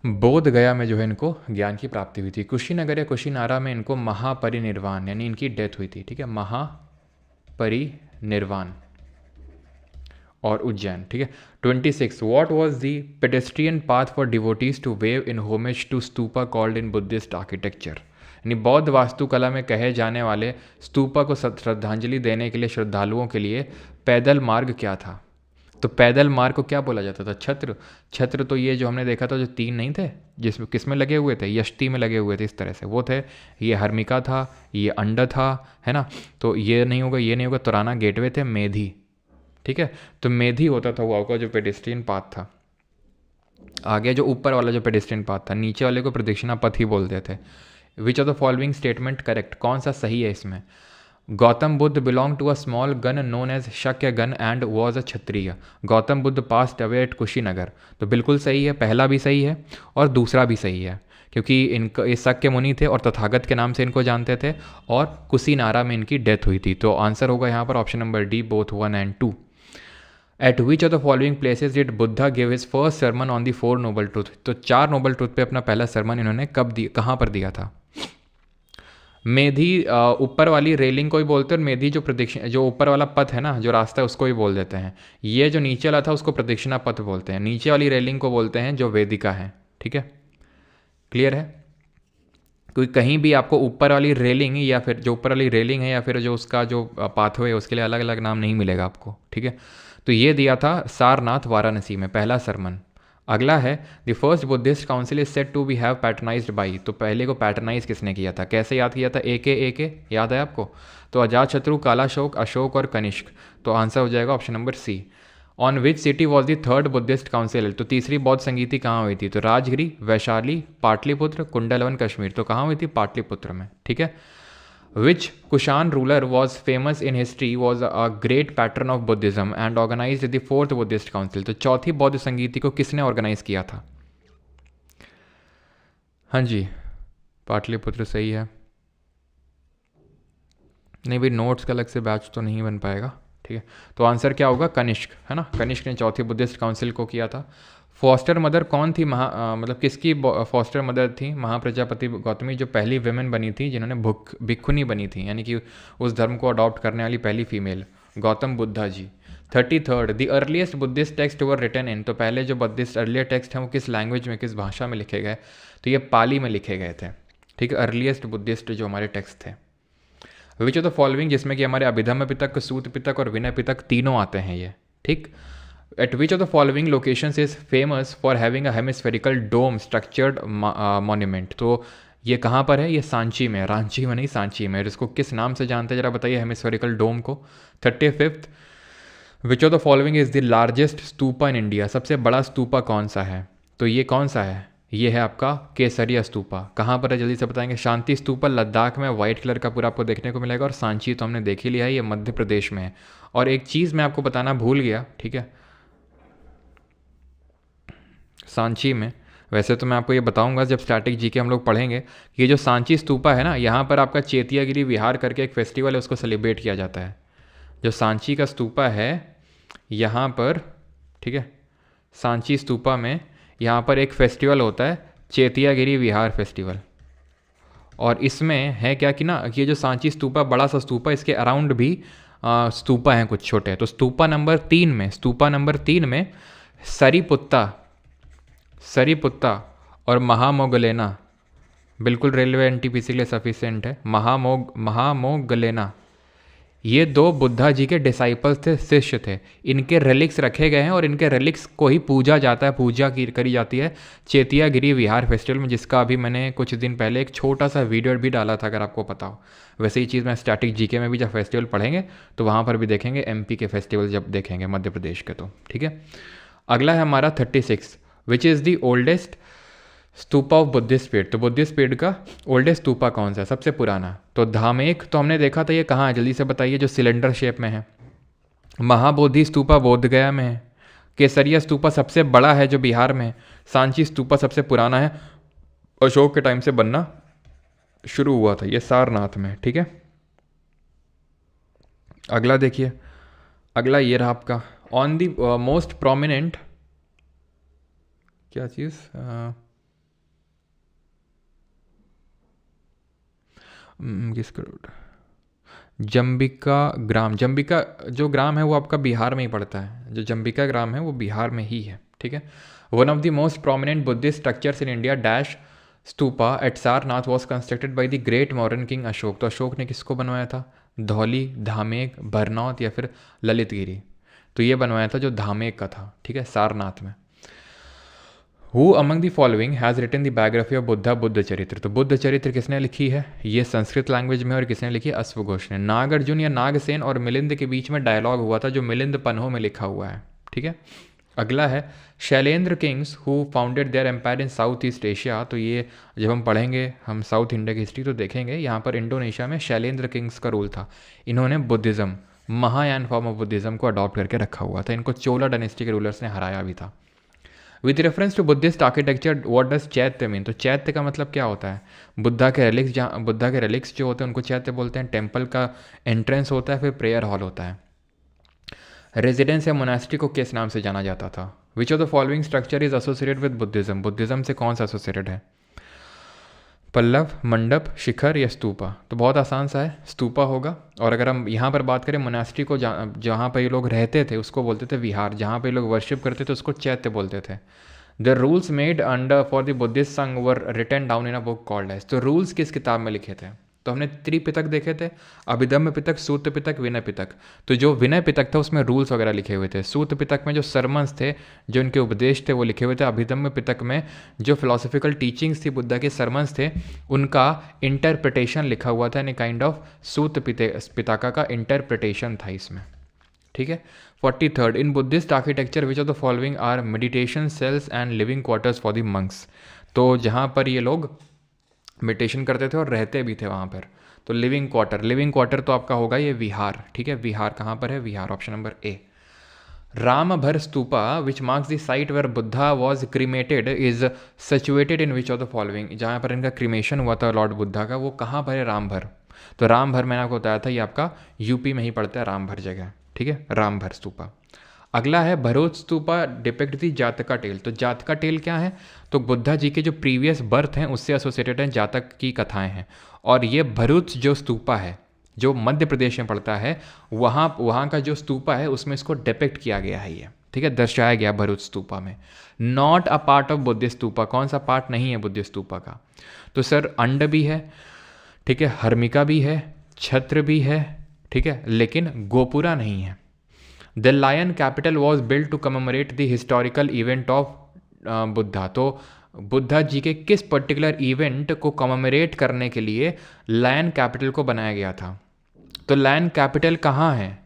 S1: बोधगया में जो है इनको ज्ञान की प्राप्ति हुई थी। कुशीनगर या कुशीनारा में इनको महापरिनिर्वाण यानी इनकी डेथ हुई थी, ठीक है, महापरिनिर्वाण। और उज्जैन, ठीक है। 26 what was the pedestrian path for devotees to wave in homage to stupa called in Buddhist architecture, यानी बौद्ध वास्तुकला में कहे जाने वाले स्तूपा को श्रद्धांजलि देने के लिए श्रद्धालुओं के लिए पैदल मार्ग क्या था। तो पैदल मार्ग को क्या बोला जाता था, छत्र। छत्र तो ये जो हमने देखा था जो 3 नहीं थे, जिसमें किस में लगे हुए थे, यष्टि में लगे हुए थे, इस तरह से वो थे। ये हर्मिका था, ये अंड था, है ना, तो ये नहीं होगा, ये नहीं होगा। तुराना गेटवे थे, मेधी, ठीक है, तो मेधी होता था वो आपका जो पेडेस्ट्रियन पाथ था। आगे जो ऊपर वाला जो पेडेस्ट्रियन पाथ था, नीचे वाले को प्रदक्षिणा पथ ही बोलते थे। Which of the following statement correct, कौन सा सही है इसमें। Gautam Buddha belong to a small gana known as Shakya gana and was a Kshatriya. Gautam Buddha passed away at Kushinagar, तो बिल्कुल सही है, पहला भी सही है और दूसरा भी सही है, क्योंकि इनका ये शक्य मुनि थे और तथागत के नाम से इनको जानते थे, और कुशीनारा में इनकी डेथ हुई थी। तो आंसर होगा यहाँ पर option number D, both 1 and 2। Eight which of the following places did Buddha give his first sermon on the 4 noble truth, तो 4 नोबल ट्रूथ पे अपना पहला सरमन इन्होंने कब दिया, कहाँ पर दिया था। मेधी ऊपर वाली रेलिंग को ही बोलते हैं, और मेधी जो प्रदक्षिणा, जो ऊपर वाला पथ है ना, जो रास्ता है उसको ही बोल देते हैं। ये जो नीचे वाला था उसको प्रदक्षिणा पथ बोलते हैं, नीचे वाली रेलिंग को बोलते हैं जो वेदिका है, ठीक है, क्लियर है। क्योंकि कहीं भी आपको ऊपर वाली रेलिंग या फिर जो ऊपर वाली रेलिंग है या फिर जो उसका जो पाथवे है उसके लिए अलग अलग नाम नहीं मिलेगा आपको, ठीक है। तो ये दिया था सारनाथ वाराणसी में पहला सरमन। अगला है the first Buddhist council is said to be have patronised by, तो पहले को पैटर्नाइज किसने किया था, कैसे याद किया था, ए के याद है आपको। तो अजातशत्रु, कालाशोक, अशोक और कनिष्क, तो आंसर हो जाएगा option number C. On which city was the third Buddhist council, तो तीसरी बौद्ध संगीति कहाँ हुई थी, तो राजगिरी, वैशाली, पाटलिपुत्र, कुंडलवन, कश्मीर, तो कहाँ हुई थी, पाटलिपुत्र में, ठीक है। Which Kushan ruler was famous in history was a great patron of Buddhism and organise the fourth Buddhist council, तो चौथी बौद्ध संगीति को किसने ऑर्गेनाइज किया था। हाँ जी, पाटलिपुत्र सही है। नहीं भाई, नोट्स का अलग से बैच तो नहीं बन पाएगा, ठीक है। तो आंसर क्या होगा, कनिष्क, है ना, कनिष्क ने चौथी बुद्धिस्ट काउंसिल को किया था। फॉस्टर मदर कौन थी, मतलब किसकी फॉस्टर मदर थी, महाप्रजापति गौतमी जो पहली विमेन बनी थी जिन्होंने भिक्षुनी बनी थी, यानी कि उस धर्म को अडॉप्ट करने वाली पहली female, Gautam Buddha ji. 33 the earliest Buddhist text were written in, तो पहले जो बुद्धिस्ट अर्लियर टेक्स्ट हैं वो किस लैंग्वेज में, किस भाषा में लिखे गए, तो ये पाली में लिखे गए थे, ठीक है, अर्लीस्ट बुद्धिस्ट जो हमारे टेक्स्ट थे। विच ऑफ द फॉलोइंग, जिसमें कि हमारे अभिधम्म पिटक, सूत पिटक और विनय पिटक तीनों आते हैं ये, ठीक। At which of the following locations is famous for having a hemispherical dome structured monument, तो ये कहाँ पर है, ये सांची में, रांची में नहीं, सांची में। इसको किस नाम से जानते हैं जरा बताइए, हेमिस्फेरिकल डोम को। 35 विच of the following is the largest stupa in India, सबसे बड़ा स्तूपा कौन सा है, तो ये कौन सा है, ये है आपका केसरिया स्तूपा। कहाँ पर है जल्दी से बताएंगे, शांति स्तूपा लद्दाख में, वाइट कलर का पूरा आपको देखने को मिलेगा, और सांची तो हमने देख ही लिया है, ये मध्य प्रदेश में है। और एक चीज़ मैं आपको बताना भूल गया, ठीक है, सांची में, वैसे तो मैं आपको ये बताऊंगा जब स्टैटिक जीके हम लोग पढ़ेंगे, कि ये जो सांची स्तूपा है ना, यहाँ पर आपका चेतियागिरी विहार करके एक फेस्टिवल है, उसको सेलिब्रेट किया जाता है। जो सांची का स्तूपा है यहाँ पर, ठीक है, सांची स्तूपा में यहाँ पर एक फेस्टिवल होता है, चेतियागिरी विहार फेस्टिवल, और इसमें है क्या कि ना ये जो सांची स्तूपा बड़ा सा स्तूपा, इसके अराउंड भी स्तूपा हैं कुछ छोटे। तो स्तूपा नंबर 3 में सरीपुत्ता और महामोगलेना, बिल्कुल रेलवे एनटीपीसी के लिए सफिशिएंट है। महामोगलेना ये 2 बुद्धा जी के डिसाइपल्स थे, शिष्य थे। इनके रेलिक्स रखे गए हैं और इनके रेलिक्स को ही पूजा जाता है, करी जाती है चेतियागिरी विहार फेस्टिवल में, जिसका अभी मैंने कुछ दिन पहले एक छोटा सा वीडियो भी डाला था, अगर आपको पता हो। वैसे ही चीज़ मैं स्टैटिक जीके में भी जब फेस्टिवल पढ़ेंगे तो वहाँ पर भी देखेंगे, एमपी के फेस्टिवल जब देखेंगे मध्य प्रदेश के, तो ठीक है। अगला है हमारा 36, which is the oldest stupa of Buddhist period. तो बुद्धिस्ट पीरियड का ओल्डेस्ट स्तूपा कौन सा है, सबसे पुराना? तो धामेक तो हमने देखा था, ये कहाँ है जल्दी से बताइए, जो सिलेंडर शेप में है। महाबोधि स्तूपा बोध गया में है। केसरिया स्तूपा सबसे बड़ा है जो बिहार में है। सांची स्तूपा सबसे पुराना है, अशोक के टाइम से बनना शुरू हुआ था, ये सारनाथ में, ठीक है। अगला देखिए, अगला ये रहा आपका ऑन दी मोस्ट प्रोमिनेंट, क्या चीज़, किस करोड़, जंबिका ग्राम। जंबिका जो ग्राम है वो आपका बिहार में ही पड़ता है, जो जंबिका ग्राम है वो बिहार में ही है, ठीक है। One of the most prominent Buddhist structures in India dash stupa at Sarnath was constructed by the great modern king Ashoka. तो अशोक ने किसको बनवाया था? धौली, धामेक, भरनौत या फिर ललितगिरी। तो ये बनवाया था जो धामेक का था, ठीक है, सारनाथ में। Who among the following has written the biography of Buddha, Buddhacharita. तो बुद्ध चरित्र किसने लिखी है? ये संस्कृत लैंग्वेज में, और किसने लिखी है? अश्वघोष ने। नागार्जुन या नागसेन और मिलिंद के बीच में डायलॉग हुआ था, जो मिलिंद पन्हों में लिखा हुआ है, ठीक है। अगला है Shailendra kings who founded their empire in south east Asia. तो ये जब हम पढ़ेंगे हम साउथ इंडिया की हिस्ट्री तो देखेंगे, यहाँ पर इंडोनेशिया में शैलेंद्र किंग्स का रूल था। इन्होंने Buddhism, Mahayana form of Buddhism को अडॉप्ट करके रखा हुआ था। इनको चोला डायनेस्टी के रूलर्स ने हराया भी था। With reference to Buddhist architecture what does chaitya mean. तो चैत्य का मतलब क्या होता है? बुद्धा के रेलिक्स, जहाँ बुद्धा के रेलिक्स जो होते हैं उनको चैत्य बोलते हैं। टेम्पल का एंट्रेंस होता है, फिर प्रेयर हॉल होता है। रेजिडेंस या मोनास्ट्री को किस नाम से जाना जाता था? विच of the following structure is associated with Buddhism. Buddhism से कौन सा एसोसिएटेड है? पल्लव, मंडप, शिखर या स्तूपा। तो बहुत आसान सा है, स्तूपा होगा। और अगर हम यहाँ पर बात करें मोनास्ट्री को, जहाँ पर ये लोग रहते थे उसको बोलते थे विहार, जहाँ पर ये लोग वर्शिप करते थे उसको चैत्य बोलते थे। The rules made under for the Buddhist sangha were written down in a book called age. तो रूल्स किस किताब में लिखे थे? तो हमने त्रिपिटक देखे थे, अभिधम्म पिटक, सूत्र पिटक, विनय पिटक। तो जो विनय पिटक था उसमें रूल्स वगैरह लिखे हुए थे। सूत्र पिटक में जो सरमन्स थे, जो इनके उपदेश थे वो लिखे हुए थे। अभिधम्म पिटक में जो फिलोसफिकल टीचिंग्स थी बुद्धा के, सरमन्स थे, उनका इंटरप्रिटेशन लिखा हुआ था। यानी काइंड ऑफ सूत्र पिटका का इंटरप्रिटेशन था इसमें, ठीक है। 43 in Buddhist architecture which of the following are meditation cells and living quarters for the monks. तो जहाँ पर ये लोग मेडिटेशन करते थे और रहते भी थे वहाँ पर, तो लिविंग क्वार्टर तो आपका होगा ये विहार, ठीक है। विहार कहाँ पर है? Vihara, option number A. Ramabhar stupa which marks the site where Buddha was cremated is situated in which of the following. जहाँ पर इनका क्रीमेशन हुआ था लॉर्ड बुद्धा का, वो कहाँ पर है? रामभर। तो रामभर मैंने आपको बताया था, ये आपका यूपी में ही पड़ता है, रामभर जगह, ठीक है, रामभर स्तूपा। अगला है भरूच स्तूपा डिपिक्ट दी जातका टेल। तो जातका टेल क्या है? तो बुद्धा जी के जो प्रीवियस बर्थ हैं उससे एसोसिएटेड हैं, जातक की कथाएं हैं। और ये भरूच जो स्तूपा है जो मध्य प्रदेश में पड़ता है, वहाँ का जो स्तूपा है उसमें इसको डिपिक्ट किया गया है, ये ठीक है, दर्शाया गया भरूच स्तूपा में। Not a part of Buddhist stupa. कौन सा पार्ट नहीं है बुद्धिस्ट स्तूपा का? तो सर अंड भी है, ठीक है, हर्मिका भी है, छत्र भी है, ठीक है, लेकिन गोपुरा नहीं है। The lion capital was build to commemorate the historical event of Buddha. तो बुद्धा जी के किस पर्टिकुलर इवेंट को कमेमोरेट करने के लिए लायन कैपिटल को बनाया गया था? तो लायन कैपिटल कहाँ है?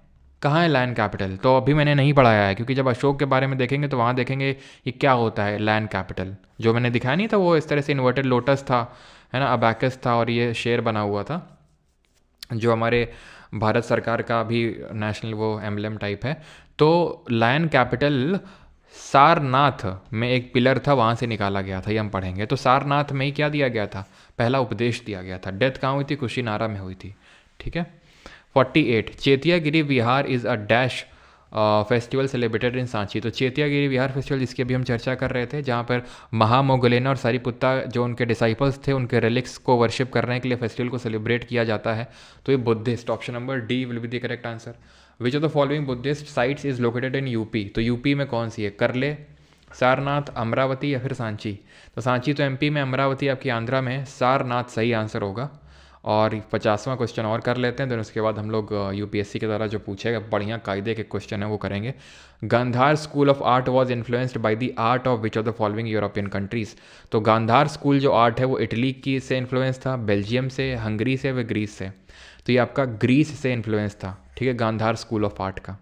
S1: कहाँ है लायन कैपिटल? तो अभी मैंने नहीं पढ़ाया है, क्योंकि जब अशोक के बारे में देखेंगे तो वहाँ देखेंगे ये क्या होता है लायन कैपिटल। जो मैंने दिखाया नहीं था वो इस तरह से इन्वर्टेड लोटस था, है ना, अबैकस था, और ये शेर बना हुआ था, जो हमारे भारत सरकार का भी नेशनल वो एम्बलम टाइप है। तो लायन कैपिटल सारनाथ में एक पिलर था, वहाँ से निकाला गया था, ये हम पढ़ेंगे। तो सारनाथ में ही क्या दिया गया था? पहला उपदेश दिया गया था। डेथ कहाँ हुई थी? कुशीनारा में हुई थी, ठीक है। 48 Chetiyagiri Vihara is a dash festival celebrated in Sanchi. तो चैत्यागिरी विहार फेस्टिवल जिसकी अभी हम चर्चा कर रहे थे, जहाँ पर महामोगलेना और सारिपुत्ता जो उनके डिसाइपल्स थे, उनके रिलिक्स को वर्शिप करने के लिए फेस्टिवल को सेलिब्रेट किया जाता है। तो ये Buddhist, option number D will be the correct answer. Which of the following Buddhist sites is located in UP. तो यूपी में कौन सी है, करले, सारनाथ, अमरावती या फिर सांची। तो सांची तो एमपी में, अमरावती आपकी आंध्रा में, सारनाथ सही आंसर होगा। और 50वां क्वेश्चन और कर लेते हैं, देन उसके बाद हम लोग यूपीएससी के द्वारा जो पूछेगा बढ़िया कायदे के क्वेश्चन है वो करेंगे। Gandhara school of art was influenced by the art of which of the following European countries. तो गांधार स्कूल जो आर्ट है वो इटली की से इन्फ्लुएंस था, बेल्जियम से, हंगरी से व ग्रीस से। तो ये आपका ग्रीस से इन्फ्लुएंस था, ठीक है, गांधार स्कूल ऑफ आर्ट का।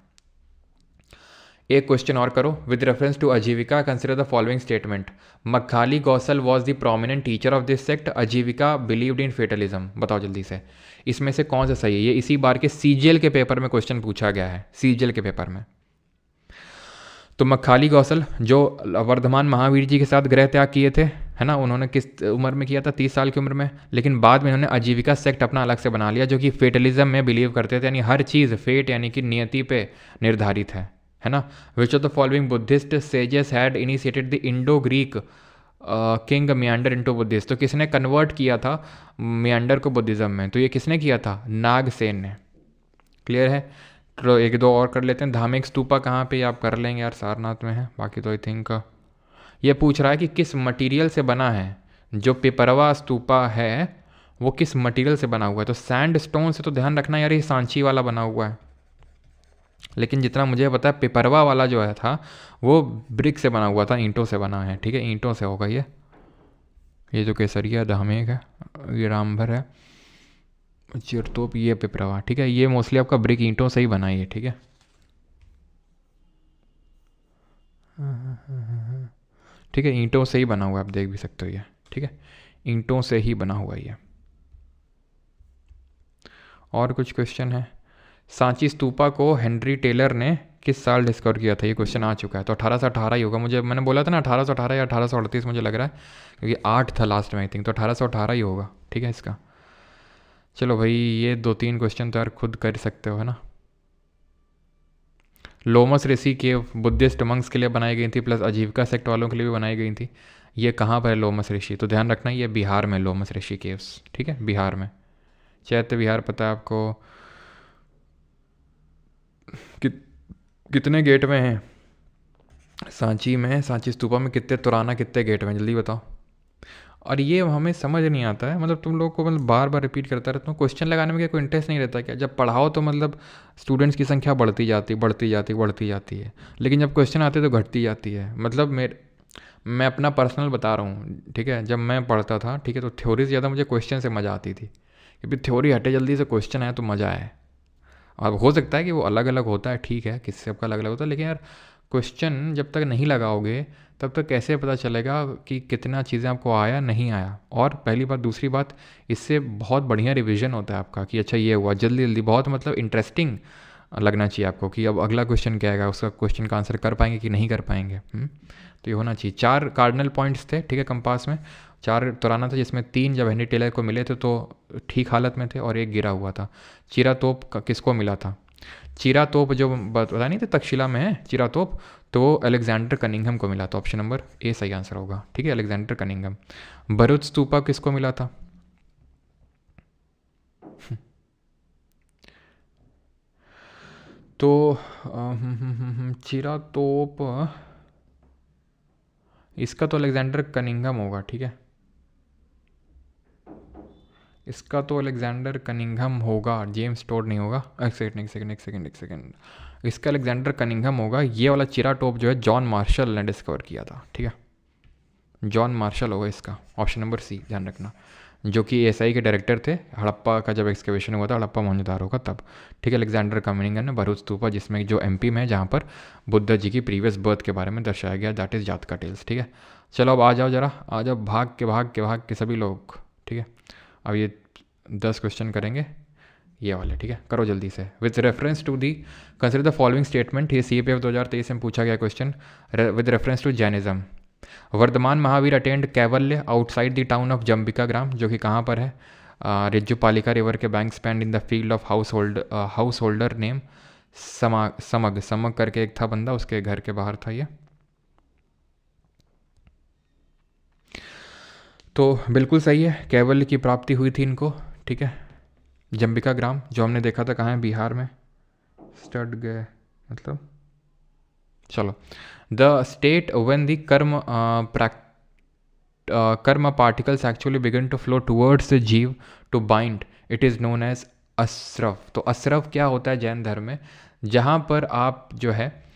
S1: एक क्वेश्चन और करो। With reference to Ajivika consider the following statement. Makkhali Gosala was the prominent teacher of this sect, Ajivika believed in fatalism. बताओ जल्दी से, इसमें से कौन सा सही है। ये इसी बार के सीजीएल के पेपर में क्वेश्चन पूछा गया है, सीजीएल के पेपर में। तो मखाली गौसल जो वर्धमान महावीर जी के साथ गृह त्याग किए थे, है ना, उन्होंने किस उम्र में किया था, 30 साल की उम्र में। लेकिन बाद में इन्होंने आजीविका सेक्ट अपना अलग से बना लिया, जो कि फेटलिज्म में बिलीव करते थे, यानी हर चीज़ फेट यानी कि नियति पे निर्धारित है ना। विच of the following Buddhist sages had initiated the Indo Greek king मियांडर into Buddhist. तो किसने कन्वर्ट किया था मियांडर को बुद्धिज्म में, तो ये किसने किया था, नागसेन ने। क्लियर है। तो एक दो और कर लेते हैं। धार्मिक स्तूपा कहाँ पे, आप कर लेंगे यार, सारनाथ में है। बाकी तो आई थिंक ये पूछ रहा है कि किस मटेरियल से बना है। जो पिपरवा स्तूपा है वो किस मटेरियल से बना हुआ है। तो सैंड स्टोन से तो ध्यान रखना यार, ये सांची वाला बना हुआ है। लेकिन जितना मुझे पता है पिपरवा वाला जो है था वो ब्रिक से बना हुआ था, ईंटों से बना है, ठीक है, ईंटों से होगा ये जो केसरिया धामेक है, ये रामभर है, चिरतोप, ये पिपरवा, ठीक है, ये मोस्टली आपका ब्रिक ईंटों से ही बना है, ठीक है। ठीक है, ईंटों से ही बना हुआ है, आप देख भी सकते हो ये, ठीक है, ईंटों से ही बना हुआ है ये। और कुछ क्वेश्चन है। सांची स्तूपा को हेनरी टेलर ने किस साल डिस्कवर किया था, ये क्वेश्चन आ चुका है। तो 1818 ही होगा, मैंने बोला था ना 1818 या 1838 मुझे लग रहा है, क्योंकि 8 था लास्ट में आई थिंक, तो 1818 ही होगा, ठीक है इसका। चलो भाई, ये 2-3 क्वेश्चन तो यार खुद कर सकते हो, है ना। लोमस ऋषि केव बुद्धिस्ट मंक्स के लिए बनाई गई थी, प्लस आजीविका सेक्ट वालों के लिए भी बनाई गई थी। ये कहाँ पर है लोमस ऋषि, तो ध्यान रखना ये बिहार में लोमस ऋषि केव्स, ठीक है, बिहार में। चैत्य विहार पता है आपको कितने गेट में है सांची में, सांची स्तूपा में कितने तुराना, कितने गेट में, जल्दी बताओ। और ये हमें समझ नहीं आता है, मतलब तुम लोग को मतलब बार बार रिपीट करता रहता हूँ, क्वेश्चन लगाने में क्या कोई इंटरेस्ट नहीं रहता क्या। जब पढ़ाओ तो मतलब स्टूडेंट्स की संख्या बढ़ती जाती है, लेकिन जब क्वेश्चन आते तो घटती जाती है। मतलब मैं अपना पर्सनल बता रहा हूँ, ठीक है, जब मैं पढ़ता था, ठीक है, तो थ्योरी से ज़्यादा मुझे क्वेश्चन से मज़ा आती थी, क्योंकि थ्योरी हटे जल्दी से, क्वेश्चन आए तो मज़ा आए। अब हो सकता है कि वो अलग अलग होता है, ठीक है, किसी सबका अलग अलग होता है, लेकिन यार क्वेश्चन जब तक नहीं लगाओगे तब तक कैसे पता चलेगा कि कितना चीज़ें आपको आया नहीं आया। और पहली बात, दूसरी बात, इससे बहुत बढ़िया रिवीजन होता है आपका, कि अच्छा ये हुआ जल्दी जल्दी, बहुत मतलब इंटरेस्टिंग लगना चाहिए आपको कि अब अगला क्वेश्चन क्या आएगा, उसका क्वेश्चन का आंसर कर पाएंगे कि नहीं कर पाएंगे। तो ये होना चाहिए। 4 कार्डिनल पॉइंट्स थे, ठीक है, कंपास में 4 तुराना था, जिसमें 3 जब हेनरी टेलर को मिले थे तो ठीक हालत में थे, और 1 गिरा हुआ था। चीरा तोप किसको मिला था, चीरा तोप जो बता नहीं थे तक्षशिला में है चीरा तोप, तो अलेक्जेंडर कनिंघम को मिला था। ऑप्शन नंबर ए सही आंसर होगा, ठीक है, अलेक्जेंडर कनिंघम। भरूच स्तूपा किसको मिला था, तो चीरा तोप इसका तो अलेक्जेंडर कनिंघम होगा, ठीक है, इसका तो अलेक्जेंडर कनिंघम होगा, जेम्स टोड नहीं होगा। एक सेकंड, इसका अलेक्जेंडर कनिंघम होगा। ये वाला चिरा टोप जो है जॉन मार्शल ने डिस्कवर किया था, ठीक है, जॉन मार्शल होगा इसका, ऑप्शन नंबर सी ध्यान रखना, जो कि एएसआई के डायरेक्टर थे हड़प्पा का, जब एक्सकेवेशन हुआ था हड़प्पा मोहनजोदारो का तब, ठीक है। अलेक्जेंडर कनिंघम ने भरूच स्तूपा, जिसमें जो एमपी में है, जहाँ पर बुद्ध जी की प्रीवियस बर्थ के बारे में दर्शाया गया, दैट इज़ जातका टेल्स, ठीक है। चलो अब आ जाओ जरा, आ जाओ, भाग के सभी लोग, ठीक है। अब ये 10 क्वेश्चन करेंगे ये वाले, ठीक है, करो जल्दी से। With reference to the consider the following statement, ये CAPF 2023 में पूछा गया question. With reference to Jainism, Vardhaman Mahavir attend Kaivalya outside the town of Jambhika grama, जो कि कहाँ पर है, रिज्जुपालिका रिवर के bank spend in the field of householder name Samaga करके एक था बंदा, उसके घर के बाहर था ये। तो बिल्कुल सही है, कैवल्य की प्राप्ति हुई थी इनको, ठीक है। जंबिका ग्राम जो हमने देखा था कहाँ है, बिहार में। स्टड गए मतलब, चलो। The state when the karma particles actually begin to flow towards the jiva to bind, it is known as asrava. तो अस्रव क्या होता है जैन धर्म में, जहाँ पर आप जो है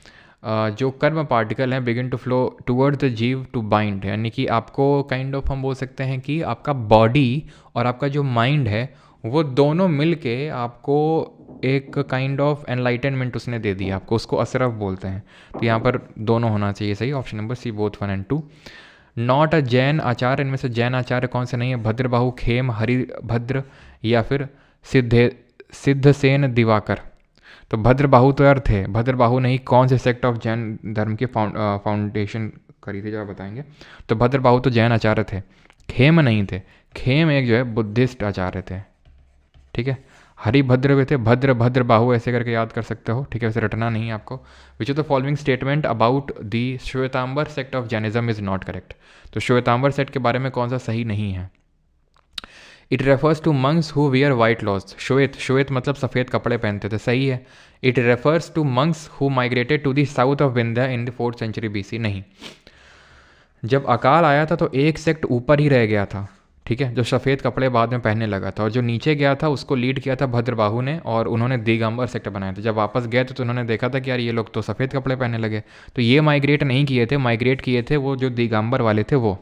S1: जो कर्म पार्टिकल हैं begin to flow towards the jiva to bind, यानी कि आपको काइंड ऑफ हम बोल सकते हैं कि आपका बॉडी और आपका जो माइंड है वो दोनों मिल के आपको एक काइंड ऑफ एनलाइटनमेंट उसने दे दिया आपको, उसको असरफ बोलते हैं। तो यहाँ पर दोनों होना चाहिए सही, option number C both 1 and 2। Not a Jain acharya, इनमें से जैन आचार्य कौन से नहीं है, भद्रबाहु, खेम, हरिभद्र या फिर सिद्धसेन दिवाकर। तो भद्रबाहु तो यार थे, भद्रबाहु नहीं, कौन से सेक्ट ऑफ जैन धर्म की फाउंडेशन करी थी जब बताएंगे। तो भद्रबाहु तो जैन आचार्य थे, खेम नहीं थे, खेम एक जो है बुद्धिस्ट आचार्य थे, ठीक है। हरिभद्र भी थे, भद्र बाहु ऐसे करके याद कर सकते हो, ठीक है, वैसे रटना नहीं है आपको। Which of the following statement about the Shwetambar sect of Jainism is not correct. तो श्वेतांबर सेक्ट के बारे में कौन सा सही नहीं है। It refers to monks who wear white lodge, श्वेत मतलब सफ़ेद कपड़े पहनते थे, सही है। It refers to monks who migrated to the south of Vindhya in the 4th century BC, नहीं। जब अकाल आया था तो एक सेक्ट ऊपर ही रह गया था, ठीक है, जो सफ़ेद कपड़े बाद में पहनने लगा था, और जो नीचे गया था उसको लीड किया था भद्रबाहु ने, और उन्होंने दिगंबर सेक्ट बनाया था। जब वापस गए तो उन्होंने देखा था कि यार ये लोग तो सफ़ेद कपड़े पहनने लगे, तो ये माइग्रेट नहीं किए थे, माइग्रेट किए थे वो जो दिगंबर वाले थे वो,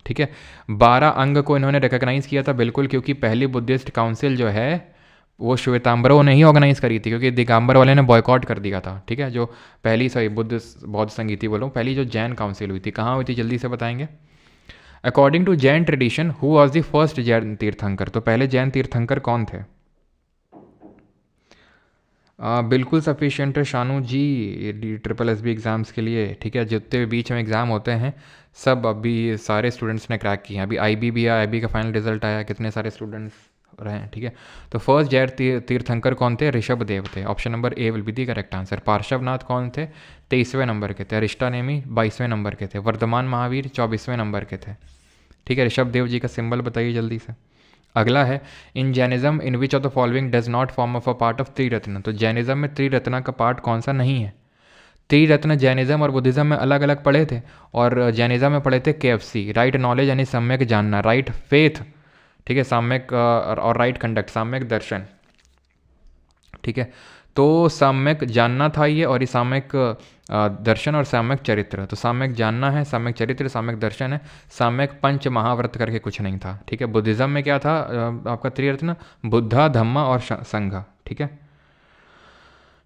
S1: ठीक है। 12 अंग को इन्होंने रिकॉग्नाइज़ किया था बिल्कुल, क्योंकि पहली बुद्धिस्ट काउंसिल जो है वो श्वेतांबरों ने ही ऑर्गेनाइज़ करी थी, क्योंकि दिगंबर वाले ने बॉयकॉट कर दिया था, ठीक है। जो पहली सही बौद्ध संगीति बोलो, पहली जो जैन काउंसिल हुई थी कहाँ हुई थी, जल्दी से बताएंगे। According to Jain tradition who was the first Jain Tirthankar, तो पहले जैन तीर्थंकर कौन थे। बिल्कुल सफिशिएंट है शानू जी, SSSB एग्ज़ाम्स के लिए, ठीक है। जितने भी बीच में एग्ज़ाम होते हैं सब अभी सारे स्टूडेंट्स ने क्रैक किए हैं। अभी IB भी आया, IB का फाइनल रिजल्ट आया, कितने सारे स्टूडेंट्स रहे हैं, ठीक है। तो फर्स्ट जैन तीर्थंकर कौन थे, ऋषभ देव थे, option number A will be the correct answer. Parshvanath कौन थे, 23वें नंबर के थे। अरिष्टानेमी 22वें नंबर के थे। वर्धमान महावीर 24वें नंबर के थे, ठीक है। ऋषभ देव जी का सिंबल बताइए जल्दी से। अगला है in Jainism in which of the following does not form of a part of Triratna, तो जैनिज्म में त्रिरत्न का पार्ट कौन सा नहीं है। त्रिरत्न जैनिज्म और बुद्धिज्म में अलग अलग पढ़े थे, और जैनिज्म में पढ़े थे KFC, राइट नॉलेज यानी सम्यक जानना, राइट फेथ, ठीक है, साम्यक और राइट कंडक्ट, साम्यक दर्शन, ठीक है। तो साम्यक जानना था ये, और ये साम्यक दर्शन और साम्यक चरित्र। तो साम्यक जानना है, साम्यक चरित्र, साम्यक दर्शन है, साम्यक पंच महाव्रत करके कुछ नहीं था, ठीक है। बुद्धिज्म में क्या था आपका त्रिरत्न, बुद्धा, धम्मा और संघा, ठीक है।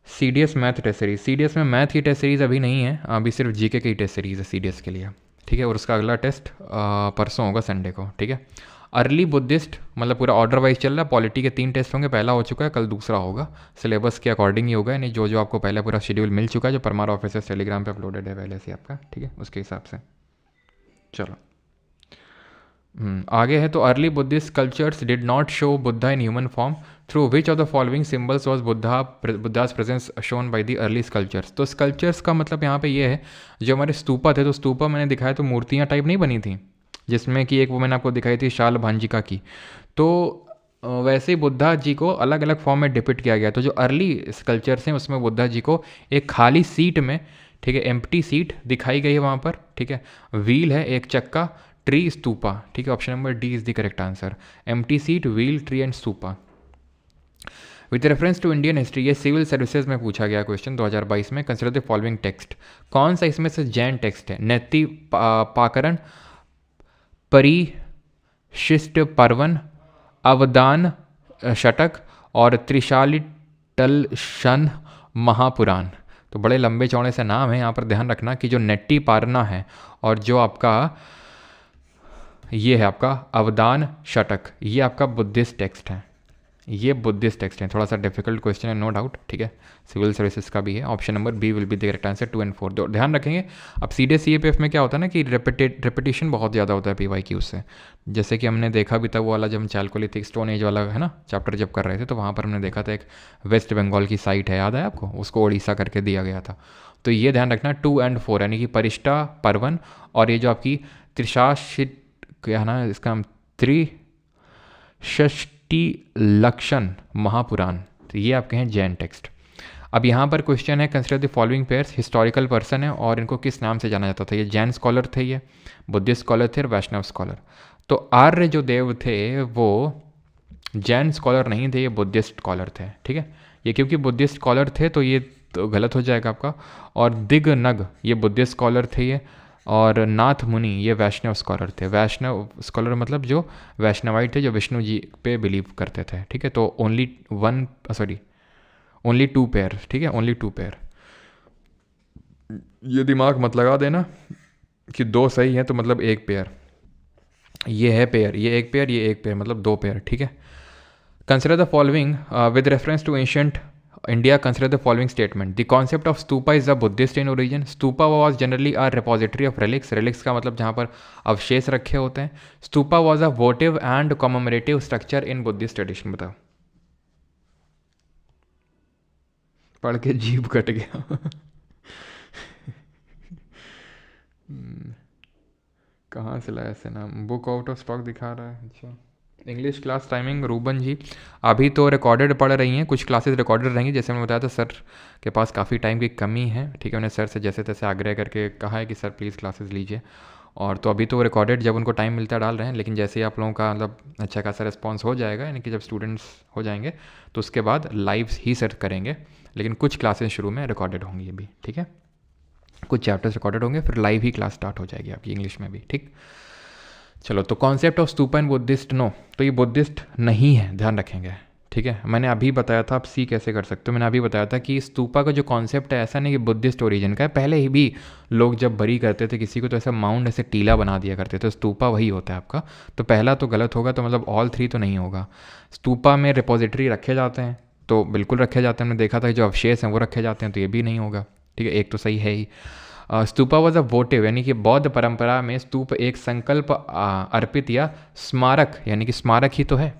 S1: CDS math test series, CDS में मैथ की टेस्ट सीरीज अभी नहीं है, अभी सिर्फ GK की टेस्ट सीरीज है CDS के लिए, ठीक है। और उसका अगला टेस्ट परसों होगा संडे को, ठीक है। अर्ली बुद्धिस्ट मतलब पूरा ऑर्डर वाइज चल रहा है, पॉलिटी के 3 टेस्ट होंगे, पहला हो चुका है, कल दूसरा होगा, सिलेबस के अकॉर्डिंग ही होगा, यानी जो जो आपको पहले पूरा शेड्यूल मिल चुका है, जो परमार ऑफिसर्स टेलीग्राम पे अपलोडेड है पहले से आपका, ठीक है, उसके हिसाब से चलो। आगे है तो early Buddhist cultures did not show Buddha in human form, through which of the following symbols was Buddha's presence shown by the early sculptures. तो स्कल्चर्स का मतलब यहाँ पे ये है, जो हमारे स्तूपा थे, तो स्तूपा मैंने दिखाया तो मूर्तियाँ टाइप नहीं बनी थी, जिसमें कि एक वो मैंने आपको दिखाई थी शाल भांजिका की, तो वैसे ही बुद्धा जी को अलग अलग फॉर्म में डिपिक्ट किया गया। तो जो अर्ली स्कल्चर्स हैं उसमें बुद्धा जी को एक खाली सीट में, ठीक है, एम्प्टी सीट दिखाई गई है वहाँ पर, ठीक है, व्हील है, एक चक्का, ट्री, स्तूपा, ठीक है। Option number D is the correct answer, empty seat, wheel, tree and stupa. With reference to Indian history, ये सिविल सर्विसेज में पूछा गया क्वेश्चन 2022 में। कंसिडर द फॉलोइंग टेक्स्ट, कौन सा इसमें से जैन टेक्स्ट है। नेति पाकरण, परिशिष्ट पर्वन, अवदान षटक और त्रिशालिटलशन महापुराण। तो बड़े लंबे चौड़े से नाम है, यहाँ पर ध्यान रखना कि जो नेट्टी पारना है और जो आपका ये है आपका अवदान षटक, ये आपका बुद्धिस्ट टेक्स्ट है, ये बुद्धिस्ट टेक्स्ट है, थोड़ा सा डिफिकल्ट क्वेश्चन है नो डाउट, ठीक है, सिविल सर्विसेज का भी है। Option number B will be the correct answer, 2 and 4 ध्यान रखेंगे। अब सीधे CAPF में क्या होता है ना कि रेपिटेशन बहुत ज़्यादा होता है PYQ से, जैसे कि हमने देखा भी था वो वाला जब हम चालकोलिथिक स्टोन एज वाला है ना चैप्टर जब कर रहे थे, तो वहाँ पर हमने देखा था एक वेस्ट बंगाल की साइट है, याद है आपको, उसको उड़ीसा करके दिया गया था। तो ये ध्यान रखना 2 and 4 यानी कि परिष्टा पर्वन और ये जो आपकी त्रिशाशित क्या है ना इसका नाम त्रिषष्टि लक्षण महापुराण, तो ये आपके हैं जैन टेक्स्ट। अब यहाँ पर क्वेश्चन है consider the following pairs, historical person है और इनको किस नाम से जाना जाता था। ये जैन स्कॉलर थे, ये बुद्धिस्ट स्कॉलर थे और वैष्णव स्कॉलर। तो आर्य जो देव थे वो जैन स्कॉलर नहीं थे, ये बुद्धिस्ट स्कॉलर थे, ठीक है। ये क्योंकि बुद्धिस्ट स्कॉलर थे तो ये तो गलत हो जाएगा आपका। और दिग्नग ये बुद्धिस्ट स्कॉलर थे ये, और नाथ मुनि ये वैष्णव स्कॉलर थे। वैष्णव स्कॉलर मतलब जो वैष्णवाइट थे, जो विष्णु जी पे बिलीव करते थे, ठीक है। तो ओनली 2 पेयर, ठीक है, ओनली 2 पेयर। ये दिमाग मत लगा देना कि 2 सही है तो मतलब 1 पेयर, ये है पेयर, ये 1 पेयर, ये 1 पेयर, मतलब 2 पेयर, ठीक है। Consider the following with reference to ancient India, consider the following statement. The concept of stupa is a Buddhist in origin. Stupa was generally a repository of relics. Relics का मतलब जहाँ पर अवशेष रखे होते हैं। Stupa was a votive and commemorative structure in Buddhist tradition. बताओ, पढ़ के जीभ कट गया। कहाँ से लाया ऐसे नाम, बुक आउट ऑफ स्टॉक दिखा रहा है। अच्छा, इंग्लिश क्लास टाइमिंग रूबन जी अभी तो रिकॉर्डेड पढ़ रही हैं, कुछ क्लासेस रिकॉर्डेड रहेंगी। जैसे मैंने बताया था सर के पास काफ़ी टाइम की कमी है, ठीक है। उन्हें सर से जैसे तैसे आग्रह करके कहा है कि सर प्लीज़ क्लासेस लीजिए, और तो अभी तो रिकॉर्डेड जब उनको टाइम मिलता है डाल रहे हैं। लेकिन जैसे ही आप लोगों का मतलब अच्छा खासा रिस्पॉन्स हो जाएगा, यानी कि जब स्टूडेंट्स हो जाएंगे तो उसके बाद लाइव ही सर करेंगे। लेकिन कुछ क्लासेस शुरू में रिकॉर्डेड होंगी अभी, ठीक है, कुछ चैप्टर्स रिकॉर्डेड होंगे, फिर लाइव ही क्लास स्टार्ट हो जाएगी आपकी इंग्लिश में भी, ठीक। चलो, तो concept of stupa in Buddhist no, तो ये बुद्धिस्ट नहीं है, ध्यान रखेंगे, ठीक है। मैंने अभी बताया था, आप सी कैसे कर सकते हो, मैंने अभी बताया था कि स्तूपा का जो कॉन्सेप्ट है ऐसा नहीं कि बुद्धिस्ट ओरिजिन का है। पहले ही भी लोग जब बरी करते थे किसी को तो ऐसा माउंड ऐसे टीला बना दिया करते थे, स्तूपा वही होता है आपका। तो पहला तो गलत होगा, तो मतलब ऑल 3 तो नहीं होगा। स्तूपा में रिपोजिटरी रखे जाते हैं, तो बिल्कुल रखे जाते हैं, हमने देखा था कि जो अवशेष हैं वो रखे जाते हैं, तो ये भी नहीं होगा, ठीक है, एक तो सही है ही। स्तूपा वॉज अ वोटिव, यानी कि बौद्ध परंपरा में स्तूप एक संकल्प अर्पित या स्मारक, यानी कि स्मारक ही तो है,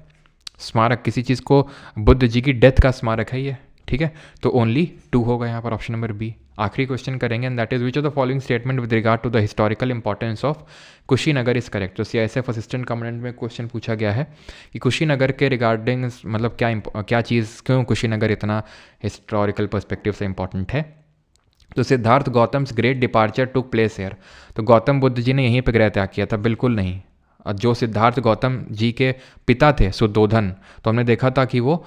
S1: स्मारक किसी चीज़ को, बुद्ध जी की डेथ का स्मारक है ये, ठीक है। तो ओनली 2 होगा यहाँ पर, ऑप्शन नंबर बी। आखिरी क्वेश्चन करेंगे, and that is which of the following statement with regard to the historical importance of Kushinagar is correct. तो CISF असिस्टेंट कमांडेंट में क्वेश्चन पूछा गया है कि कुशीनगर के रिगार्डिंग मतलब क्या चीज़, क्यों कुशीनगर इतना हिस्टोरिकल पर्सपेक्टिव से इंपॉर्टेंट है। तो Siddhartha Gautam's great departure took place here, तो गौतम बुद्ध जी ने यहीं पर गृह त्याग किया था, बिल्कुल नहीं। जो सिद्धार्थ गौतम जी के पिता थे सुद्धोधन, तो हमने देखा था कि वो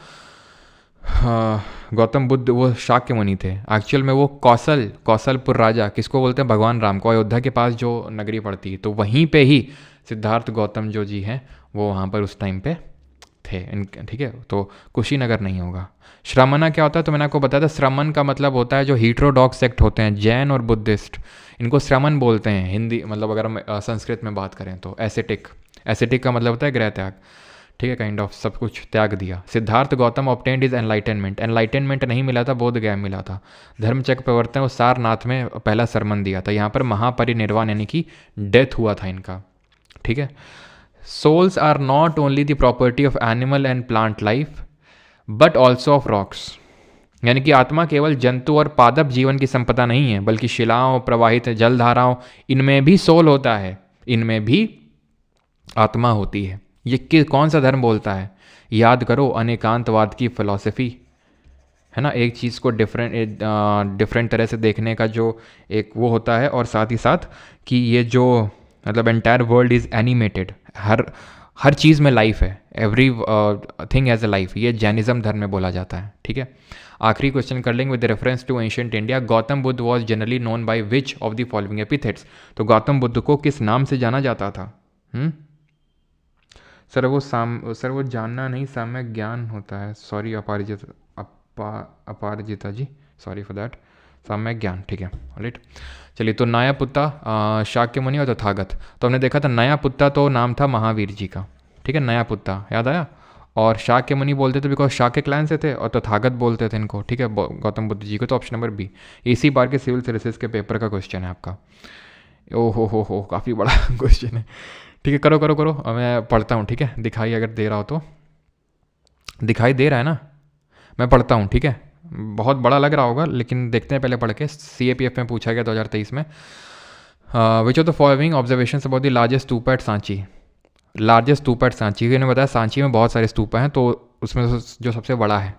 S1: गौतम बुद्ध वो शाक्य मुनि थे, एक्चुअल में वो कौशलपुर राजा, किसको बोलते हैं, भगवान राम को, अयोध्या के पास जो नगरी पड़ती है, तो वहीं पे ही सिद्धार्थ गौतम जो जी हैं वो वहाँ पर उस टाइम पे थे, ठीक है। तो कुशीनगर नहीं होगा। श्रमणा क्या होता है, तो मैंने आपको बताया था, श्रमण का मतलब होता है जो हीट्रोडॉक्स सेक्ट होते हैं, जैन और बुद्धिस्ट, इनको श्रमण बोलते हैं हिंदी, मतलब अगर हम संस्कृत में बात करें तो एसेटिक का मतलब होता है गृह त्याग, ठीक है, काइंड ऑफ सब कुछ त्याग दिया। Siddharth Gautam obtained is enlightenment नहीं मिला था, बोध गया मिला था। धर्मचक्र प्रवर्तन और सारनाथ में पहला सरमन दिया था, यहाँ पर महापरिनिर्वाण यानी कि डेथ हुआ था इनका, ठीक है। Souls are not only the property of animal and plant life, but also of rocks. यानी कि आत्मा केवल जंतु और पादप जीवन की संपदा नहीं है, बल्कि शिलाओं, प्रवाहित जलधाराओं, इनमें भी सोल होता है, इनमें भी आत्मा होती है। ये कौन सा धर्म बोलता है, याद करो, अनेकांतवाद की फिलॉसफी है ना, एक चीज़ को डिफरेंट तरह से देखने का जो एक वो होता है, और साथ ही साथ कि ये जो मतलब एंटायर वर्ल्ड इज़ एनिमेटेड, हर चीज़ में लाइफ है, everything as a life, ये जैनिज्म धर्म में बोला जाता है, ठीक है। आखिरी क्वेश्चन कर लेंगे with reference to ancient India, Gautam Buddha was generally known by which of the following epithets, तो गौतम बुद्ध को किस नाम से जाना जाता था। सर वो जानना नहीं, साम्यक ज्ञान होता है, sorry Aparajita ji, sorry for that, साम्यक ज्ञान, ठीक है, राइट। चलिए, तो नयापुत्ता, शाक्य मुनि और तथागत, तो हमने देखा था नयापुत्ता तो नाम था महावीर जी का, ठीक है, नयापुत्ता याद आया, और शाक्य मुनि बोलते थे बिकॉज शाक्य क्लैन से थे, और तथागत बोलते थे इनको, ठीक है, गौतम बुद्ध जी को। तो ऑप्शन नंबर बी। इसी बार के सिविल सर्विसेज के पेपर का क्वेश्चन है आपका। ओ हो काफ़ी बड़ा क्वेश्चन है। ठीक है, करो करो करो, मैं पढ़ता हूँ, ठीक है, दिखाई अगर दे रहा हो तो। दिखाई दे रहा है ना, मैं पढ़ता हूँ, ठीक है। बहुत बड़ा लग रहा होगा लेकिन देखते हैं पहले पढ़ के। CAPF में पूछा गया 2023 में, which of the following observation about the largest stupa at Sanchi. Largest stupa at Sanchi, इन्होंने बताया सांची में बहुत सारे स्तूपा हैं, तो उसमें जो सबसे बड़ा है।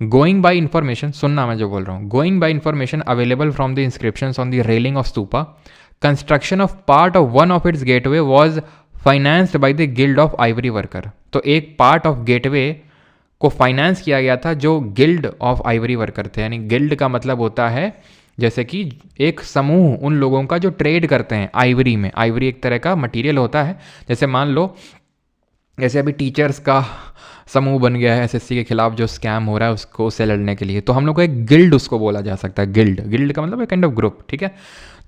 S1: गोइंग बाई इन्फॉर्मेशन, सुनना मैं जो बोल रहा हूँ, going by information available from the inscriptions on the railing of stupa, construction of part of one of its gateway was financed by the guild of Ivory worker. तो एक पार्ट ऑफ गेटवे को finance किया गया था जो guild of Ivory worker थे। यानी guild का मतलब होता है जैसे कि एक समूह उन लोगों का जो ट्रेड करते हैं आइवरी में। आइवरी एक तरह का मटेरियल होता है, जैसे मान लो जैसे अभी टीचर्स का समूह बन गया है SSC के खिलाफ जो स्कैम हो रहा है उसको से लड़ने के लिए, तो हम लोग को एक गिल्ड उसको बोला जा सकता है। गिल्ड का मतलब एक काइंड ऑफ ग्रुप, ठीक है।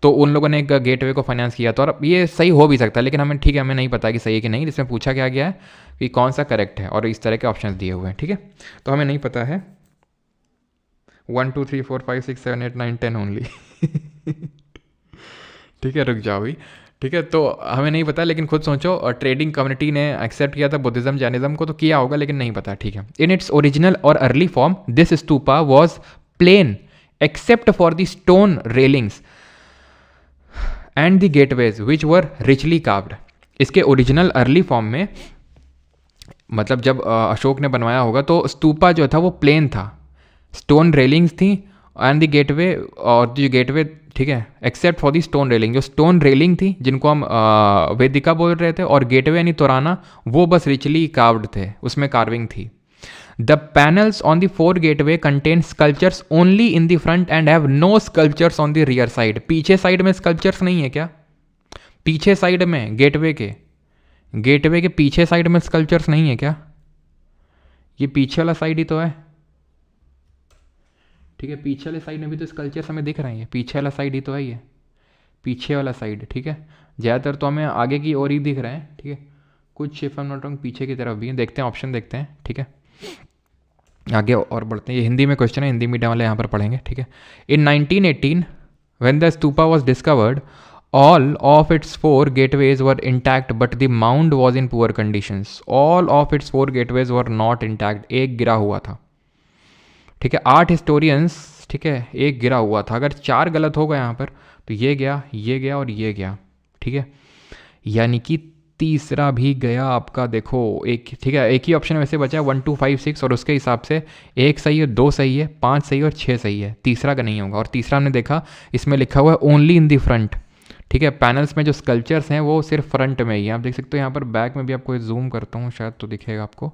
S1: तो उन लोगों ने एक गेटवे को फाइनेंस किया था, और ये सही हो भी सकता है, लेकिन हमें, ठीक है, हमें नहीं पता कि सही है कि नहीं। इसमें पूछा क्या गया है कि कौन सा करेक्ट है, और इस तरह के ऑप्शन दिए हुए हैं, ठीक है। तो हमें नहीं पता है। 1 2 3 4 5 6 7 8 9 10 ओनली। ठीक है, रुक जाओ भी, ठीक है। तो हमें नहीं पता, लेकिन खुद सोचो, और ट्रेडिंग कम्युनिटी ने एक्सेप्ट किया था बुद्धिज्म जैनिज्म को, तो किया होगा, लेकिन नहीं पता, ठीक है। इन इट्स ओरिजिनल और early form this stupa was plain except for the stone railings and the gateways which were richly carved. इसके ओरिजिनल अर्ली फॉर्म में, मतलब जब अशोक ने बनवाया होगा, तो स्तूपा जो था वो प्लेन था, स्टोन रेलिंग्स थी, एंड द गेटवे, और जो गेटवे, ठीक है, accept for the stone railing, जो स्टोन रेलिंग थी जिनको हम वेदिका बोल रहे थे, और गेटवे यानी तोराना, वो बस रिचली कार्व्ड थे, उसमें कार्विंग थी। The panels on the 4 gateway contain sculptures only in the front and have no sculptures on the rear side. पीछे साइड में स्कल्पचर्स नहीं है क्या? पीछे साइड में गेटवे के पीछे साइड में स्कल्पचर्स नहीं है क्या? ये पीछे वाला साइड ही तो है, ठीक है। पीछे वाले साइड में भी तो स्कल्पचर्स हमें दिख रहे हैं, पीछे वाला साइड ही तो है ये, पीछे वाला साइड, ठीक है। ज़्यादातर तो हमें आगे की ओर ही दिख रहे हैं, ठीक है। कुछ if I am not wrong पीछे की तरफ भी है। देखते हैं, ऑप्शन देखते हैं, ठीक है। आगे और बढ़ते हैं। ये हिंदी में क्वेश्चन है, हिंदी मीडियम वाले यहाँ पर पढ़ेंगे, ठीक है। इन 1918 when the stupa was discovered all of its 4 gateways were intact but the mound was in poor conditions. all of its 4 gateways were not intact. एक गिरा हुआ था, ठीक है। 8 हिस्टोरियंस, ठीक है, एक गिरा हुआ था। अगर 4 गलत होगा यहाँ पर तो ये गया और ये गया, ठीक है। यानी कि तीसरा भी गया आपका, देखो एक, ठीक है, एक ही ऑप्शन वैसे बचा है 1 2 5 6, और उसके हिसाब से 1 सही है, 2 सही है, 5 सही है और 6 सही है। तीसरा का नहीं होगा। और तीसरा हमने देखा इसमें लिखा हुआ है ओनली इन दी फ्रंट, ठीक है। पैनल्स में जो स्कल्पचर्स हैं वो सिर्फ फ्रंट में ही है। आप देख सकते हो यहाँ पर बैक में भी, आपको जूम करता हूँ शायद तो दिखेगा आपको,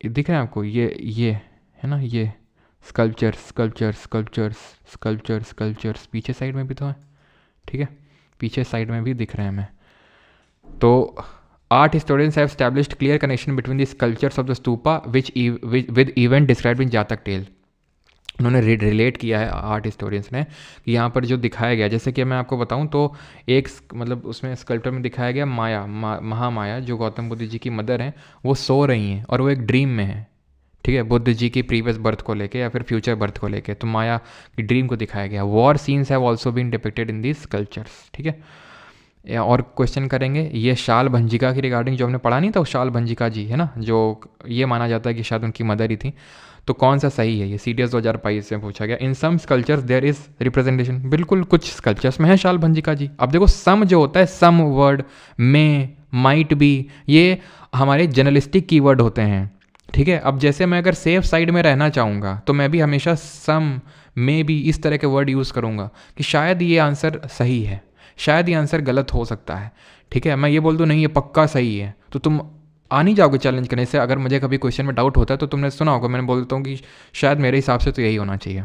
S1: दिख रहा है आपको, ये है ना, ये स्कल्पचर्स पीछे साइड में भी तो है, ठीक है, पीछे साइड में भी दिख रहे हैं हमें। तो 8 historians have established clear connection between the sculptures of the stupa with event described in जातक टेल। उन्होंने रिलेट किया है 8 हिस्टोरियंस ने कि यहाँ पर जो दिखाया गया, जैसे कि मैं आपको बताऊँ तो एक, मतलब उसमें स्कल्पचर में दिखाया गया महामाया जो गौतम बुद्ध जी की मदर हैं, वो सो रही हैं और वो एक ड्रीम में है, ठीक है, बुद्ध जी की प्रीवियस बर्थ को लेके या फिर फ्यूचर बर्थ को लेके। तो माया की ड्रीम को दिखाया गया। War scenes have also been depicted in these sculptures, ठीक है। और क्वेश्चन करेंगे ये शाल भंजिका की रिगार्डिंग, जो हमने पढ़ा नहीं था, वो शाल भंजिका जी है ना, जो ये माना जाता है कि शायद उनकी मदर ही थी। तो कौन सा सही है? ये CDS 2022 में पूछा गया। इन some sculptures there is representation, बिल्कुल कुछ स्कल्पचर्स में है शाल भंजिका जी। अब देखो सम जो होता है, सम वर्ड में, माइट बी, ये हमारे जर्नलिस्टिक कीवर्ड होते हैं, ठीक है। अब जैसे मैं अगर सेफ साइड में रहना चाहूँगा तो मैं भी हमेशा सम में भी इस तरह के वर्ड यूज़ करूँगा कि शायद ये आंसर सही है, शायद ये आंसर गलत हो सकता है, ठीक है। मैं ये बोल दूँ नहीं ये पक्का सही है, तो तुम आ नहीं जाओगे चैलेंज करने से। अगर मुझे कभी क्वेश्चन में डाउट होता है तो तुमने सुना होगा, मैंने बोलता हूँ कि शायद मेरे हिसाब से तो यही होना चाहिए।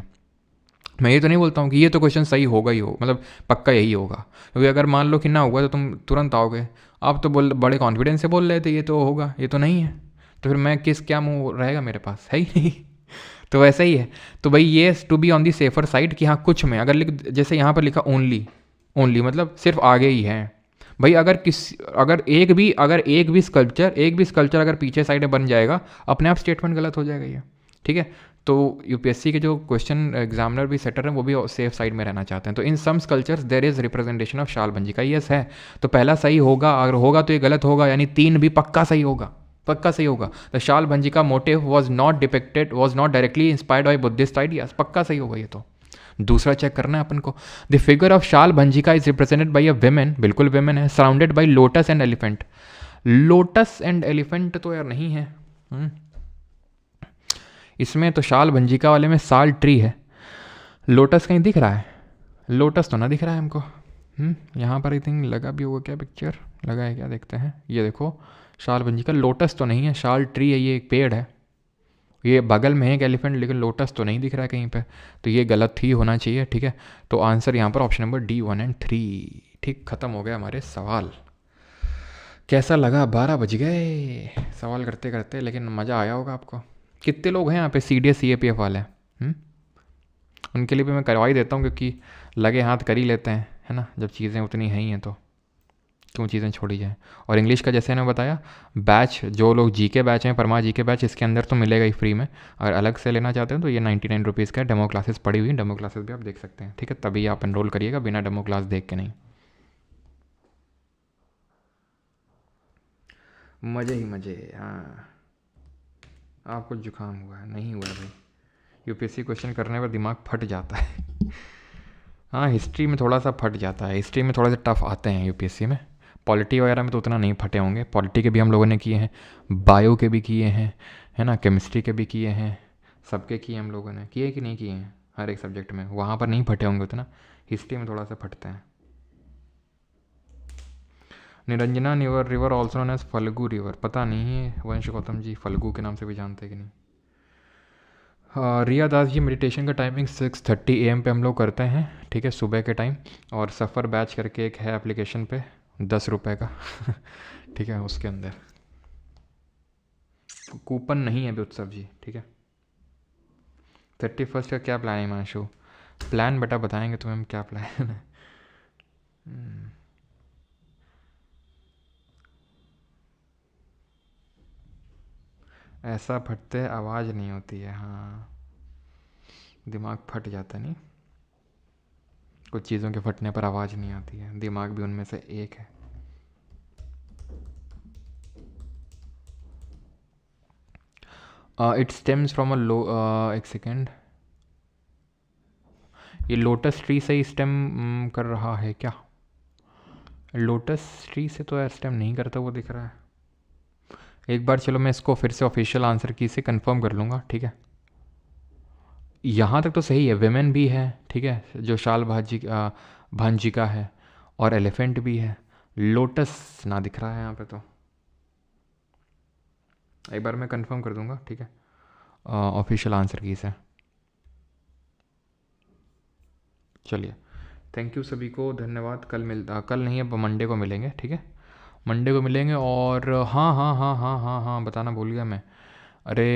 S1: मैं ये तो नहीं बोलता हूँ कि ये तो क्वेश्चन सही होगा ही हो, मतलब पक्का यही होगा, क्योंकि अगर मान लो कि ना हुआ तो तुम तुरंत आओगे। आप तो बड़े कॉन्फिडेंस से बोल रहे थे ये तो होगा, ये तो नहीं है, तो फिर मैं क्या मुँह रहेगा मेरे पास, है ही नहीं। तो वैसा ही है। तो भाई ये to be on the safer side कि हाँ कुछ में अगर जैसे यहाँ पर लिखा ओनली मतलब सिर्फ आगे ही है, भाई अगर एक भी स्कल्पचर अगर पीछे साइड में बन जाएगा, अपने आप स्टेटमेंट गलत हो जाएगा ये, ठीक है। तो यूपीएससी के जो क्वेश्चन एग्जामिनर भी सेटर हैं वो भी सेफ साइड में रहना चाहते हैं। तो in some sculptures there is representation of Shalabhanji का, यस है। तो पहला सही होगा, अगर होगा तो ये गलत होगा, यानी 3 भी पक्का सही होगा, पक्का सही होगा। द शाल भंजी का motive was not directly inspired by Buddhist ideas, पक्का सही होगा ये तो। दूसरा चेक करना है अपन को, the figure of Shalabhanjika is represented by a women, बिल्कुल विमेन है, surrounded by lotus and elephant. Lotus and elephant तो यार नहीं है इसमें, तो शाल भंजिका वाले में साल ट्री है, लोटस कहीं दिख रहा है? लोटस तो ना दिख रहा है हमको। यहाँ पर आई थिंक लगा भी होगा क्या, पिक्चर लगा है क्या, देखते हैं। ये देखो शाल भंजिका, लोटस तो नहीं है, शाल ट्री है, ये एक पेड़ है, ये बगल में है एक एलिफेंट, लेकिन लोटस तो नहीं दिख रहा है कहीं पे, तो ये गलत ही होना चाहिए, ठीक है। तो आंसर यहाँ पर ऑप्शन नंबर डी 1 और 3। ठीक, ख़त्म हो गया हमारे सवाल। कैसा लगा? 12 बज गए सवाल करते करते, लेकिन मज़ा आया होगा आपको। कितने लोग हैं यहाँ पे CDS CAPF वाले? उनके लिए भी मैं करवा ही देता हूँ, क्योंकि लगे हाथ कर ही लेते हैं, है ना। जब चीज़ें उतनी हैं ही हैं तो क्यों चीज़ें छोड़ी जाएँ। और इंग्लिश का जैसे मैंने बताया, बैच जो लोग GK बैच हैं, परमा GK बैच, इसके अंदर तो मिलेगा ही फ्री में। अगर अलग से लेना चाहते हैं तो ये 99 रुपीज़ का डेमो क्लासेस पड़ी हुई, डेमो क्लासेस भी आप देख सकते हैं, ठीक है। तभी आप एनरोल करिएगा, बिना डेमो क्लास देख के नहीं। मज़े ही मज़े। हाँ, आपको जुकाम हुआ है? नहीं हुआ भाई, UPSC क्वेश्चन करने पर दिमाग फट जाता है। हाँ, हिस्ट्री में थोड़ा सा फट जाता है, हिस्ट्री में थोड़े से टफ आते हैं UPSC में। पॉलिटी वगैरह में तो उतना नहीं फटे होंगे, पॉलिटी के भी हम लोगों ने किए हैं, बायो के भी किए हैं, है ना, केमिस्ट्री के भी किए हैं, सबके किए हम लोगों ने, किए कि नहीं किए हैं हर एक सब्जेक्ट में, वहाँ पर नहीं फटे होंगे उतना, हिस्ट्री में थोड़ा सा फटते हैं। Niranjana river also known as Phalgu river, पता नहीं है वंश गौतम जी फल्गु के नाम से भी जानते हैं कि नहीं। रिया दास जी, मेडिटेशन का टाइमिंग 6:30 AM पे हम लोग करते हैं, ठीक है, सुबह के टाइम। और सफ़र बैच करके एक है एप्लीकेशन पे, 10 रुपये का ठीक है, उसके अंदर कूपन नहीं है अभी उत्सव जी, ठीक है। 31 का क्या प्लान है हिमांशु? प्लान बेटा बताएंगे तुम्हें हम क्या प्लान है। ऐसा फटते आवाज़ नहीं होती है, हाँ, दिमाग फट जाता नहीं, कुछ चीज़ों के फटने पर आवाज़ नहीं आती है, दिमाग भी उनमें से एक है। इट स्टेम्स फ्रॉम अ एक सेकेंड, ये लोटस ट्री से ही स्टेम कर रहा है क्या? लोटस ट्री से तो स्टेम नहीं करता वो दिख रहा है। एक बार चलो मैं इसको फिर से ऑफिशियल आंसर की से कंफर्म कर लूँगा, ठीक है। यहाँ तक तो सही है, वेमेन भी है, ठीक है, जो शाल भांजी का है, और एलिफेंट भी है, लोटस ना दिख रहा है यहाँ पे, तो एक बार मैं कंफर्म कर दूंगा, ठीक है, ऑफिशियल आंसर की से। चलिए, थैंक यू सभी को, धन्यवाद। कल नहीं, अब मंडे को मिलेंगे, ठीक है, मंडे को मिलेंगे। और हाँ हाँ हाँ हाँ हाँ हाँ, बताना भूल गया मैं, अरे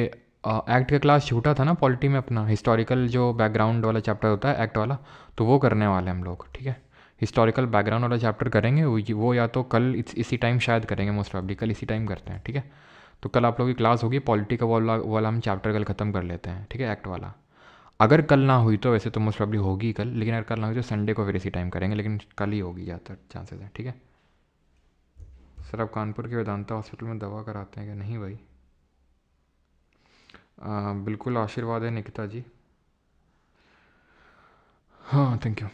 S1: एक्ट का क्लास छूटा था ना पॉलिटी में अपना, हिस्टोरिकल जो बैकग्राउंड वाला चैप्टर होता है एक्ट वाला, तो वो करने वाले हम लोग, ठीक है। हिस्टोरिकल बैकग्राउंड वाला चैप्टर करेंगे, वो या तो कल इसी टाइम शायद करेंगे, मोस्ट प्रॉब्ली कल इसी टाइम करते हैं, ठीक है। तो कल आप लोगों की क्लास होगी, पॉलिटी का वाला हम चैप्टर कल ख़त्म कर लेते हैं, ठीक है, एक्ट वाला। अगर कल ना हुई तो, वैसे तो मोस्ट प्रॉब्ली होगी कल, लेकिन अगर कल ना हुई तो संडे को फिर इसी टाइम करेंगे, लेकिन कल ही होगी ज़्यादातर चांसेस है, ठीक है। सर आप कानपुर के वेदांता हॉस्पिटल में दवा कराते हैं क्या? नहीं भाई, बिल्कुल आशीर्वाद है निकिता जी। हाँ, थैंक यू।